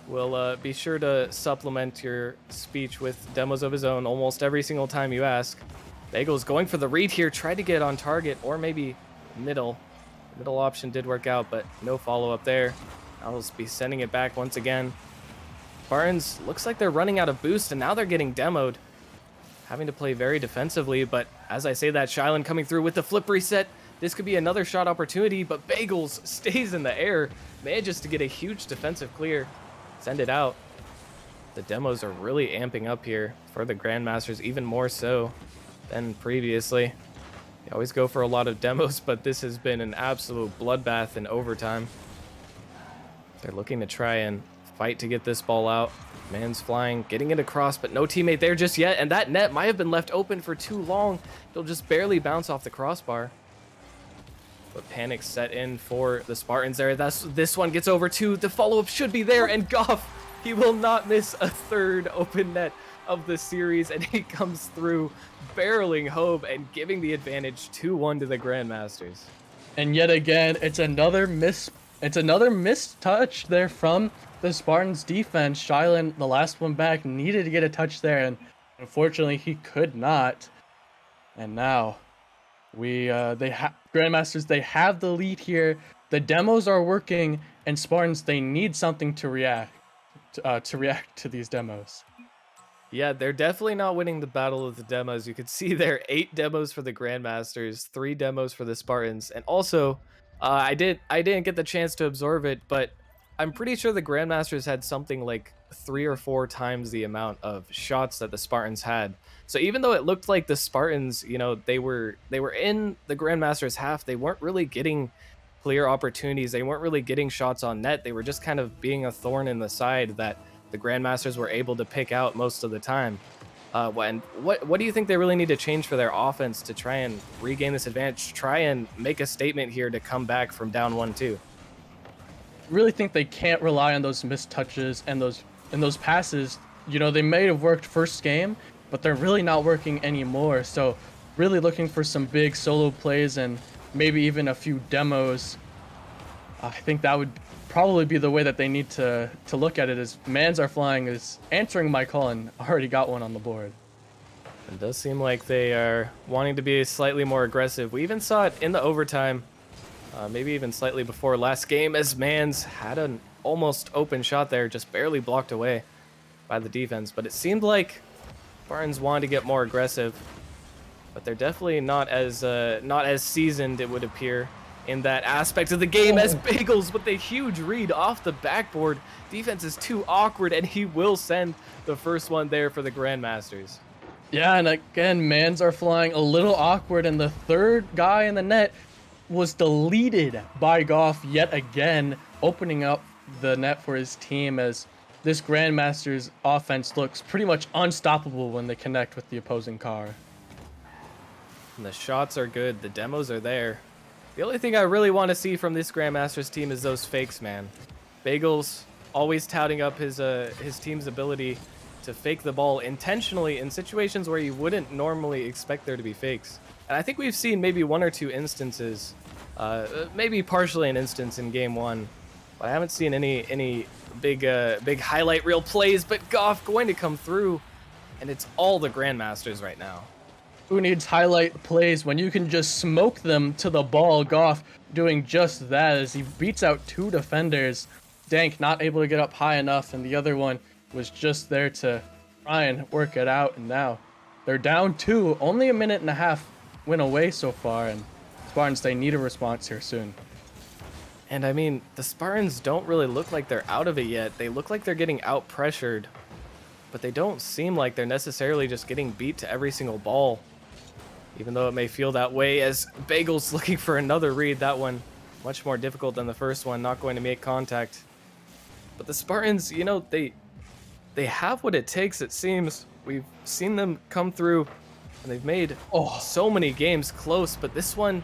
will be sure to supplement your speech with demos of his own almost every single time you ask. Bagel's going for the read here, tried to get on target, or maybe middle. Middle option did work out, but no follow-up there. I'll be sending it back once again. Barnes looks like they're running out of boost, and now they're getting demoed. Having to play very defensively, but as I say that, Shylan coming through with the flip reset. This could be another shot opportunity, but Bagels stays in the air. Manages to get a huge defensive clear. Send it out. The demos are really amping up here for the Grandmasters, even more so than previously. They always go for a lot of demos, but this has been an absolute bloodbath in overtime. They're looking to try and fight to get this ball out. Man's Flying, getting it across, but no teammate there just yet, and that net might have been left open for too long. It'll just barely bounce off the crossbar. But panic set in for the Spartans there. This one gets over too. The follow-up should be there, and Goff, he will not miss a third open net of the series, and he comes through barreling home and giving the advantage 2-1 to the Grandmasters. And yet again, it's another missed touch there from the Spartans defense. Shylan, the last one back, needed to get a touch there, and unfortunately he could not. And now Grandmasters, they have the lead here. The demos are working, and Spartans, they need something to react to these demos. Yeah, they're definitely not winning the battle of the demos. You can see there 8 demos for the Grandmasters, 3 demos for the Spartans, and also I didn't get the chance to observe it, but I'm pretty sure the Grandmasters had something like 3 or 4 times the amount of shots that the Spartans had. So even though it looked like the Spartans, you know, they were in the Grandmasters half, they weren't really getting clear opportunities. They weren't really getting shots on net. They were just kind of being a thorn in the side that the Grandmasters were able to pick out most of the time. What do you think they really need to change for their offense to try and regain this advantage, try and make a statement here to come back from down 1-2? Really think they can't rely on those missed touches and those passes. You know, they may have worked first game, but they're really not working anymore. So really looking for some big solo plays and maybe even a few demos. I think that would probably be the way that they need to look at it, as Mans Are Flying is answering my call and already got one on the board. It does seem like they are wanting to be slightly more aggressive. We even saw it in the overtime, maybe even slightly before last game, as Mans had an almost open shot there, just barely blocked away by the defense. But it seemed like Barnes wanted to get more aggressive, but they're definitely not as seasoned, it would appear, in that aspect of the game, as Bagels with a huge read off the backboard. Defense is too awkward, and he will send the first one there for the Grandmasters. Yeah, and again, Mans Are Flying a little awkward, and the third guy in the net was deleted by Goff yet again, opening up the net for his team, as this Grandmasters offense looks pretty much unstoppable when they connect with the opposing car. And the shots are good, the demos are there. The only thing I really want to see from this Grandmasters team is those fakes, man. Bagels always touting up his team's ability to fake the ball intentionally in situations where you wouldn't normally expect there to be fakes. And I think we've seen maybe 1 or 2 instances, maybe partially an instance in game 1, but I haven't seen any big highlight reel plays. But Goff going to come through, and it's all the Grandmasters right now. Who needs highlight plays when you can just smoke them to the ball? Goff doing just that as he beats out 2 defenders. Dank not able to get up high enough, and the other one was just there to try and work it out. And now they're down 2, only a minute and a half win away so far, and Spartans, they need a response here soon. And I mean, the Spartans don't really look like they're out of it yet. They look like they're getting out pressured, but they don't seem like they're necessarily just getting beat to every single ball, even though it may feel that way. As Bagel's looking for another read, that one much more difficult than the first one, not going to make contact. But the Spartans, you know, they have what it takes, it seems. We've seen them come through, and they've made so many games close, but this one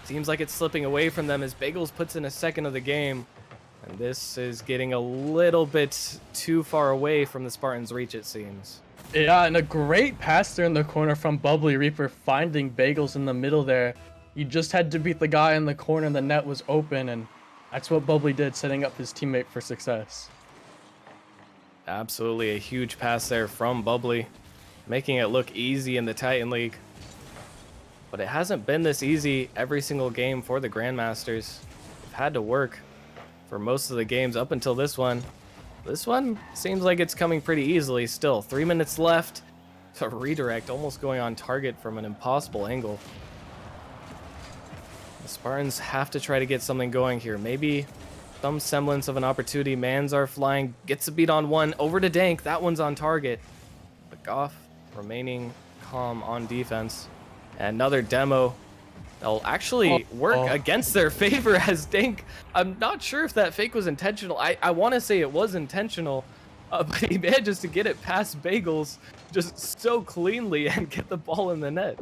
seems like it's slipping away from them as Bagels puts in a second of the game. And this is getting a little bit too far away from the Spartans' reach, it seems. Yeah, and a great pass there in the corner from Bubbly Reaper, finding Bagels in the middle there. He just had to beat the guy in the corner, and the net was open, and that's what Bubbly did, setting up his teammate for success. Absolutely a huge pass there from Bubbly, making it look easy in the Titan League. But it hasn't been this easy every single game for the Grandmasters. They've had to work for most of the games up until this one. This one seems like it's coming pretty easily still. 3 minutes left. A redirect almost going on target from an impossible angle. The Spartans have to try to get something going here. Maybe some semblance of an opportunity. Manzar flying, gets a beat on one, over to Dank. That one's on target. But Goff remaining calm on defense. And another demo that'll actually work against their favor as Dank. I'm not sure if that fake was intentional. I want to say it was intentional, but he manages to get it past Bagels just so cleanly and get the ball in the net.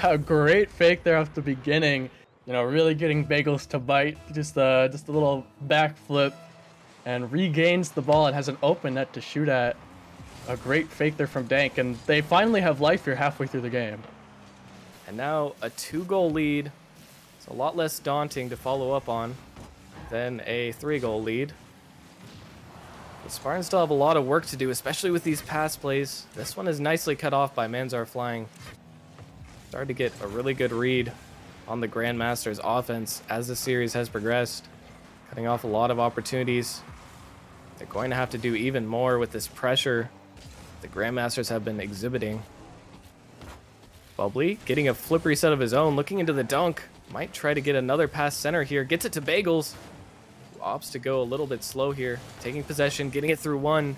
A great fake there at the beginning. You know, really getting Bagels to bite. Just a little backflip and regains the ball and has an open net to shoot at. A great fake there from Dank, and they finally have life here halfway through the game. And now a 2-goal lead. It's a lot less daunting to follow up on than a 3-goal lead. The Spartans still have a lot of work to do, especially with these pass plays. This one is nicely cut off by Manzar flying. Started to get a really good read on the Grandmasters offense as the series has progressed, cutting off a lot of opportunities. They're going to have to do even more with this pressure the Grandmasters have been exhibiting. Bubbly getting a flip reset of his own, looking into the dunk. Might try to get another pass center here. Gets it to Bagels, who opts to go a little bit slow here. Taking possession, getting it through one,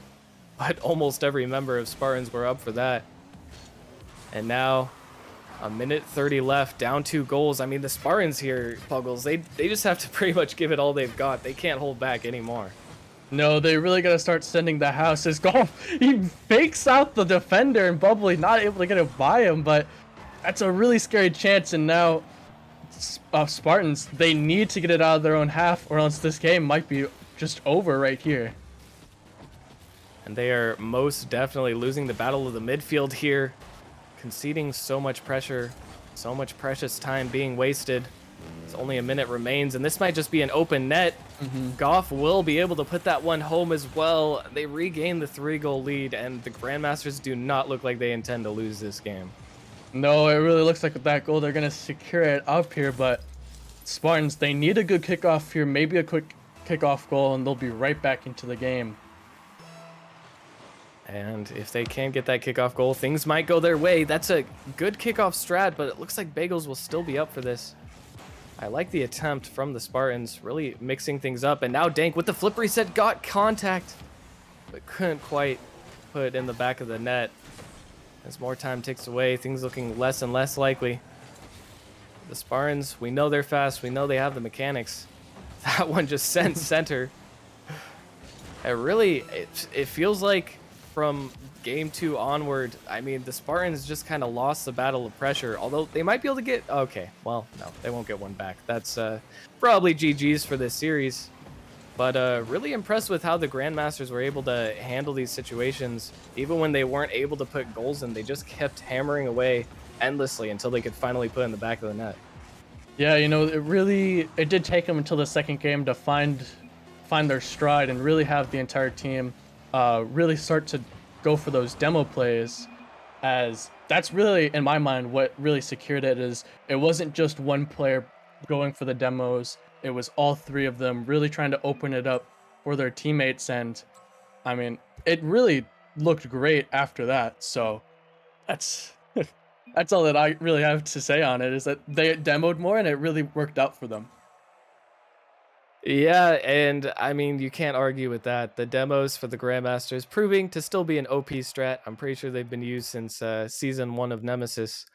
but almost every member of Spartans were up for that. And now, a minute 30 left, down 2 goals. I mean, the Spartans here, Puggles, they just have to pretty much give it all they've got. They can't hold back anymore. No, they really gotta start sending the houses. Golf, he fakes out the defender, and Bubbly not able to get it by him, but that's a really scary chance. And now Spartans, they need to get it out of their own half, or else this game might be just over right here. And they are most definitely losing the battle of the midfield here, conceding so much pressure, so much precious time being wasted. It's only a minute remains, and this might just be an open net. Goff will be able to put that one home as well. They regain the 3-goal lead, and the Grandmasters do not look like they intend to lose this game. No, it really looks like with that goal, they're going to secure it up here, but Spartans, they need a good kickoff here, maybe a quick kickoff goal, and they'll be right back into the game. And if they can't get that kickoff goal, things might go their way. That's a good kickoff strat, but it looks like Bagels will still be up for this. I like the attempt from the Spartans, really mixing things up. And now Dank with the flip reset got contact, but couldn't quite put it in the back of the net. As more time ticks away, things looking less and less likely. The Spartans, we know they're fast. We know they have the mechanics. That one just sent center. It feels like from game 2 onward, I mean, the Spartans just kind of lost the battle of pressure, although they might be able to get, okay, well, no, they won't get one back. That's probably GG's for this series. But really impressed with how the Grandmasters were able to handle these situations. Even when they weren't able to put goals in, they just kept hammering away endlessly until they could finally put it in the back of the net. Yeah, it did take them until the second game to find their stride and really have the entire team really start to go for those demo plays, as that's really, in my mind, what really secured it. Is it wasn't just one player going for the demos, it was all three of them really trying to open it up for their teammates. And I mean, it really looked great after that. So that's that's all that I really have to say on it, is that they demoed more and it really worked out for them. Yeah, and I mean, you can't argue with that. The demos for the Grandmasters proving to still be an OP strat. I'm pretty sure they've been used since season 1 of Nemesis.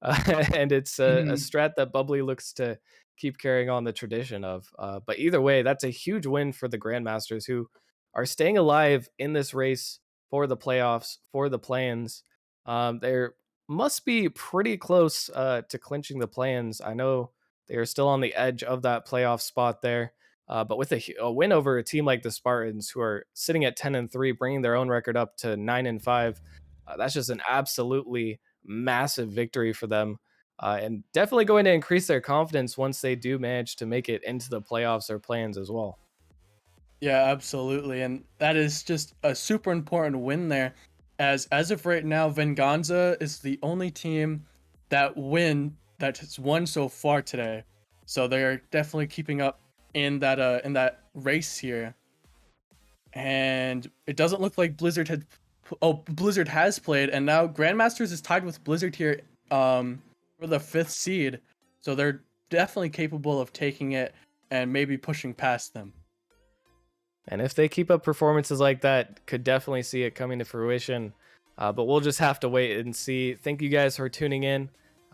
And it's a Mhm. strat that Bubbly looks to keep carrying on the tradition of. But either way, that's a huge win for the Grandmasters, who are staying alive in this race for the playoffs, for the play-ins. They must be pretty close to clinching the play-ins. I know they are still on the edge of that playoff spot there. But with a win over a team like the Spartans, who are sitting at 10-3, bringing their own record up to 9-5, that's just an absolutely massive victory for them, and definitely going to increase their confidence once they do manage to make it into the playoffs or plans as well. Yeah, absolutely. And that is just a super important win there. As of right now, Venganza is the only team that has won so far today. So they're definitely keeping up in that race here. And it doesn't look like Blizzard has played, and now Grandmasters is tied with Blizzard here for the 5th seed. So they're definitely capable of taking it and maybe pushing past them. And if they keep up performances like that, could definitely see it coming to fruition. But we'll just have to wait and see. Thank you guys for tuning in.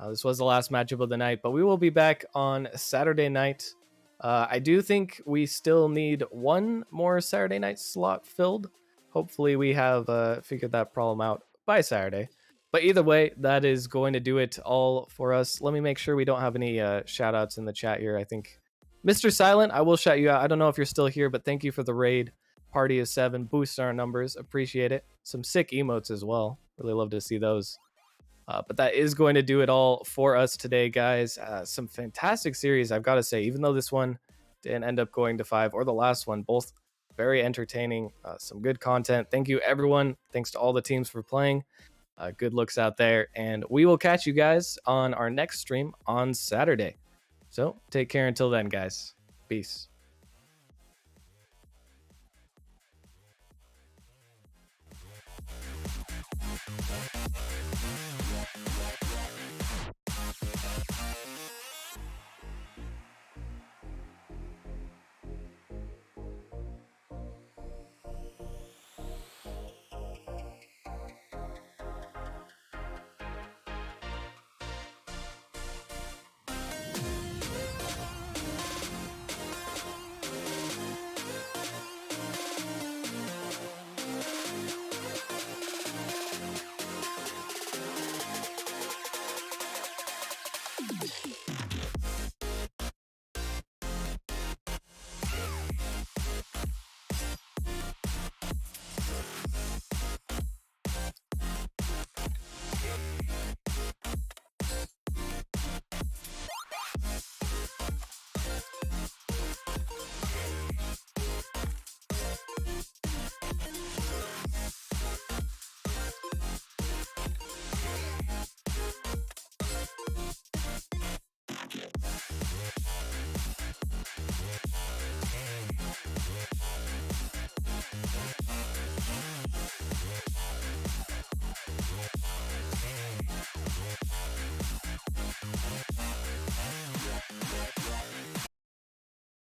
This was the last matchup of the night, but we will be back on Saturday night. I do think we still need one more Saturday night slot filled. Hopefully we have figured that problem out by Saturday. But either way, that is going to do it all for us. Let me make sure we don't have any shout outs in the chat here. I think Mr. Silent, I will shout you out. I don't know if you're still here, but thank you for the raid. Party of 7, boost our numbers. Appreciate it. Some sick emotes as well. Really love to see those. But that is going to do it all for us today, guys. Some fantastic series, I've got to say. Even though this one didn't end up going to 5, or the last one, both very entertaining. Some good content. Thank you, everyone. Thanks to all the teams for playing. Good looks out there. And we will catch you guys on our next stream on Saturday. So take care until then, guys. Peace.